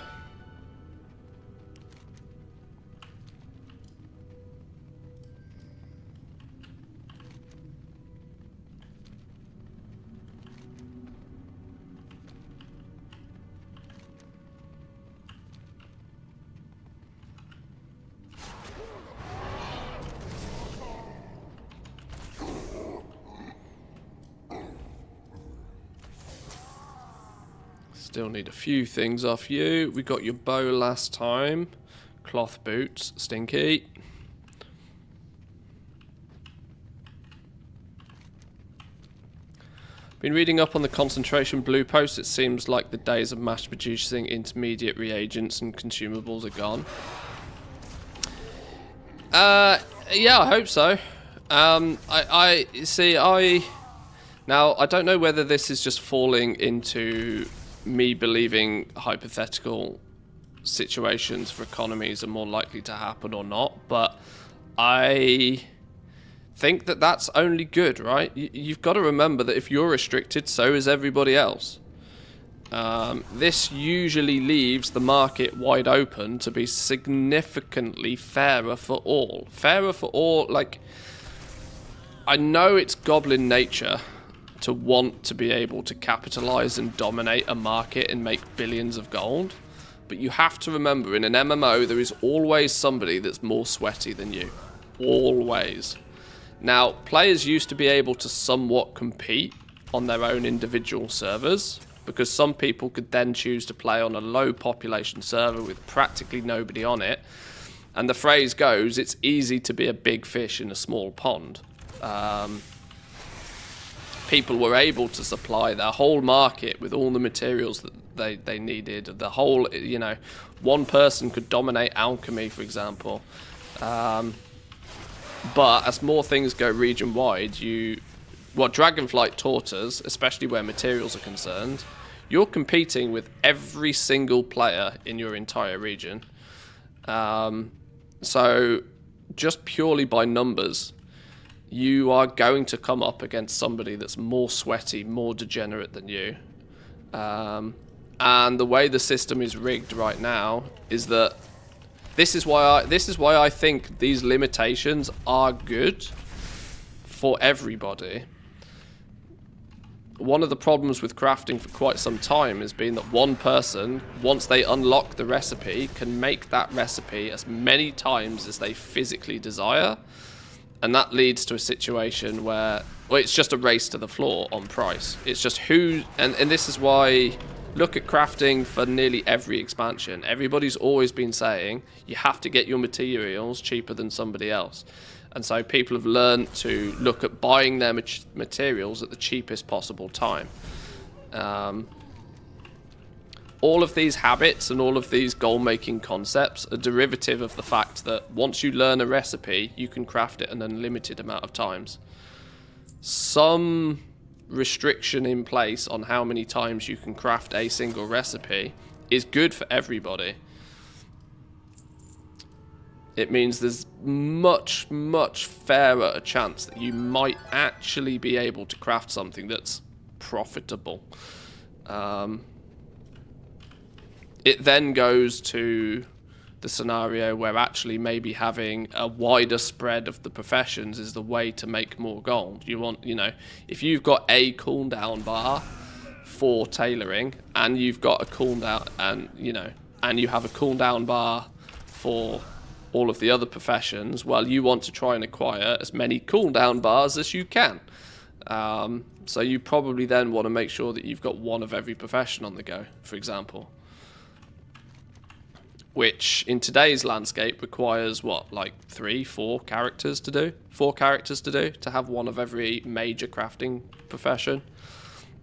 Still need a few things off you. We got your bow last time. Cloth boots, stinky. Been reading up on the concentration blue post. It seems like the days of mass producing intermediate reagents and consumables are gone. Yeah, I hope so. Now I don't know whether this is just falling into me believing hypothetical situations for economies are more likely to happen or not, but I think that that's only good, right? You've got to remember that if you're restricted, so is everybody else. This usually leaves the market wide open to be significantly fairer for all. Fairer for all, like, I know it's goblin nature to want to be able to capitalize and dominate a market and make billions of gold. But you have to remember, in an MMO, there is always somebody that's more sweaty than you. Always. Now, players used to be able to somewhat compete on their own individual servers, because some people could then choose to play on a low population server with practically nobody on it. And the phrase goes, it's easy to be a big fish in a small pond. People were able to supply their whole market with all the materials that they needed. The whole, you know, one person could dominate alchemy, for example. But as more things go region-wide, what Dragonflight taught us, especially where materials are concerned, you're competing with every single player in your entire region. So just purely by numbers, you are going to come up against somebody that's more sweaty, more degenerate than you. And the way the system is rigged right now is that this is why I think these limitations are good for everybody. One of the problems with crafting for quite some time has been that one person, once they unlock the recipe, can make that recipe as many times as they physically desire. And that leads to a situation where, well, it's just a race to the floor on price. It's just who, and this is why look at crafting for nearly every expansion. Everybody's always been saying you have to get your materials cheaper than somebody else. And so people have learned to look at buying their materials at the cheapest possible time. All of these habits and all of these goal-making concepts are derivative of the fact that once you learn a recipe, you can craft it an unlimited amount of times. Some restriction in place on how many times you can craft a single recipe is good for everybody. It means there's much, much fairer a chance that you might actually be able to craft something that's profitable. It then goes to the scenario where actually maybe having a wider spread of the professions is the way to make more gold. You want, you know, if you've got a cooldown bar for tailoring and you've got a cooldown and, you know, and you have a cooldown bar for all of the other professions, well, you want to try and acquire as many cooldown bars as you can. So you probably then want to make sure that you've got one of every profession on the go, for example. Which in today's landscape requires what, like 4 characters to do? 4 characters to do to have one of every major crafting profession.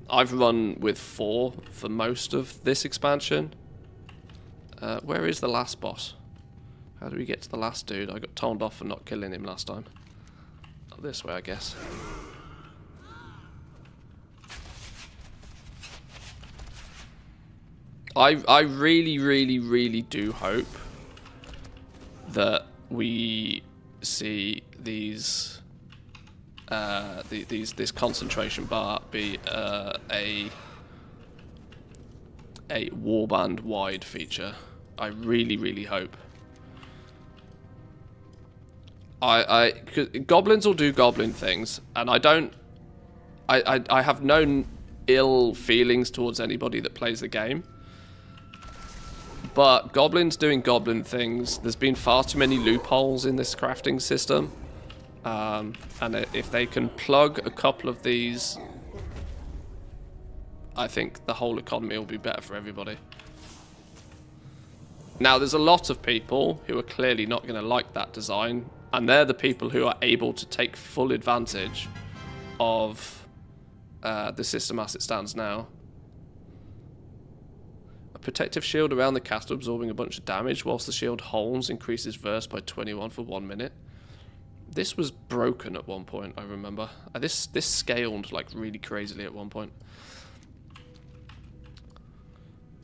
I've run with 4 for most of this expansion. Where is the last boss? How do we get to the last dude? I got told off for not killing him last time. Oh, this way, I guess. I really, really, really do hope that we see these this concentration bar be a warband wide feature. I really, really hope. Cause goblins will do goblin things, and I have no ill feelings towards anybody that plays the game. But goblins doing goblin things, there's been far too many loopholes in this crafting system. And if they can plug a couple of these, I think the whole economy will be better for everybody. Now, there's a lot of people who are clearly not going to like that design, and they're the people who are able to take full advantage of the system as it stands now. Protective shield around the caster absorbing a bunch of damage whilst the shield holds increases verse by 21 for 1 minute. This was broken at one point, I remember. This scaled like really crazily at one point.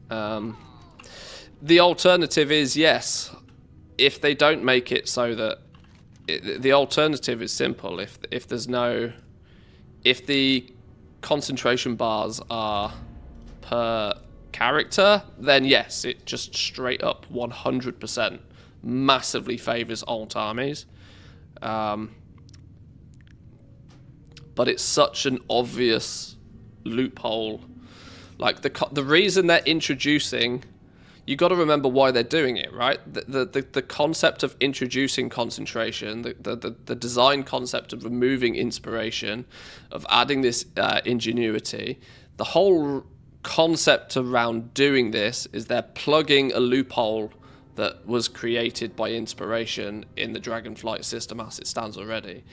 The alternative is, yes, if they don't make it so that the alternative is simple. If the concentration bars are per character, then yes, it just straight up 100% massively favors alt armies. But it's such an obvious loophole. Like the reason they're introducing, you got to remember why they're doing it, right? The concept of introducing concentration, the design concept of removing inspiration, of adding this ingenuity, the whole concept around doing this is they're plugging a loophole that was created by inspiration in the Dragonflight system as it stands already.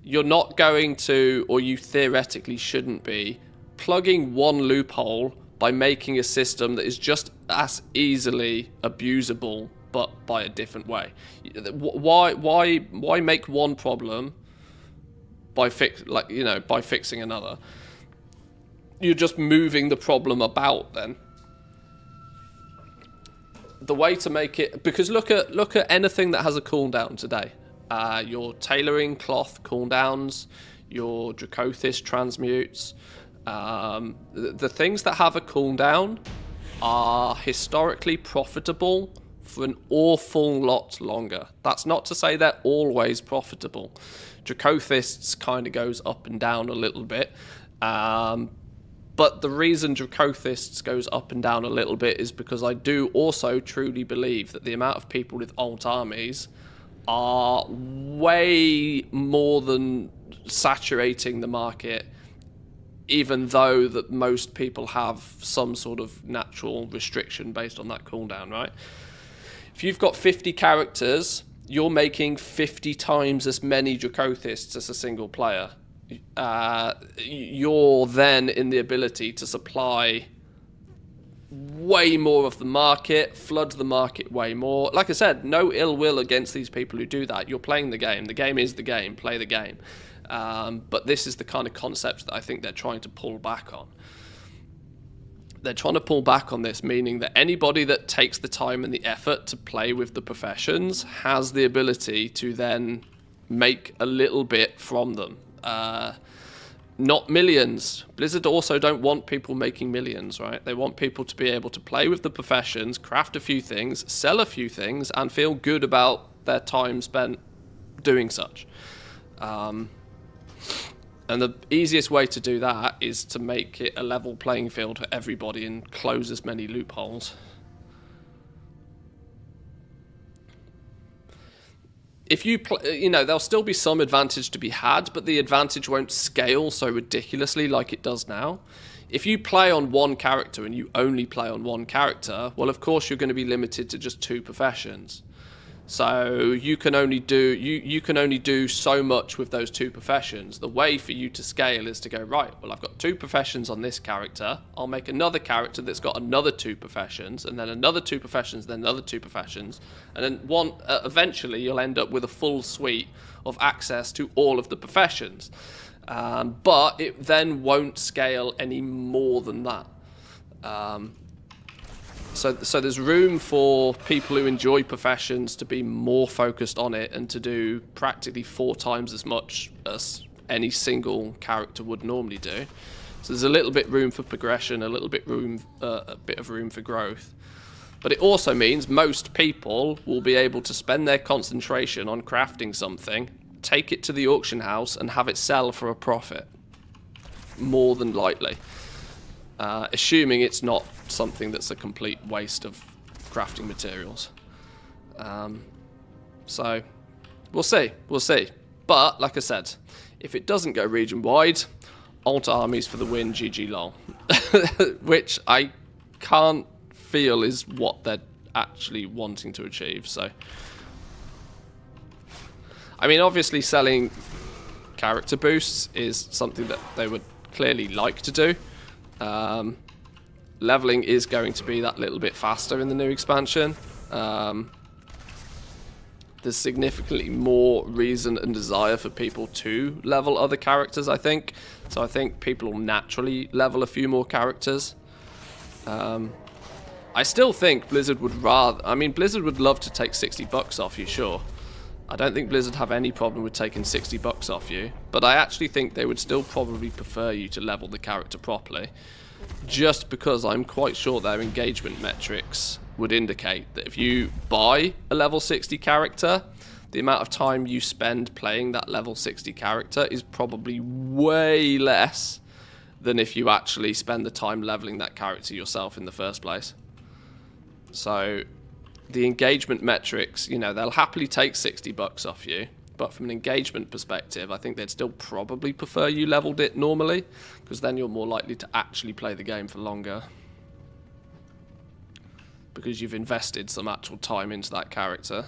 You're not going to, or you theoretically shouldn't be, plugging one loophole by making a system that is just as easily abusable but by a different way. Why make one problem by fixing another? You're just moving the problem about then. The way to make it, because look at anything that has a cooldown today. Your tailoring cloth cooldowns, your Dracothis transmutes. The things that have a cooldown are historically profitable for an awful lot longer. That's not to say they're always profitable. Dracothis kind of goes up and down a little bit. But the reason Dracothis goes up and down a little bit is because I do also truly believe that the amount of people with alt armies are way more than saturating the market even though that most people have some sort of natural restriction based on that cooldown, right? If you've got 50 characters, you're making 50 times as many Dracothists as a single player. You're then in the ability to supply way more of the market, flood the market way more. Like I said, no ill will against these people who do that. You're playing the game. The game is the game. Play the game. But this is the kind of concept that I think they're trying to pull back on. They're trying to pull back on this, meaning that anybody that takes the time and the effort to play with the professions has the ability to then make a little bit from them. Not millions. Blizzard also don't want people making millions, right? They want people to be able to play with the professions, craft a few things, sell a few things, and feel good about their time spent doing such. And the easiest way to do that is to make it a level playing field for everybody and close as many loopholes. If you there'll still be some advantage to be had, but the advantage won't scale so ridiculously like it does now. If you play on one character and you only play on one character, well, of course you're going to be limited to just 2 professions. So you can only do so much with those 2 professions. The way for you to scale is to go, right, well, I've got 2 professions on this character. I'll make another character that's got another 2 professions, and then another 2 professions, then another 2 professions, and then eventually you'll end up with a full suite of access to all of the professions. But it then won't scale any more than that. So there's room for people who enjoy professions to be more focused on it and to do practically 4 times as much as any single character would normally do. So there's a little bit room for progression, a bit of room for growth. But it also means most people will be able to spend their concentration on crafting something, take it to the auction house, and have it sell for a profit. More than likely. Assuming it's not something that's a complete waste of crafting materials. So we'll see. But like I said, if it doesn't go region wide, alt armies for the win, GG lol. Which I can't feel is what they're actually wanting to achieve. So I mean, obviously selling character boosts is something that they would clearly like to do. Leveling is going to be that little bit faster in the new expansion. There's significantly more reason and desire for people to level other characters, I think. So I think people will naturally level a few more characters. I still think Blizzard would Blizzard would love to take $60 off you, sure. I don't think Blizzard have any problem with taking $60 off you, but I actually think they would still probably prefer you to level the character properly, just because I'm quite sure their engagement metrics would indicate that if you buy a level 60 character, the amount of time you spend playing that level 60 character is probably way less than if you actually spend the time leveling that character yourself in the first place. So the engagement metrics, they'll happily take $60 off you, but from an engagement perspective, I think they'd still probably prefer you leveled it normally, because then you're more likely to actually play the game for longer, because you've invested some actual time into that character.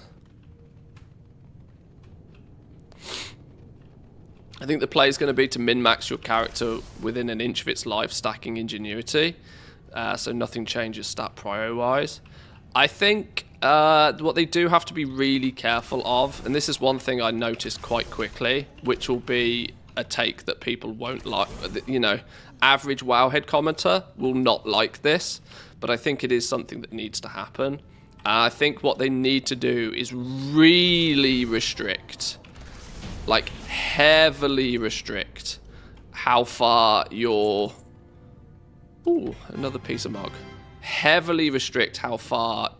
I think the play is going to be to min-max your character within an inch of its life, stacking ingenuity, so nothing changes stat prio-wise. I think what they do have to be really careful of, and this is one thing I noticed quite quickly, which will be a take that people won't like. Average Wowhead commenter will not like this, but I think it is something that needs to happen. I think what they need to do is really restrict, like heavily restrict, how far your... Ooh, another piece of mug. Heavily restrict how far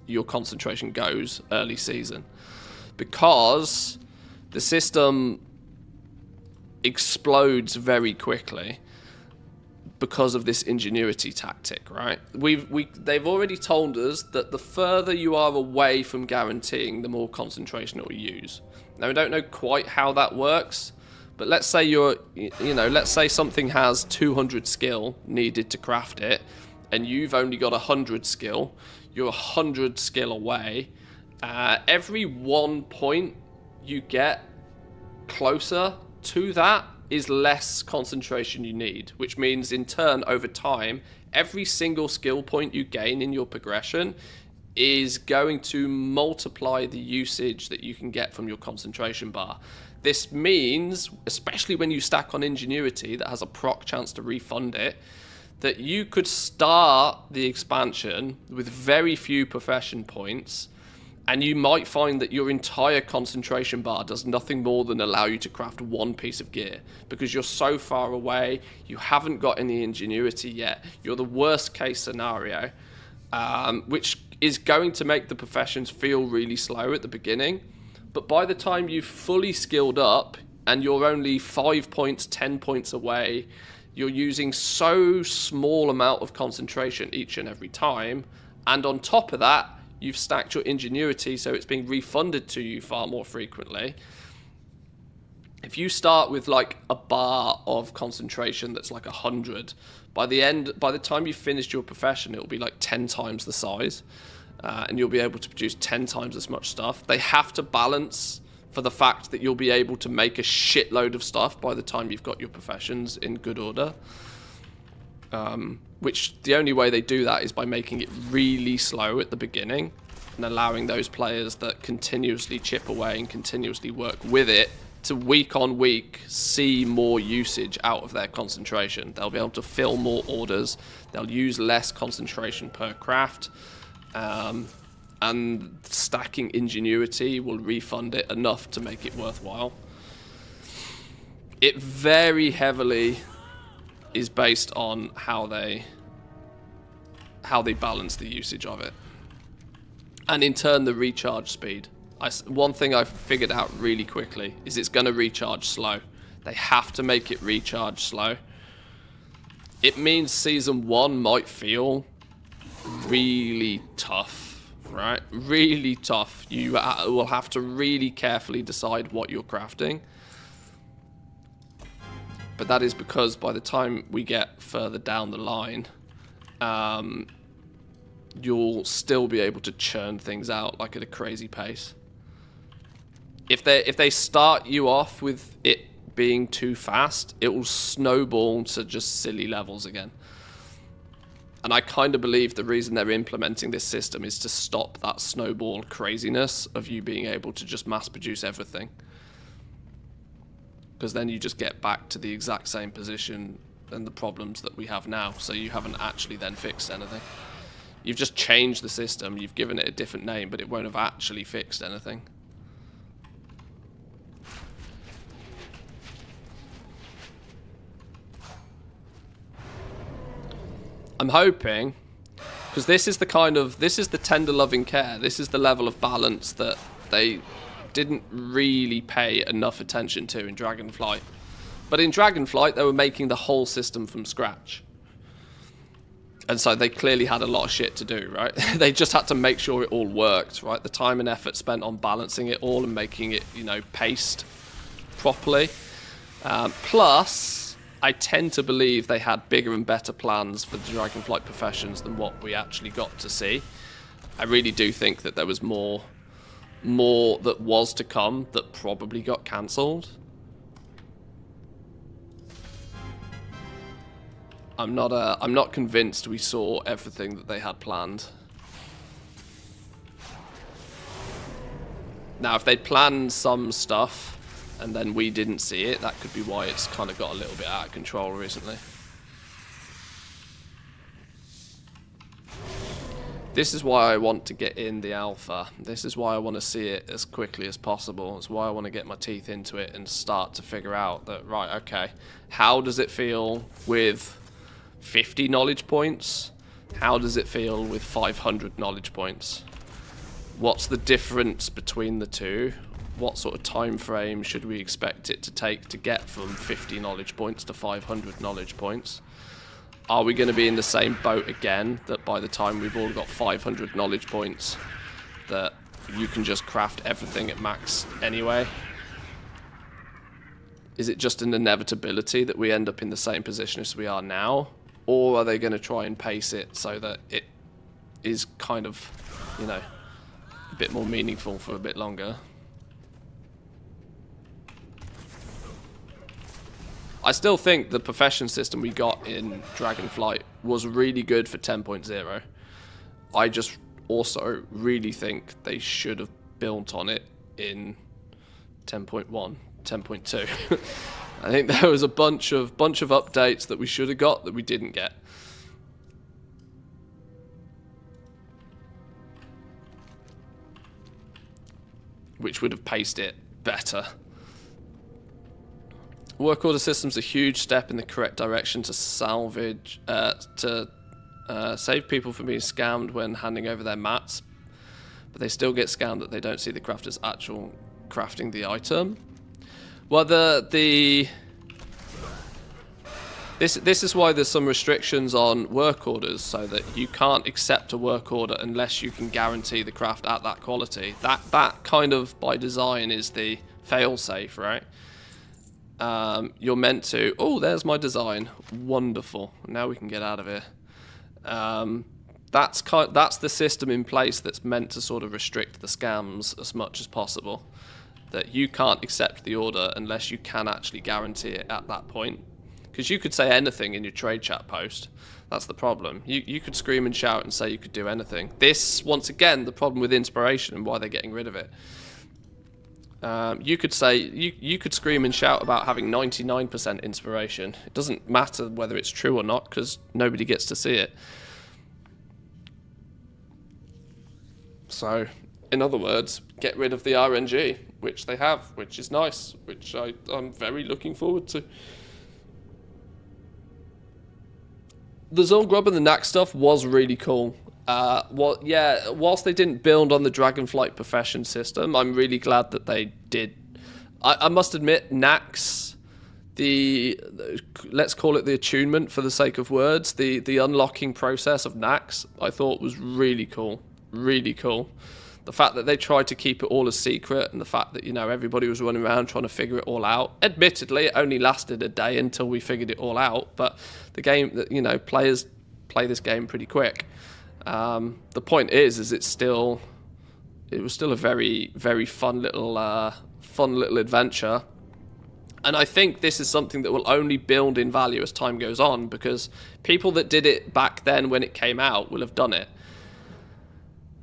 your concentration goes early season, because the system explodes very quickly because of this ingenuity tactic, right? They've already told us that the further you are away from guaranteeing, the more concentration it will use. Now, I don't know quite how that works, But let's say let's say something has 200 skill needed to craft it, and you've only got 100 skill. You're 100 skill away. Every 1 point you get closer to that is less concentration you need, which means in turn, over time, every single skill point you gain in your progression is going to multiply the usage that you can get from your concentration bar. This means, especially when you stack on Ingenuity that has a proc chance to refund it, that you could start the expansion with very few profession points, and you might find that your entire concentration bar does nothing more than allow you to craft one piece of gear, because you're so far away, you haven't got any Ingenuity yet, you're the worst case scenario, which is going to make the professions feel really slow at the beginning. But by the time you've fully skilled up and you're only 5 points, 10 points away, you're using so small amount of concentration each and every time, and on top of that, you've stacked your Ingenuity, so it's being refunded to you far more frequently. If you start with like a bar of concentration that's like 100, by the time you've finished your profession, it'll be like 10 times the size, and you'll be able to produce 10 times as much stuff. They have to balance for the fact that you'll be able to make a shitload of stuff by the time you've got your professions in good order. Which the only way they do that is by making it really slow at the beginning and allowing those players that continuously chip away and continuously work with it to week on week see more usage out of their concentration. They'll be able to fill more orders, they'll use less concentration per craft, and stacking Ingenuity will refund it enough to make it worthwhile. It very heavily is based on how they balance the usage of it, and in turn the recharge speed. One thing I've figured out really quickly is it's going to recharge slow. They have to make it recharge slow. It means season 1 might feel really tough, right? Really tough. You will have to really carefully decide what you're crafting. But that is because by the time we get further down the line, you'll still be able to churn things out like at a crazy pace. If they start you off with it being too fast, it will snowball to just silly levels again. And I kind of believe the reason they're implementing this system is to stop that snowball craziness of you being able to just mass produce everything. Because then you just get back to the exact same position and the problems that we have now. So you haven't actually then fixed anything. You've just changed the system, you've given it a different name, but it won't have actually fixed anything. I'm hoping, because this is the tender loving care, this is the level of balance that they didn't really pay enough attention to in Dragonflight. But in Dragonflight, they were making the whole system from scratch. And so they clearly had a lot of shit to do, right? They just had to make sure it all worked, right? The time and effort spent on balancing it all and making it, paced properly. Plus, I tend to believe they had bigger and better plans for the Dragonflight professions than what we actually got to see. I really do think that there was more that was to come that probably got cancelled. I'm not convinced we saw everything that they had planned. Now, if they'd planned some stuff and then we didn't see it, that could be why it's kind of got a little bit out of control recently. This is why I want to get in the alpha. This is why I want to see it as quickly as possible. It's why I want to get my teeth into it and start to figure out that, right, okay, how does it feel with 50 knowledge points? How does it feel with 500 knowledge points? What's the difference between the two? What sort of time frame should we expect it to take to get from 50 knowledge points to 500 knowledge points? Are we going to be in the same boat again, that by the time we've all got 500 knowledge points, that you can just craft everything at max anyway? Is it just an inevitability that we end up in the same position as we are now? Or are they going to try and pace it so that it is kind of, you know, a bit more meaningful for a bit longer? I still think the profession system we got in Dragonflight was really good for 10.0. I just also really think they should have built on it in 10.1, 10.2. I think there was a bunch of updates that we should have got that we didn't get. Which would have paced it better. Work order system's a huge step in the correct direction to salvage, save people from being scammed when handing over their mats, but they still get scammed that they don't see the crafter's actual crafting the item. Well, this is why there's some restrictions on work orders, so that you can't accept a work order unless you can guarantee the craft at that quality. That kind of by design is the fail-safe, right? You're meant to. Oh, there's my design. Wonderful. Now we can get out of here. That's the system in place that's meant to sort of restrict the scams as much as possible. That you can't accept the order unless you can actually guarantee it at that point. Because you could say anything in your trade chat post. That's the problem. You could scream and shout and say you could do anything. This, once again, the problem with inspiration and why they're getting rid of it. You could say you could scream and shout about having 99% inspiration. It doesn't matter whether it's true or not because nobody gets to see it. So, in other words, get rid of the RNG, which they have, which is nice, which I'm very looking forward to. The Zone Grub and the Knack stuff was really cool. Whilst they didn't build on the Dragonflight profession system, I'm really glad that they did. I must admit, Knacks, let's call it the attunement for the sake of words, the unlocking process of Knacks, I thought was really cool. Really cool. The fact that they tried to keep it all a secret, and the fact that, you know, everybody was running around trying to figure it all out. Admittedly, it only lasted a day until we figured it all out, but the game, you know, players play this game pretty quick. The point is it was still a very, very fun little adventure, and I think this is something that will only build in value as time goes on, because people that did it back then when it came out will have done it.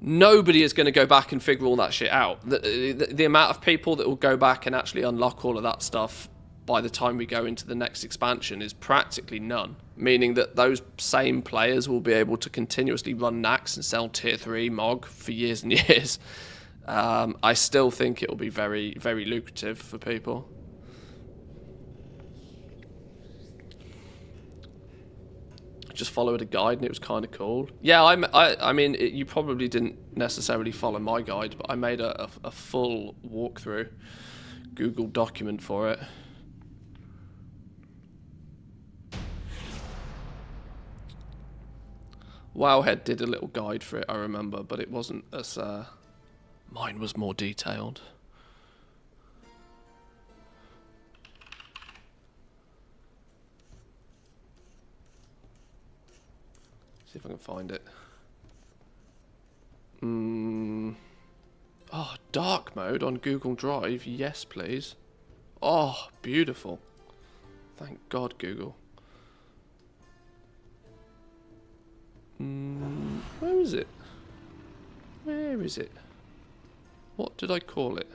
Nobody is going to go back and figure all that shit out. The amount of people that will go back and actually unlock all of that stuff by the time we go into the next expansion is practically none. Meaning that those same players will be able to continuously run Knacks and sell tier 3 MOG for years and years. I still think it will be very, very lucrative for people. Just followed a guide and it was kind of cool. Yeah, I mean, you probably didn't necessarily follow my guide, but I made a full walkthrough Google document for it. Wowhead did a little guide for it, I remember, but it wasn't as... mine was more detailed. See if I can find it. Oh, dark mode on Google Drive. Yes, please. Oh, beautiful. Thank God, Google. Where is it? Where is it? What did I call it?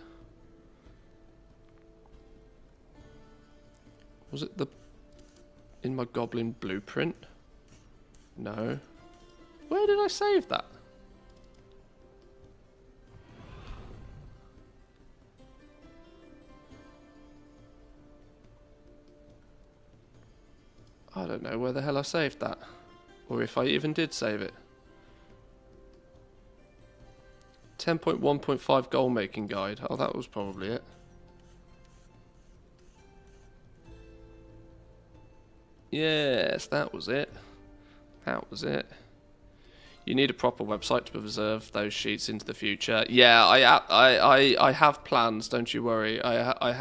Was it in my Goblin blueprint? No. Where did I save that? I don't know where the hell I saved that. Or if I even did save it. 10.1.5 goal making guide. Oh, that was probably it. Yes, that was it. That was it. You need a proper website to preserve those sheets into the future. Yeah, I have plans. Don't you worry. I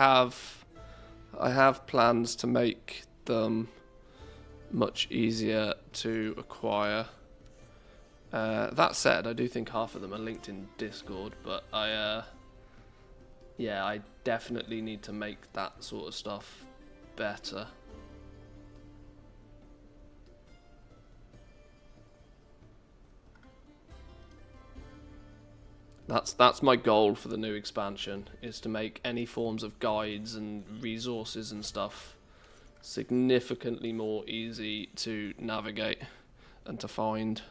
I have plans to make them much easier to acquire. That said, I do think half of them are linked in Discord, but yeah, I definitely need to make that sort of stuff better. That's my goal for the new expansion, is to make any forms of guides and resources and stuff significantly more easy to navigate and to find.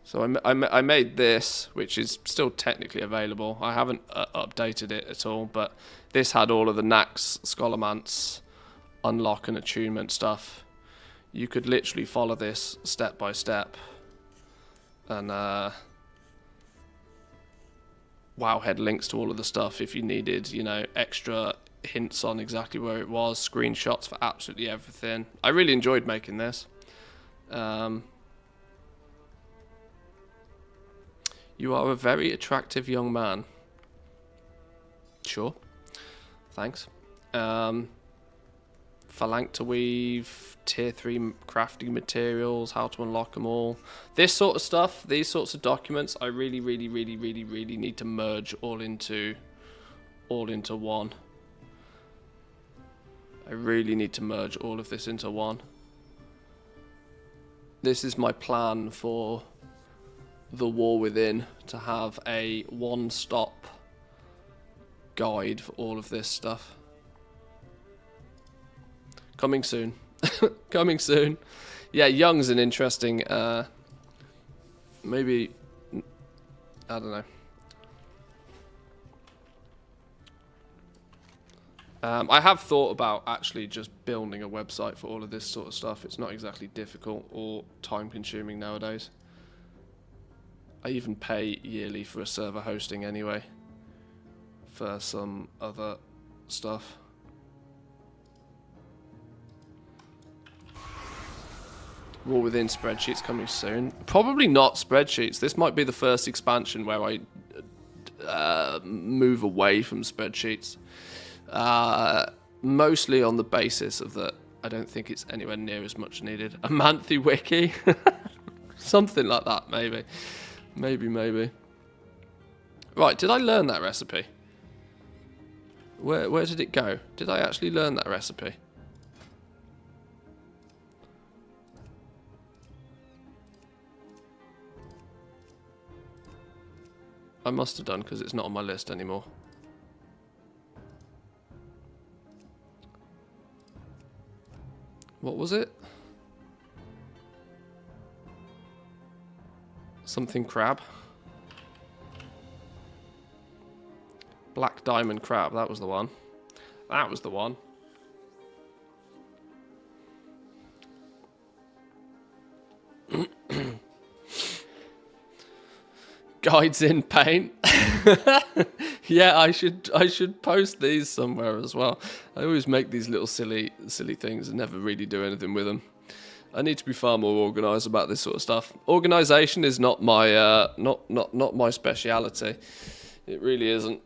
So I made this, which is still technically available. I haven't updated it at all, but this had all of the Nax, Scholomance, unlock and attunement stuff. You could literally follow this step by step, and Wowhead links to all of the stuff if you needed, you know, extra hints on exactly where it was, screenshots for absolutely everything. I really enjoyed making this. You are a very attractive young man. Sure. Thanks. Phalanx to weave, tier 3 crafting materials, how to unlock them all. This sort of stuff, these sorts of documents, I really need to merge all into one. I really need to merge all of this into one. This is my plan for the War Within, to have a one-stop guide for all of this stuff. Coming soon. Coming soon. Yeah, Young's an interesting, maybe, I don't know. I have thought about actually just building a website for all of this sort of stuff. It's not exactly difficult or time-consuming nowadays. I even pay yearly for a server hosting anyway, for some other stuff. War Within spreadsheets coming soon. Probably not spreadsheets. This might be the first expansion where I move away from spreadsheets. Mostly on the basis of that I don't think it's anywhere near as much needed. A monthly wiki? Something like that, maybe. Maybe. Right, did I learn that recipe? Where did it go? Did I actually learn that recipe? I must have done, because it's not on my list anymore. What was it? Something crab. Black diamond crab, that was the one. That was the one. Guides in paint. Yeah, I should post these somewhere as well. I always make these little silly things and never really do anything with them. I need to be far more organised about this sort of stuff. Organisation is not my not my speciality. It really isn't.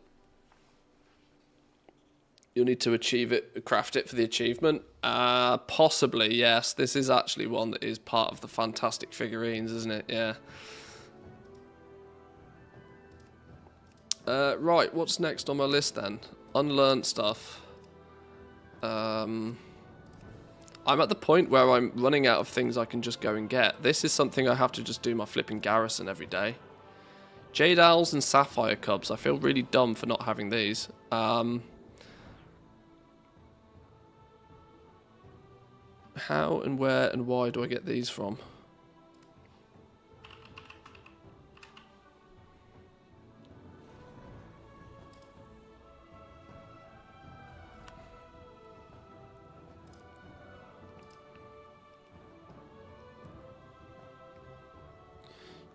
You'll need to achieve it, craft it for the achievement. Possibly, yes. This is actually one that is part of the fantastic figurines, isn't it? Yeah. Right, what's next on my list then? Unlearned stuff. I'm at the point where I'm running out of things I can just go and get. This is something I have to just do my flipping garrison every day. Jade Owls and Sapphire Cubs. I feel really dumb for not having these. How and where and why do I get these from?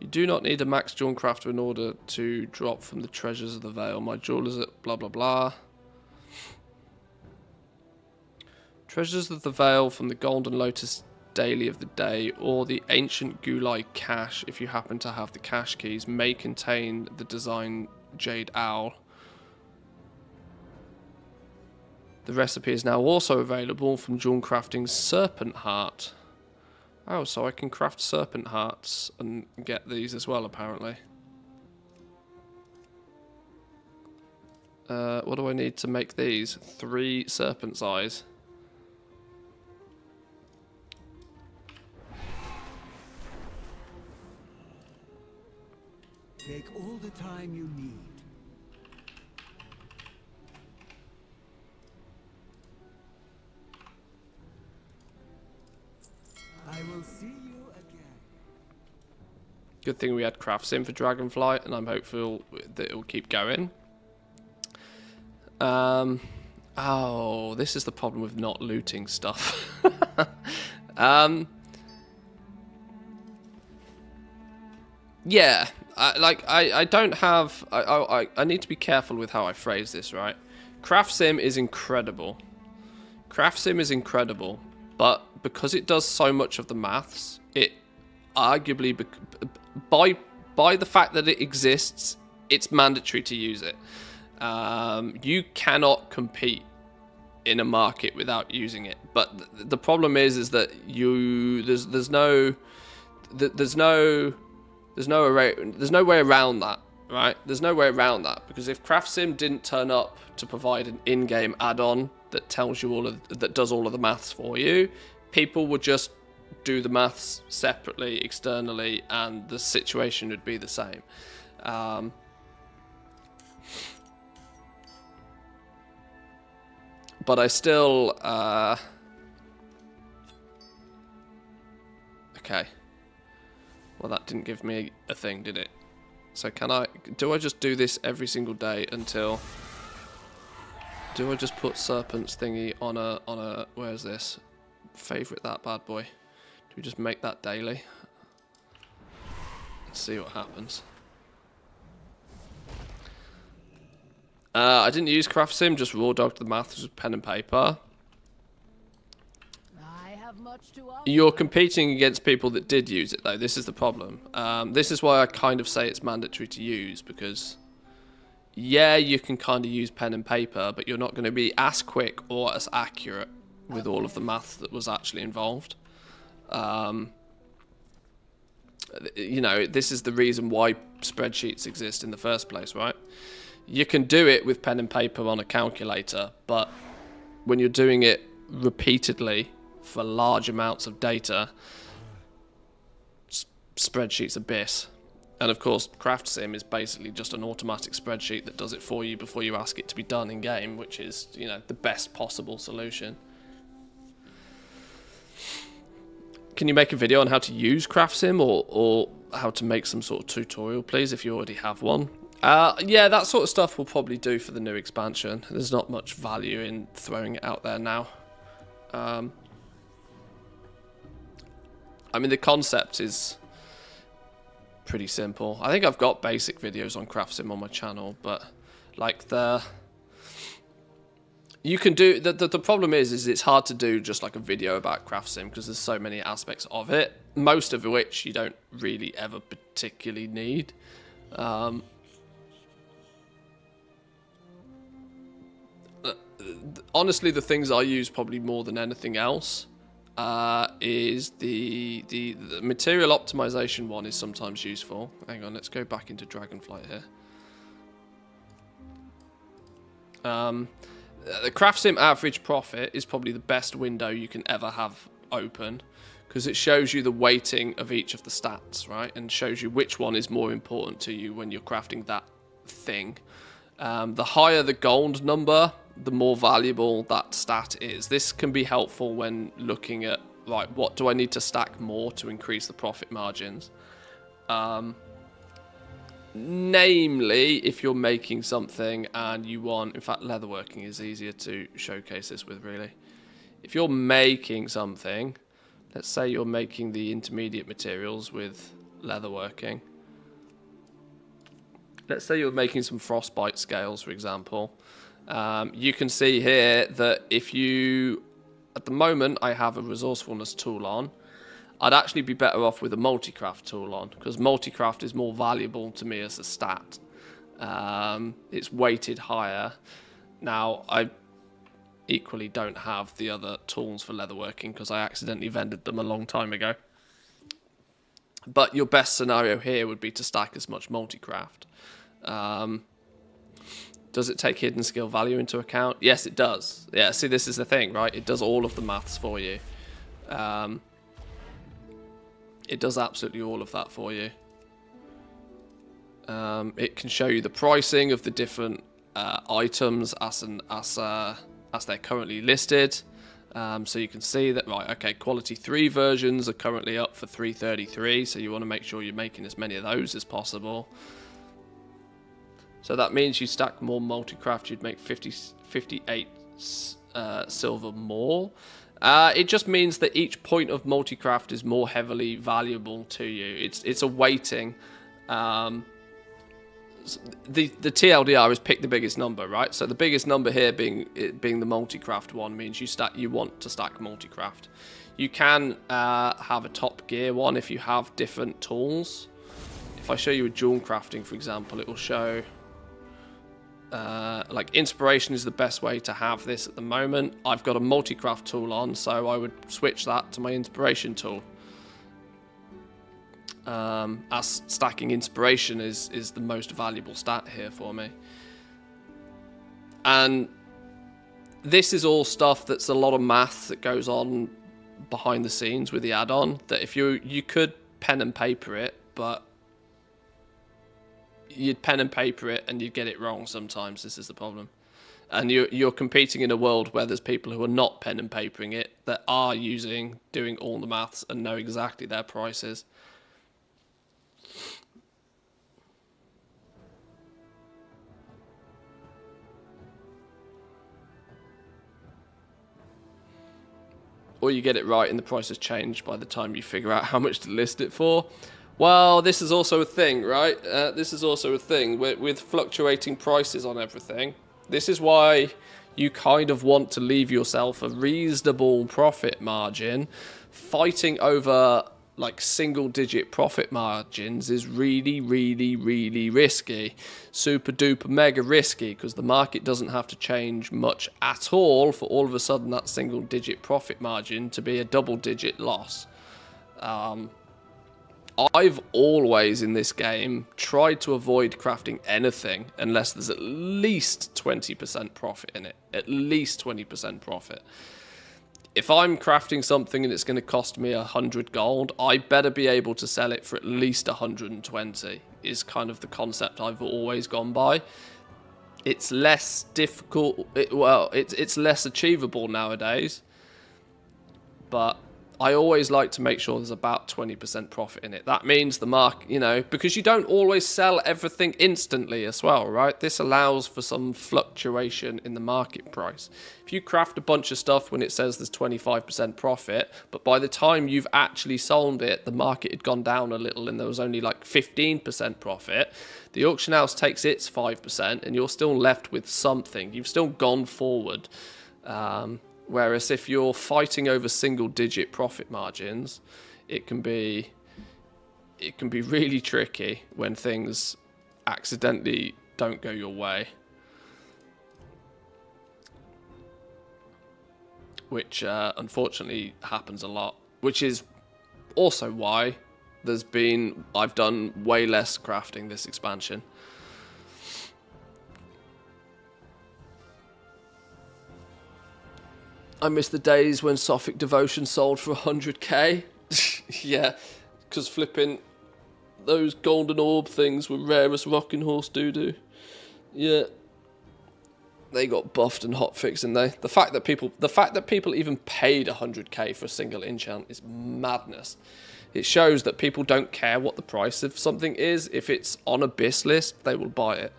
You do not need a max Jewel Crafter in order to drop from the treasures of the Veil. My jewel is at blah blah blah. Treasures of the Veil from the Golden Lotus daily of the day, or the ancient Gulai cache, if you happen to have the cache keys, may contain the design Jade Owl. The recipe is now also available from John Crafting's Serpent Heart. Oh, so I can craft Serpent Hearts and get these as well, apparently. What do I need to make these? 3 Serpent's Eyes. Take all the time you need. I will see you again. Good thing we had craft sim for Dragonflight, and I'm hopeful that it will keep going. Oh, this is the problem with not looting stuff. Yeah, I don't have... I need to be careful with how I phrase this, right? Craft sim is incredible. Craft sim is incredible, but because it does so much of the maths, it arguably, by the fact that it exists, it's mandatory to use it. You cannot compete in a market without using it. But the problem is that there's no way around that, right? There's no way around that, because if Craft Sim didn't turn up to provide an in-game add-on that tells you that does all of the maths for you, people would just do the maths separately, externally, and the situation would be the same. But I still... Okay. Well, that didn't give me a thing, did it? So do I just do this every single day until... Do I just put Serpent's thingy on a... Where's this? Favorite that bad boy. Do we just make that daily? Let's see what happens. I didn't use Craft Sim, just raw dogged the maths with pen and paper. I have much to offer. You're competing against people that did use it, though. This is the problem. This is why I kind of say it's mandatory to use, because... Yeah, you can kind of use pen and paper, but you're not going to be as quick or as accurate with all of the maths that was actually involved. You know, this is the reason why spreadsheets exist in the first place, right? You can do it with pen and paper on a calculator, but when you're doing it repeatedly for large amounts of data, spreadsheets abyss. And of course, Craft Sim is basically just an automatic spreadsheet that does it for you before you ask it to be done in game, which is, you know, the best possible solution. Can you make a video on how to use Craft Sim or how to make some sort of tutorial, please, if you already have one? Yeah, that sort of stuff we'll probably do for the new expansion. There's not much value in throwing it out there now. I mean, the concept is pretty simple. I think I've got basic videos on Craft Sim on my channel, but like you can do the problem is it's hard to do just like a video about Craft Sim because there's so many aspects of it, most of which you don't really ever particularly need. Honestly, the things I use probably more than anything else is the material optimization one is sometimes useful. Hang on, let's go back into Dragonflight here. The Craft Sim average profit is probably the best window you can ever have open because it shows you the weighting of each of the stats, right? And shows you which one is more important to you when you're crafting that thing. The higher the gold number, the more valuable that stat is. This can be helpful when looking at, like, what do I need to stack more to increase the profit margins? Namely, if you're making something and you want... In fact, leatherworking is easier to showcase this with, really. If you're making something, let's say you're making the intermediate materials with leatherworking. Let's say you're making some frostbite scales, for example. You can see here that if you... At the moment, I have a resourcefulness tool on. I'd actually be better off with a multicraft tool on, because multicraft is more valuable to me as a stat. It's weighted higher. Now, I equally don't have the other tools for leatherworking because I accidentally vended them a long time ago. But your best scenario here would be to stack as much multicraft. Does it take hidden skill value into account? Yes, it does. Yeah, see, this is the thing, right? It does all of the maths for you. It does absolutely all of that for you. It can show you the pricing of the different items as they're currently listed. So you can see that, right, okay, quality 3 versions are currently up for 333, so you want to make sure you're making as many of those as possible. So that means you stack more multicraft, you'd make 58 silver more. It just means that each point of multicraft is more heavily valuable to you. It's a weighting. The TLDR is pick the biggest number, right? So the biggest number here being the multicraft one means you want to stack multicraft. You can have a top gear one if you have different tools. If I show you a jewel crafting, for example, it will show like inspiration is the best way to have this at the moment. I've got a multicraft tool on, so I would switch that to my inspiration tool. As stacking inspiration is the most valuable stat here for me. And this is all stuff that's a lot of math that goes on behind the scenes with the add-on, that if you could pen and paper it, but you'd pen and paper it and you'd get it wrong sometimes. This is the problem. And you're competing in a world where there's people who are not pen and papering it, that are doing all the maths and know exactly their prices. Or you get it right and the price has changed by the time you figure out how much to list it for. Well, this is also a thing, right? This is also a thing with fluctuating prices on everything. This is why you kind of want to leave yourself a reasonable profit margin. Fighting over like single-digit profit margins is really, really, really risky. Super duper mega risky, because the market doesn't have to change much at all for all of a sudden that single-digit profit margin to be a double-digit loss. I've always in this game tried to avoid crafting anything unless there's at least 20% profit in it. At least 20% profit. If I'm crafting something and it's going to cost me 100 gold, I better be able to sell it for at least 120, is kind of the concept I've always gone by. It's less difficult, it's less achievable nowadays, but I always like to make sure there's about 20% profit in it. That means the market, because you don't always sell everything instantly as well, right? This allows for some fluctuation in the market price. If you craft a bunch of stuff when it says there's 25% profit, but by the time you've actually sold it, the market had gone down a little and there was only like 15% profit, the auction house takes its 5% and you're still left with something. You've still gone forward. Whereas if you're fighting over single-digit profit margins, it can be really tricky when things accidentally don't go your way. Which unfortunately happens a lot. Which is also why I've done way less crafting this expansion. I miss the days when Sophic Devotion sold for 100k. Yeah, because flipping those golden orb things were rare as rocking horse doo-doo. Yeah, they got buffed and hotfixed, didn't they? The fact that people even paid 100k for a single enchant is madness. It shows that people don't care what the price of something is. If it's on Abyss list, they will buy it.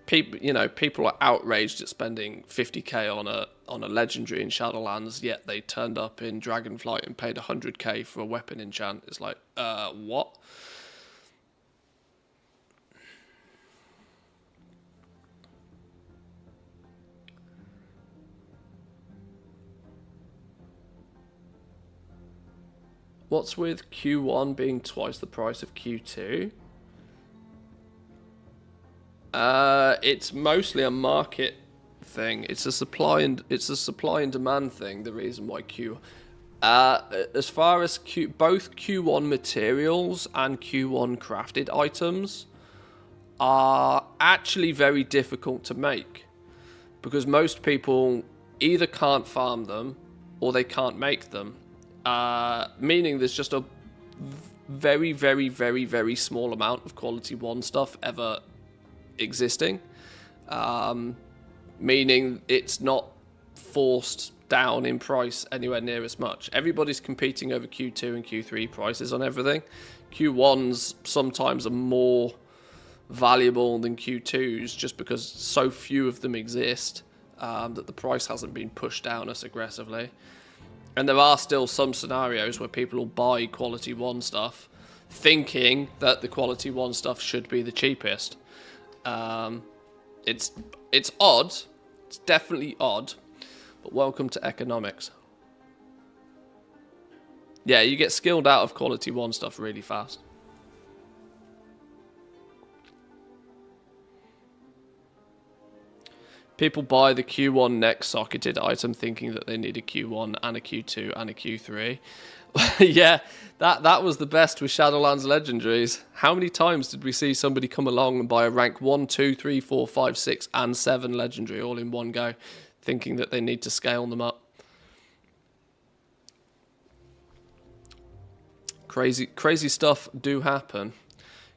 People are outraged at spending 50k on a legendary in Shadowlands, yet they turned up in Dragonflight and paid 100k for a weapon enchant. It's like, what? What's with Q1 being twice the price of Q2? It's mostly a market thing. It's a supply and demand thing. The reason why as far as both Q1 materials and Q1 crafted items are actually very difficult to make because most people either can't farm them or they can't make them. Meaning there's just a very, very, very, very small amount of quality 1 stuff ever existing. Meaning it's not forced down in price anywhere near as much. Everybody's competing over Q2 and Q3 prices on everything. Q1s sometimes are more valuable than Q2s just because so few of them exist that the price hasn't been pushed down as aggressively. And there are still some scenarios where people will buy quality 1 stuff thinking that the quality 1 stuff should be the cheapest. It's odd. It's definitely odd. But welcome to economics. Yeah, you get skilled out of quality 1 stuff really fast. People buy the Q1 next socketed item thinking that they need a Q1 and a Q2 and a Q3. Yeah, that was the best with Shadowlands Legendaries. How many times did we see somebody come along and buy a rank 1, 2, 3, 4, 5, 6 and 7 Legendary all in one go, thinking that they need to scale them up? Crazy stuff do happen.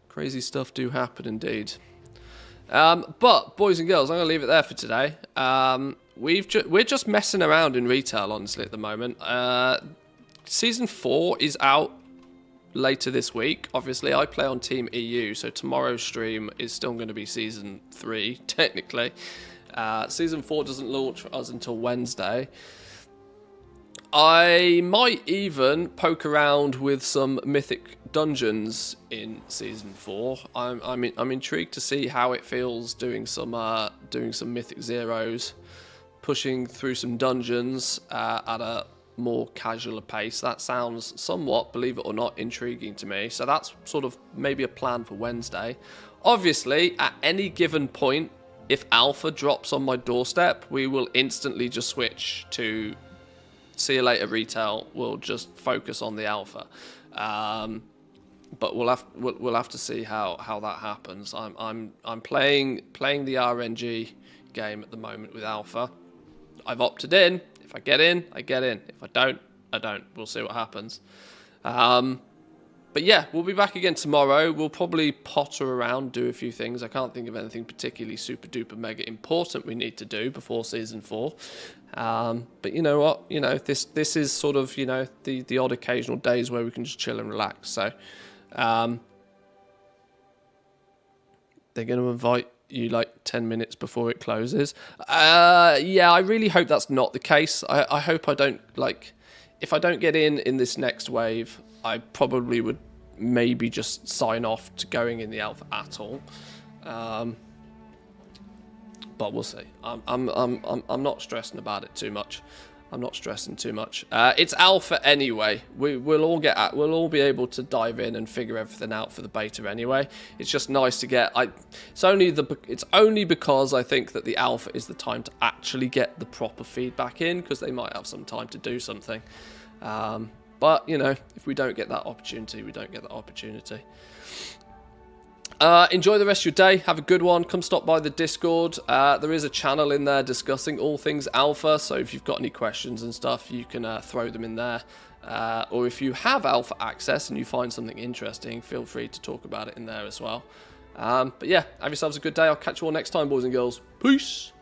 Crazy stuff do happen indeed. But, boys and girls, I'm going to leave it there for today. We're just messing around in retail, honestly, at the moment. Season 4 is out later this week. Obviously, I play on Team EU, so tomorrow's stream is still going to be Season 3, technically. Season 4 doesn't launch for us until Wednesday. I might even poke around with some mythic dungeons in Season 4. I'm intrigued to see how it feels doing some mythic zeros, pushing through some dungeons at a more casual pace. That sounds somewhat, believe it or not, intriguing to me. So that's sort of maybe a plan for Wednesday. Obviously, at any given point, if Alpha drops on my doorstep, we will instantly just switch to see you later retail. We'll just focus on the Alpha. But we'll have to see how that happens. I'm playing the RNG game at the moment with Alpha. I've opted in. If I get in, I get in. If I don't, I don't. We'll see what happens. But yeah, we'll be back again tomorrow. We'll probably potter around, do a few things. I can't think of anything particularly super duper mega important we need to do before Season 4. But you know what? You know, this is sort of, you know, the odd occasional days where we can just chill and relax. So they're going to invite you like 10 minutes before it closes. Yeah, I really hope that's not the case. I hope I don't, like, if I don't get in this next wave, I probably would maybe just sign off to going in the Alpha at all. But we'll see. I'm not stressing about it too much. I'm not stressing too much. It's Alpha anyway. We'll all be able to dive in and figure everything out for the beta anyway. It's just nice to get. It's only because I think that the Alpha is the time to actually get the proper feedback in, because they might have some time to do something. But you know, if we don't get that opportunity, we don't get that opportunity. Enjoy the rest of your day. Have a good one. Come stop by the Discord. There is a channel in there discussing all things Alpha, so if you've got any questions and stuff, you can throw them in there. Or if you have Alpha access and you find something interesting, feel free to talk about it in there as well. But yeah, have yourselves a good day. I'll catch you all next time, boys and girls. Peace!